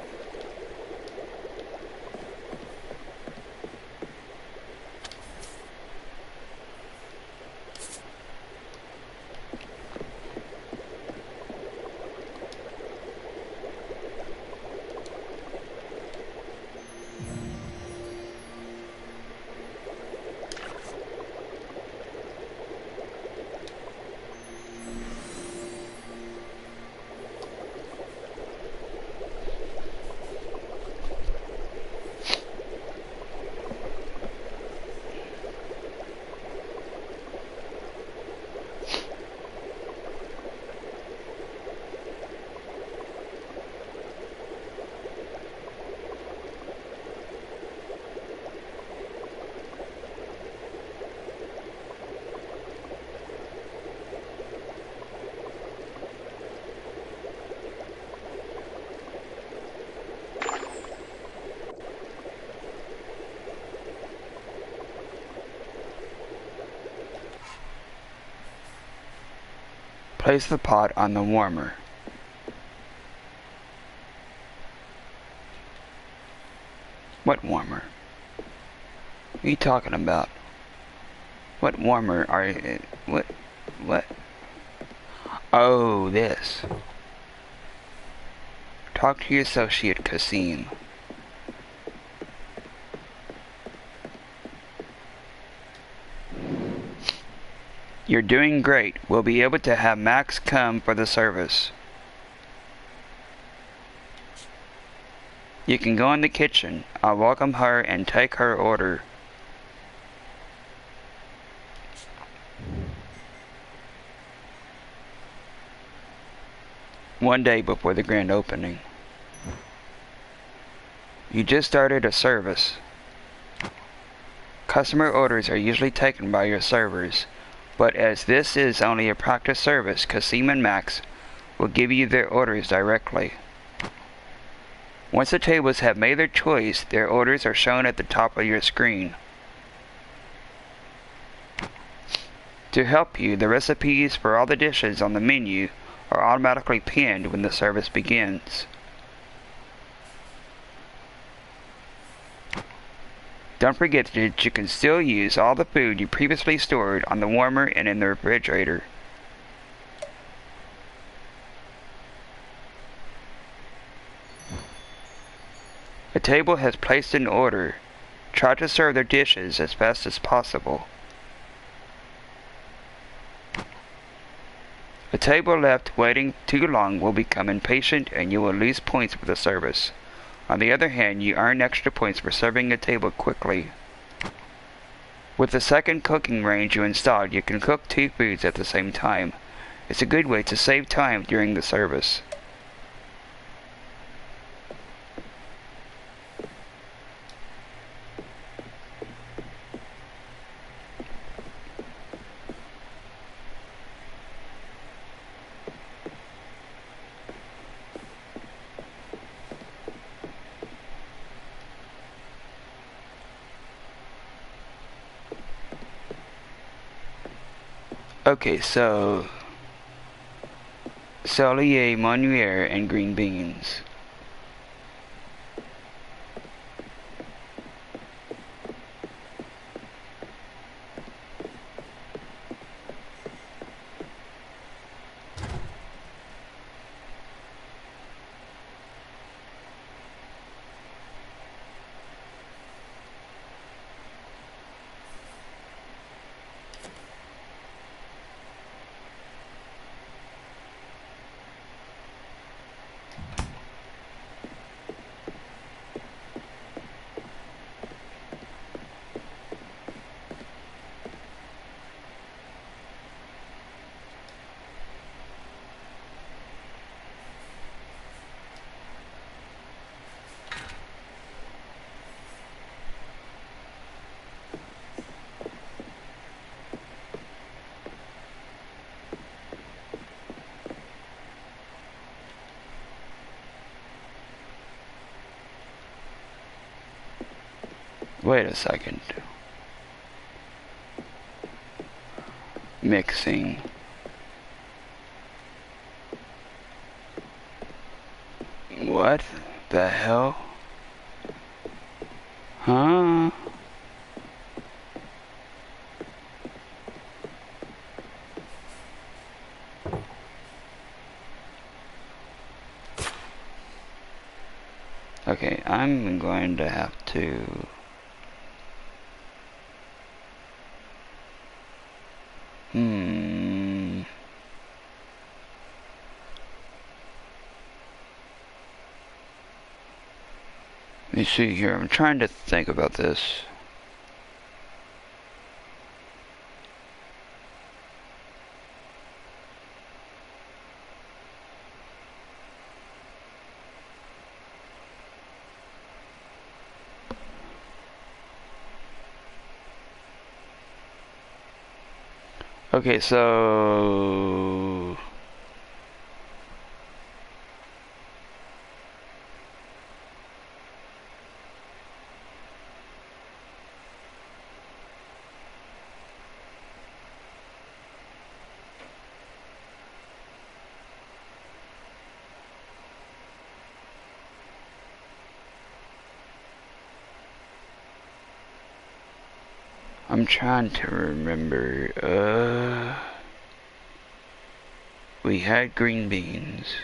Place the pot on the warmer. What warmer? are you talking about? What warmer are you? What? Oh, this. Talk to your associate, Kasim. You're doing great. We'll be able to have Max come for the service. You can go in the kitchen. I'll welcome her and take her order. One day before the grand opening. You just started a service. Customer orders are usually taken by your servers, but as this is only a practice service, Kasim and Max will give you their orders directly. Once the tables have made their choice, their orders are shown at the top of your screen. To help you, the recipes for all the dishes on the menu are automatically pinned when the service begins. Don't forget that you can still use all the food you previously stored on the warmer and in the refrigerator. A table has placed an order. Try to serve their dishes as fast as possible. A table left waiting too long will become impatient and you will lose points for the service. On the other hand, you earn extra points for serving a table quickly. With the second cooking range you installed, you can cook 2 foods at the same time. It's a good way to save time during the service. Okay, so Solier, Monnier, and green beans. Wait a second. Mixing. What the hell? Huh? Okay, I'm going to have to... Let me see here, I'm trying to think about this. Okay, so... I'm trying to remember. We had green beans.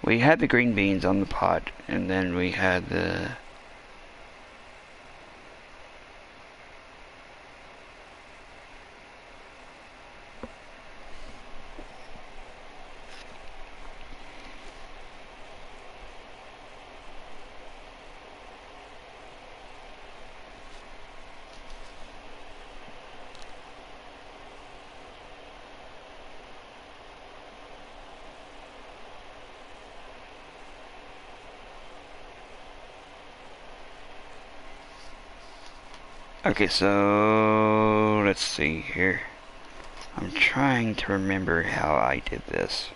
We had the green beans on the pot, and then we had the... Okay, so let's see here. I'm trying to remember how I did this.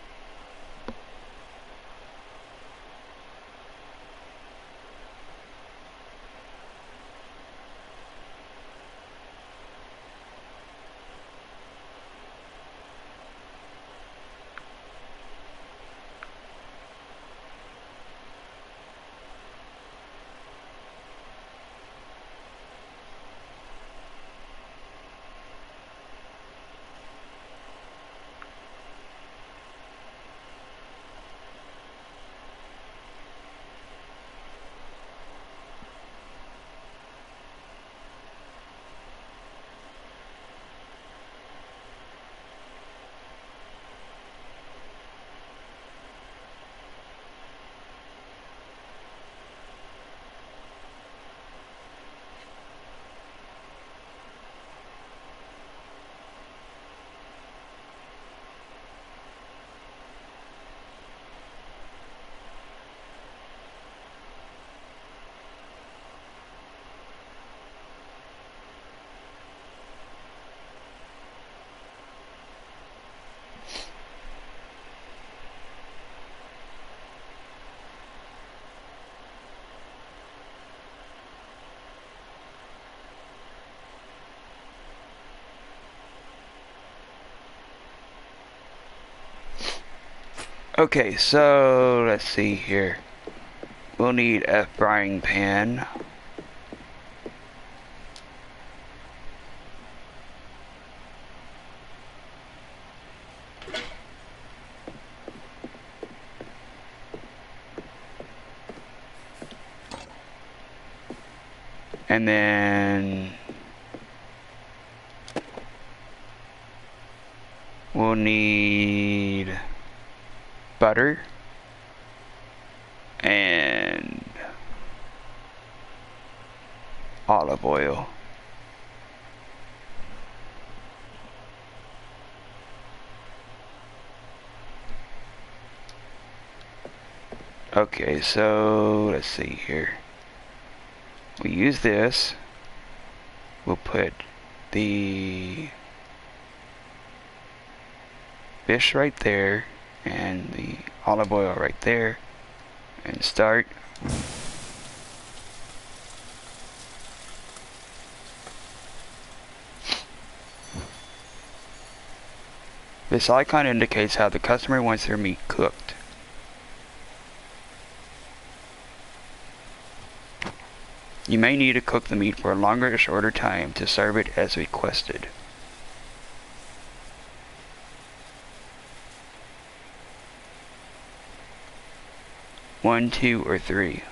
Okay, so let's see here. We'll need a frying pan. And then we'll need butter and olive oil. Okay, so let's see here. We use this. We'll put the fish right there and the olive oil right there and start. This icon indicates how the customer wants their meat cooked. You may need to cook the meat for a longer or shorter time to serve it as requested. 1, 2, or 3.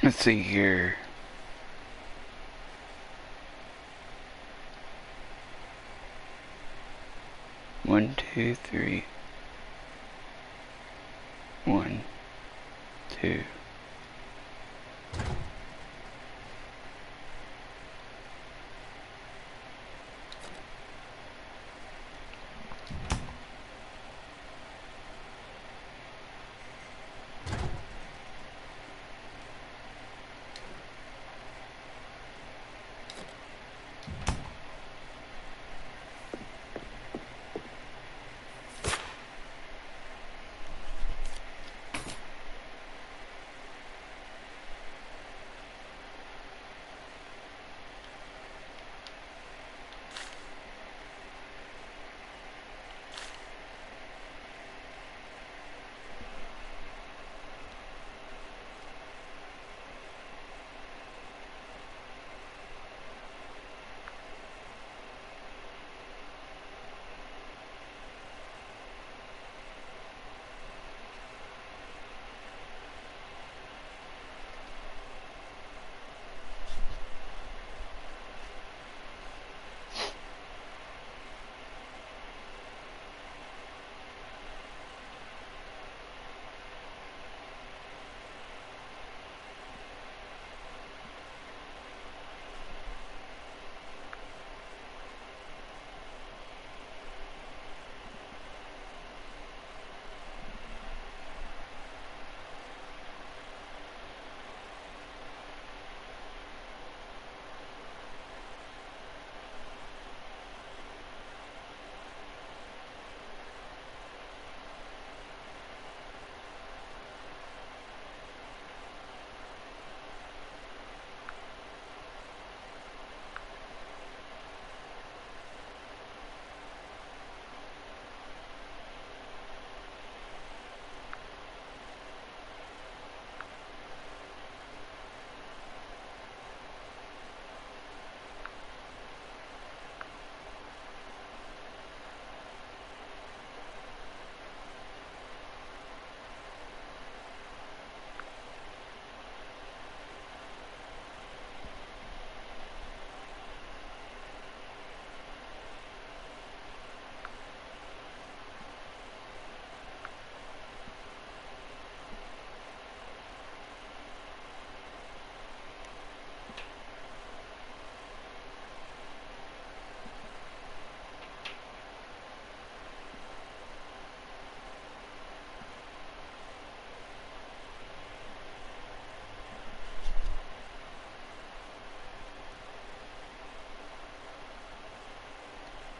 Let's see here. One, two, three. 1, 2.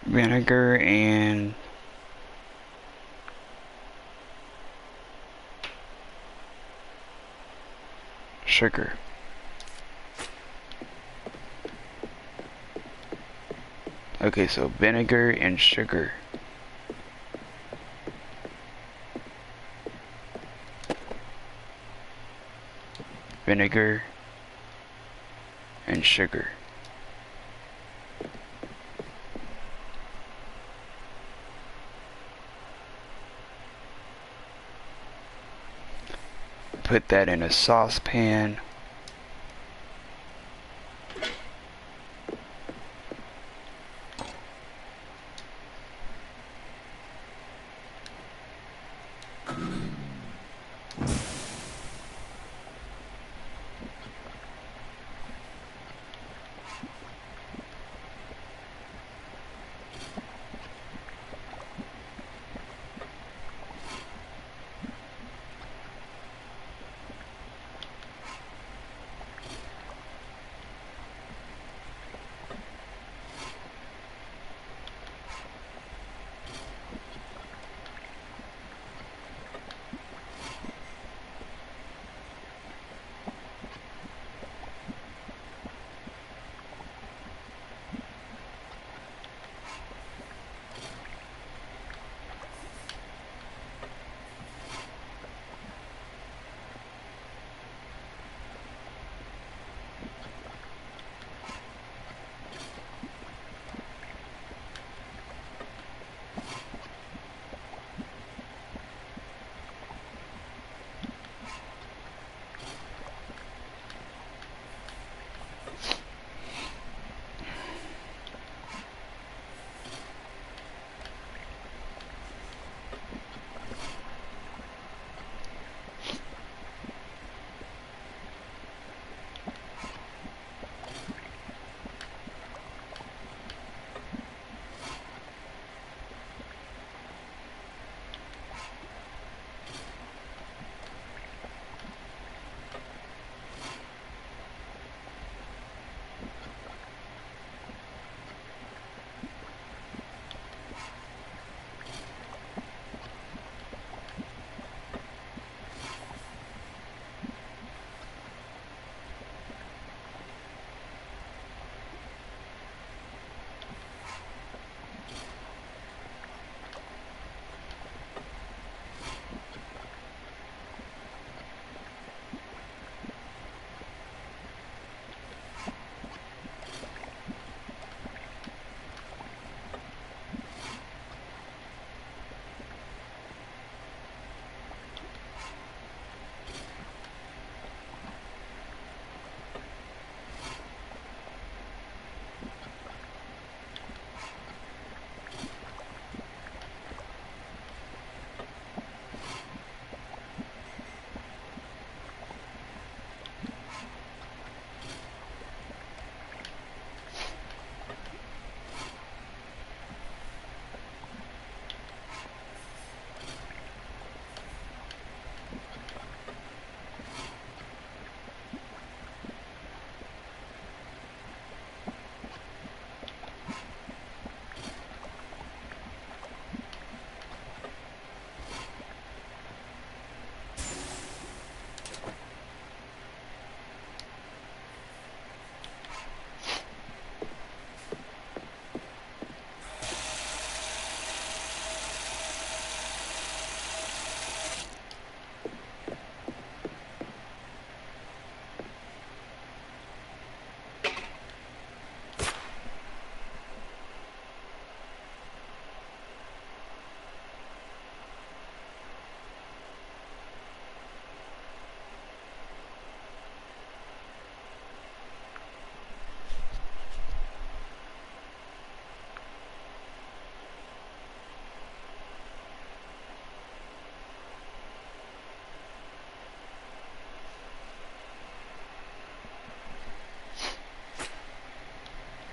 Vinegar and sugar. Okay, so vinegar and sugar. Vinegar and sugar. Put that in a saucepan.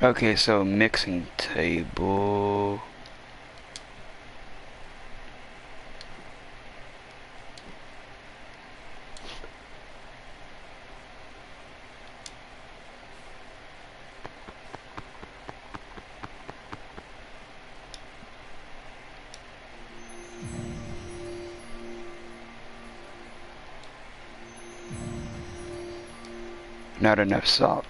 Okay, so mixing table. Not enough salt.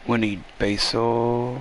We need basil.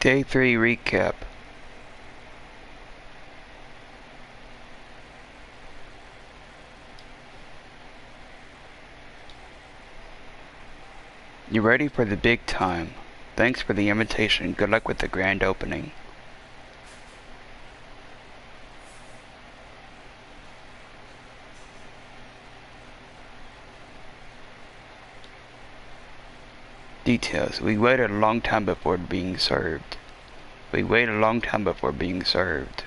Day 3 recap. You ready for the big time? Thanks for the invitation. Good luck with the grand opening. Details. We waited a long time before being served. We waited a long time before being served.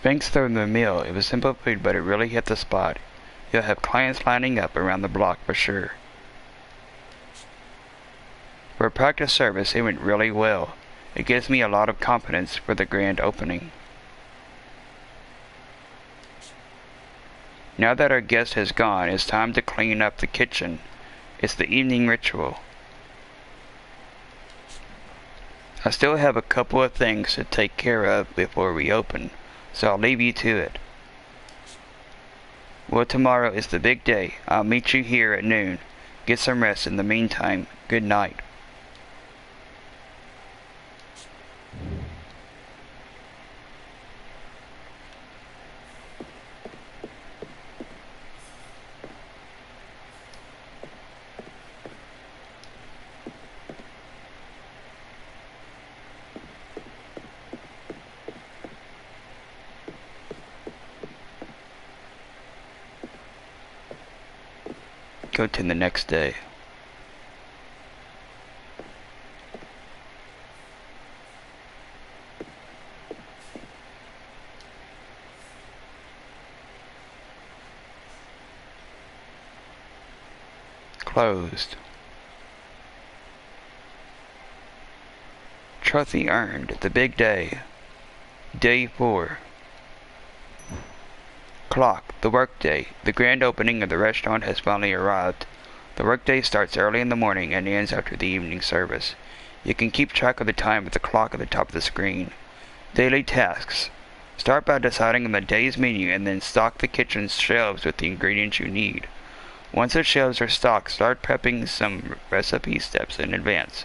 Thanks for the meal. It was simple food, but it really hit the spot. You'll have clients lining up around the block for sure. For a practice service, it went really well. It gives me a lot of confidence for the grand opening. Now that our guest has gone, it's time to clean up the kitchen. It's the evening ritual. I still have a couple of things to take care of before we open, so I'll leave you to it. Well, tomorrow is the big day. I'll meet you here at noon. Get some rest in the meantime. Good night. Go to the next day. Closed. Trophy earned. The big day. Day 4. Clock. The workday. The grand opening of the restaurant has finally arrived. The workday starts early in the morning and ends after the evening service. You can keep track of the time with the clock at the top of the screen. Daily tasks. Start by deciding on the day's menu and then stock the kitchen's shelves with the ingredients you need. Once the shelves are stocked, start prepping some recipe steps in advance.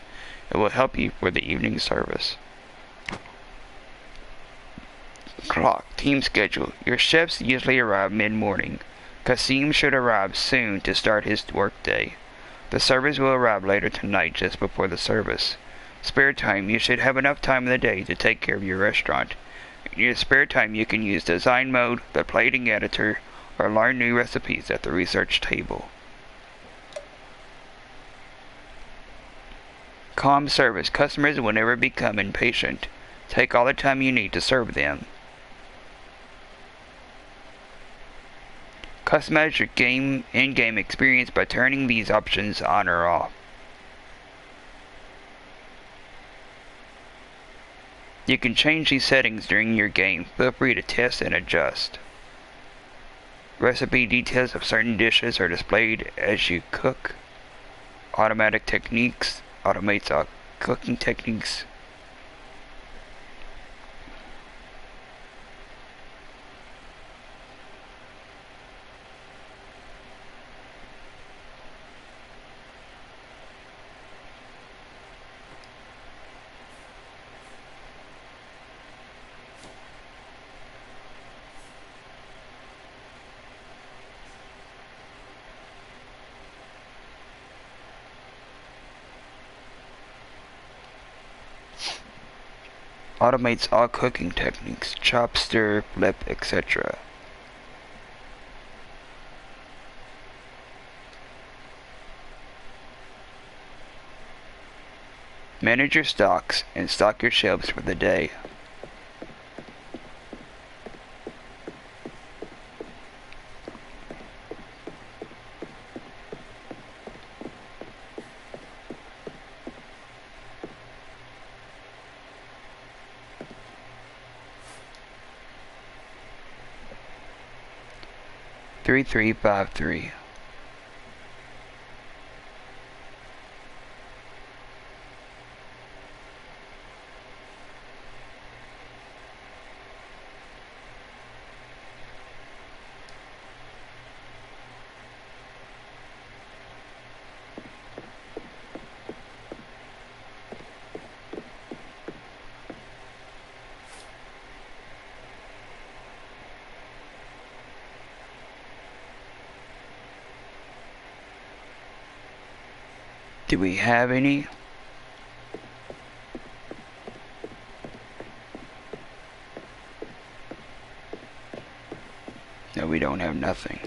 It will help you for the evening service. Clock. Team schedule. Your chefs usually arrive mid-morning. Kasim should arrive soon to start his workday. The servers will arrive later tonight just before the service. Spare time. You should have enough time in the day to take care of your restaurant. In your spare time you can use design mode, the plating editor, or learn new recipes at the research table. Calm service. Customers will never become impatient. Take all the time you need to serve them. Customize your in-game experience by turning these options on or off. You can change these settings during your game. Feel free to test and adjust. Recipe details of certain dishes are displayed as you cook. Automatic techniques automates all cooking techniques. Automates all cooking techniques, chop, stir, flip, etc. Manage your stocks and stock your shelves for the day. 3353. Do we have any? No, we don't have nothing.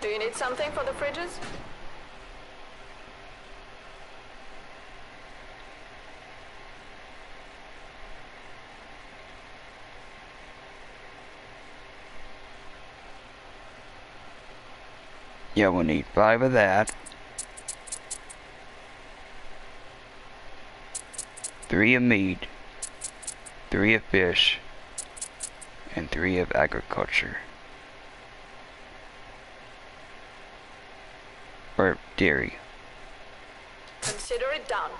Do you need something for the fridges? Yeah, we'll need 5 of that. 3 of meat. 3 of fish. And 3 of agriculture. Or dairy. Consider it done.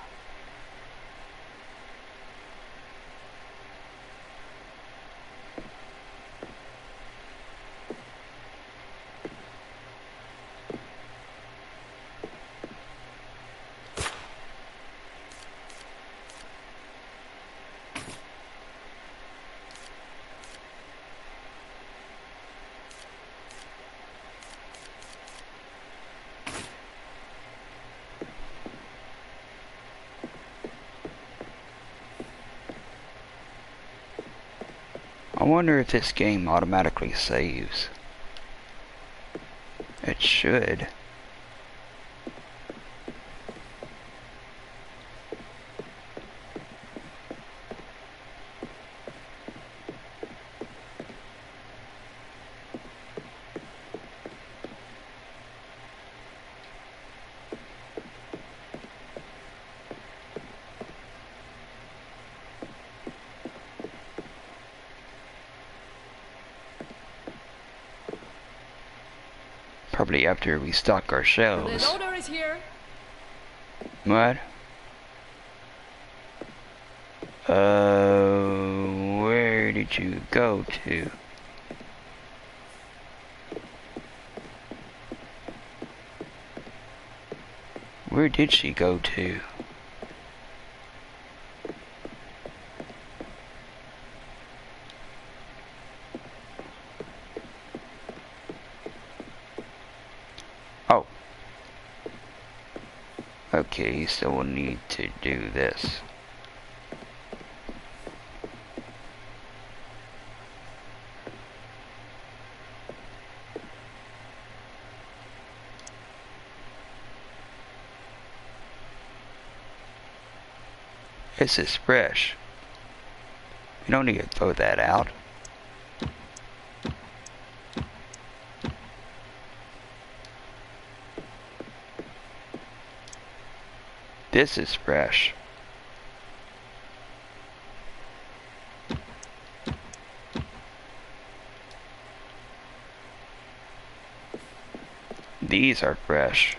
I wonder if this game automatically saves. It should. Probably after we stock our The shelves. loader is here. What? Where did you go to? Where did she go to? Oh. Okay, so we'll need to do this. This is fresh. You don't need to throw that out. This is fresh. These are fresh.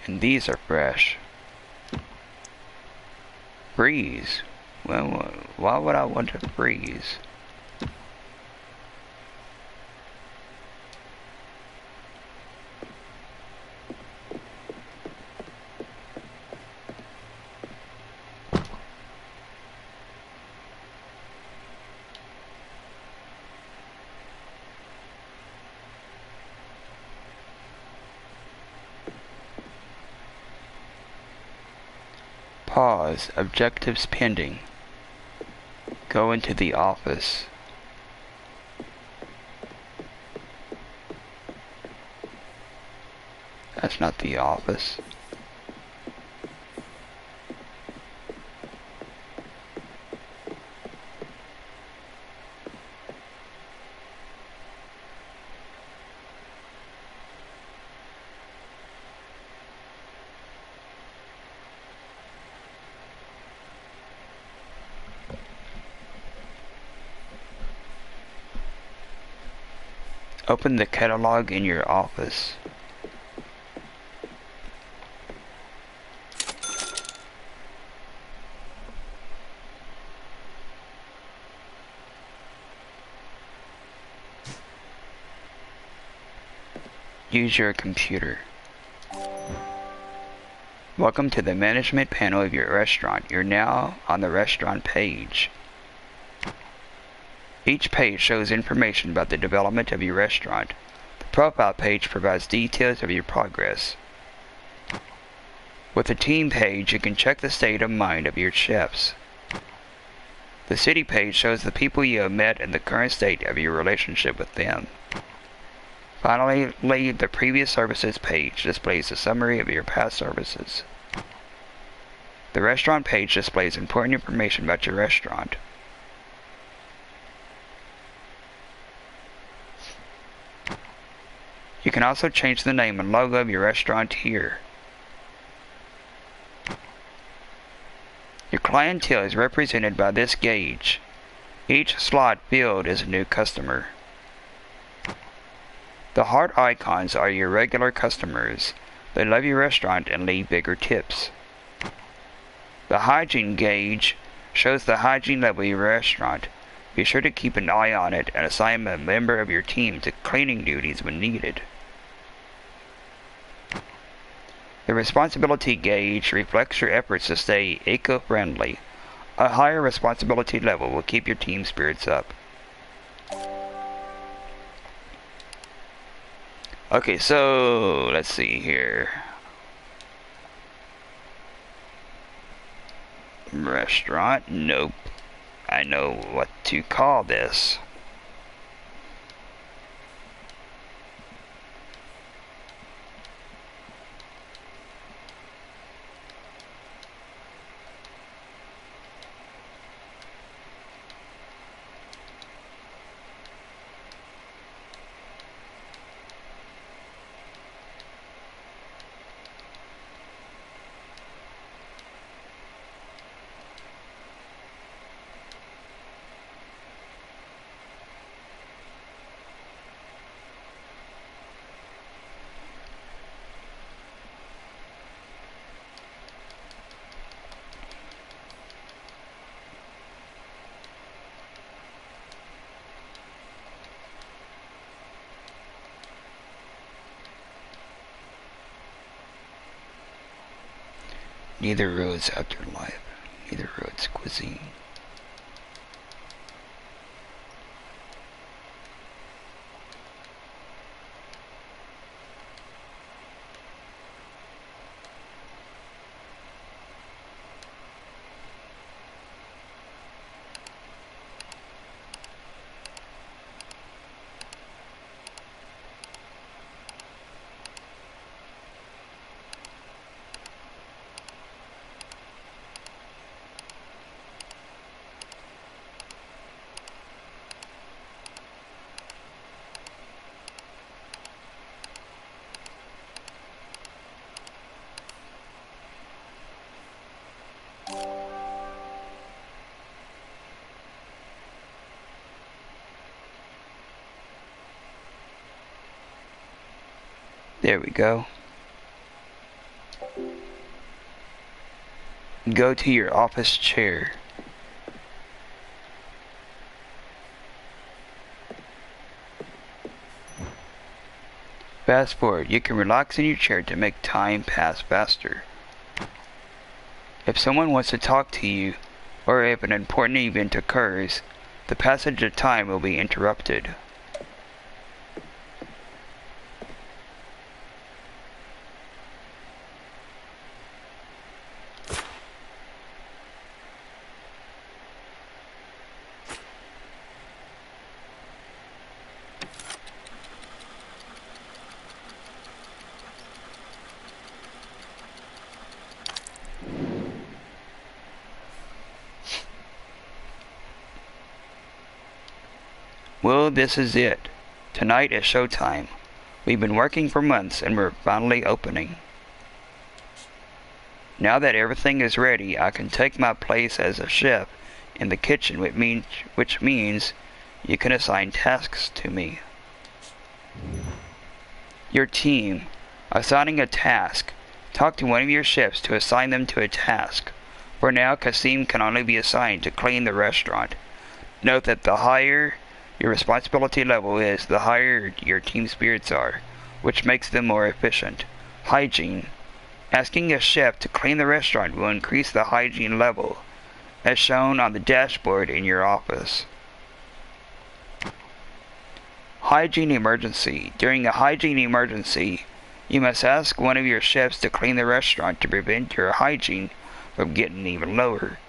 And these are fresh. Freeze. Well, why would I want to freeze? Pause. Objectives pending. Go into the office. That's not the office. Open the catalog in your office. Use your computer. Welcome to the management panel of your restaurant. You're now on the restaurant page. Each page shows information about the development of your restaurant. The profile page provides details of your progress. With the team page, you can check the state of mind of your chefs. The city page shows the people you have met and the current state of your relationship with them. Finally, the previous services page displays a summary of your past services. The restaurant page displays important information about your restaurant. You can also change the name and logo of your restaurant here. Your clientele is represented by this gauge. Each slot filled is a new customer. The heart icons are your regular customers. They love your restaurant and leave bigger tips. The hygiene gauge shows the hygiene level of your restaurant. Be sure to keep an eye on it and assign a member of your team to cleaning duties when needed. The responsibility gauge reflects your efforts to stay eco-friendly. A higher responsibility level will keep your team spirits up. Okay, so let's see here. Restaurant? Nope. I know what to call this. Neither road's afterlife, neither road's cuisine. There we go. Go to your office chair. Fast forward. You can relax in your chair to make time pass faster. If someone wants to talk to you, or if an important event occurs, the passage of time will be interrupted. Well, this is it. Tonight is showtime. We've been working for months and we're finally opening. Now that everything is ready, I can take my place as a chef in the kitchen, which means you can assign tasks to me. Your team. Assigning a task. Talk to one of your ships to assign them to a task. For now, Kasim can only be assigned to clean the restaurant. Note that the higher your responsibility level is, the higher your team spirits are, which makes them more efficient. Hygiene. Asking a chef to clean the restaurant will increase the hygiene level, as shown on the dashboard in your office. Hygiene emergency. During a hygiene emergency, you must ask one of your chefs to clean the restaurant to prevent your hygiene from getting even lower.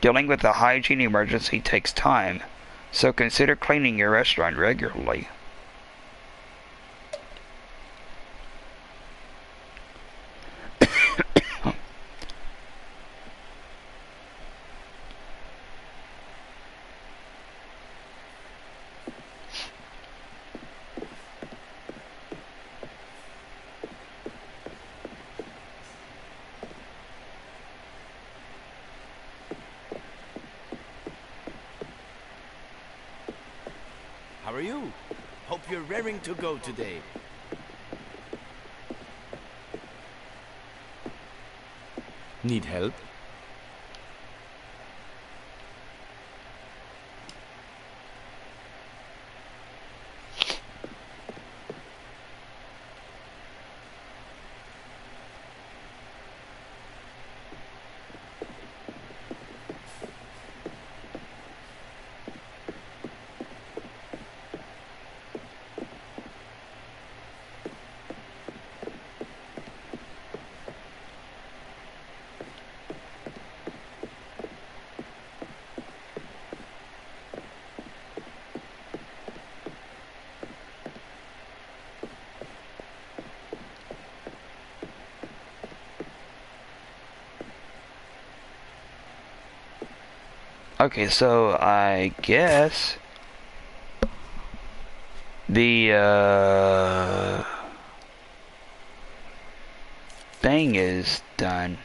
Dealing with a hygiene emergency takes time, so consider cleaning your restaurant regularly. How are you? Hope you're raring to go today. Need help? Okay, so I guess the thing is done.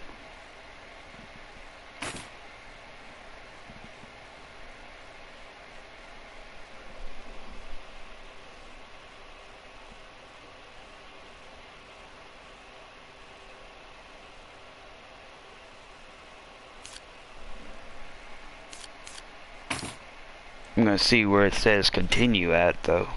I'm gonna see where it says continue at though.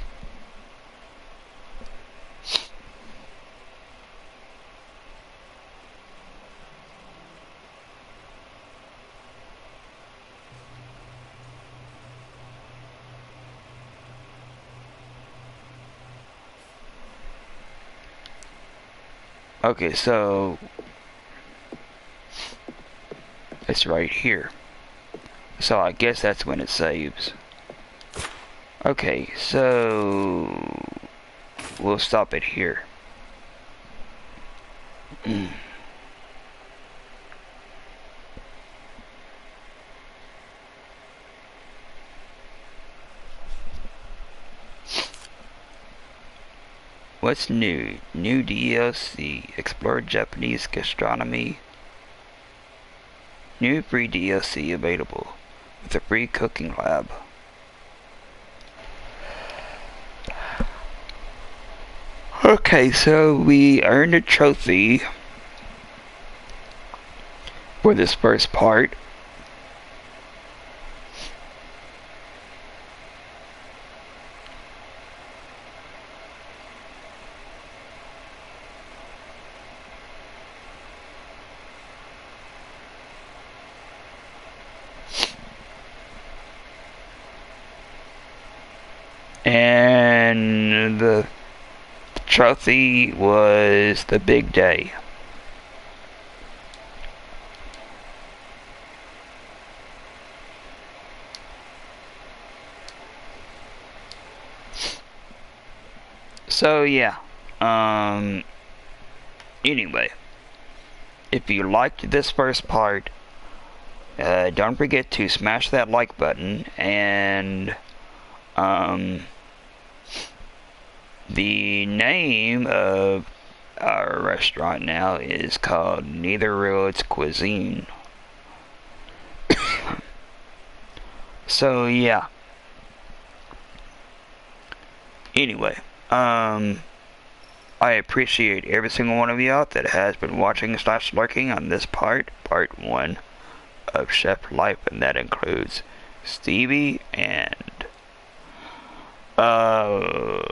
Okay, so it's right here. So I guess that's when it saves. Okay, so we'll stop it here. What's new? New DLC. Explore Japanese gastronomy. New free DLC available with a free cooking lab. Okay, so we earned a trophy for this first part. And the trophy was the big day. So yeah, anyway, if you liked this first part, don't forget to smash that like button, and the name of our restaurant now is called Neither Roads Cuisine. So yeah. Anyway, I appreciate every single one of y'all that has been watching slash lurking on this part 1 of Chef Life, and that includes Stevie and um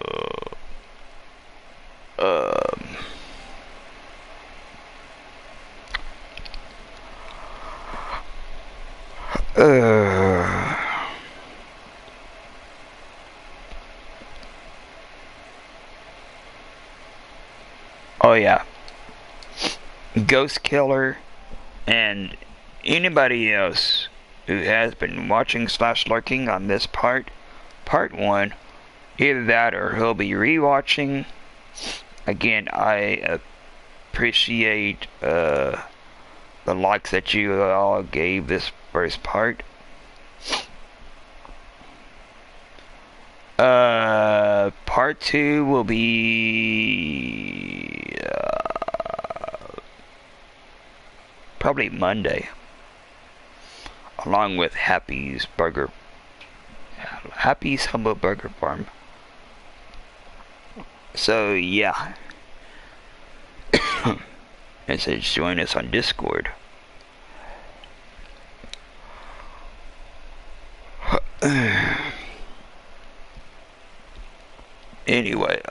oh yeah, Ghost Killer, and anybody else who has been watching slash lurking on this part 1, either that or he'll be rewatching. Again, I appreciate the likes that you all gave this first part. Part 2 will be probably Monday, along with Happy's Humble Burger Farm. So yeah, and so join us on Discord. Anyway,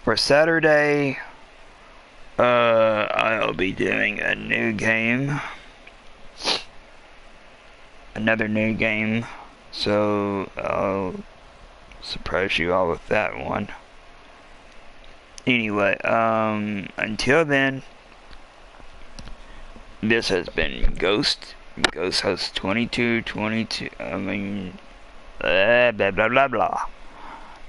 for Saturday, I'll be doing a new game. Another new game. So, I'll surprise you all with that one. Anyway, until then, this has been Ghost Host 2222, blah, blah, blah, blah, blah.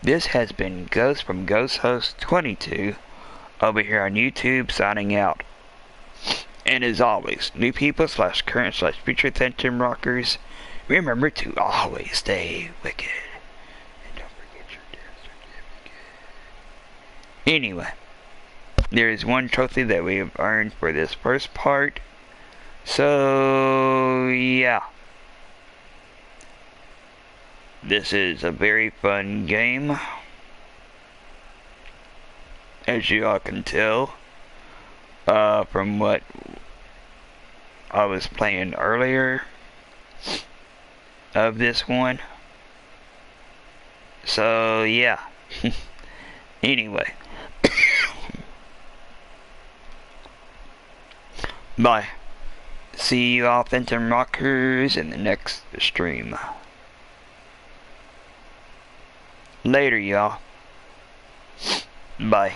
This has been Ghost from Ghost Host 22 over here on YouTube, signing out. And as always, new people slash current slash future Phantom Rockers, remember to always stay wicked. And don't forget your death certificate. Anyway, there is one trophy that we have earned for this first part. So, yeah. This is a very fun game, as you all can tell, from what I was playing earlier of this one. So, yeah. Anyway. Bye. See you all Phantom Rockers in the next stream. Later, y'all. Bye.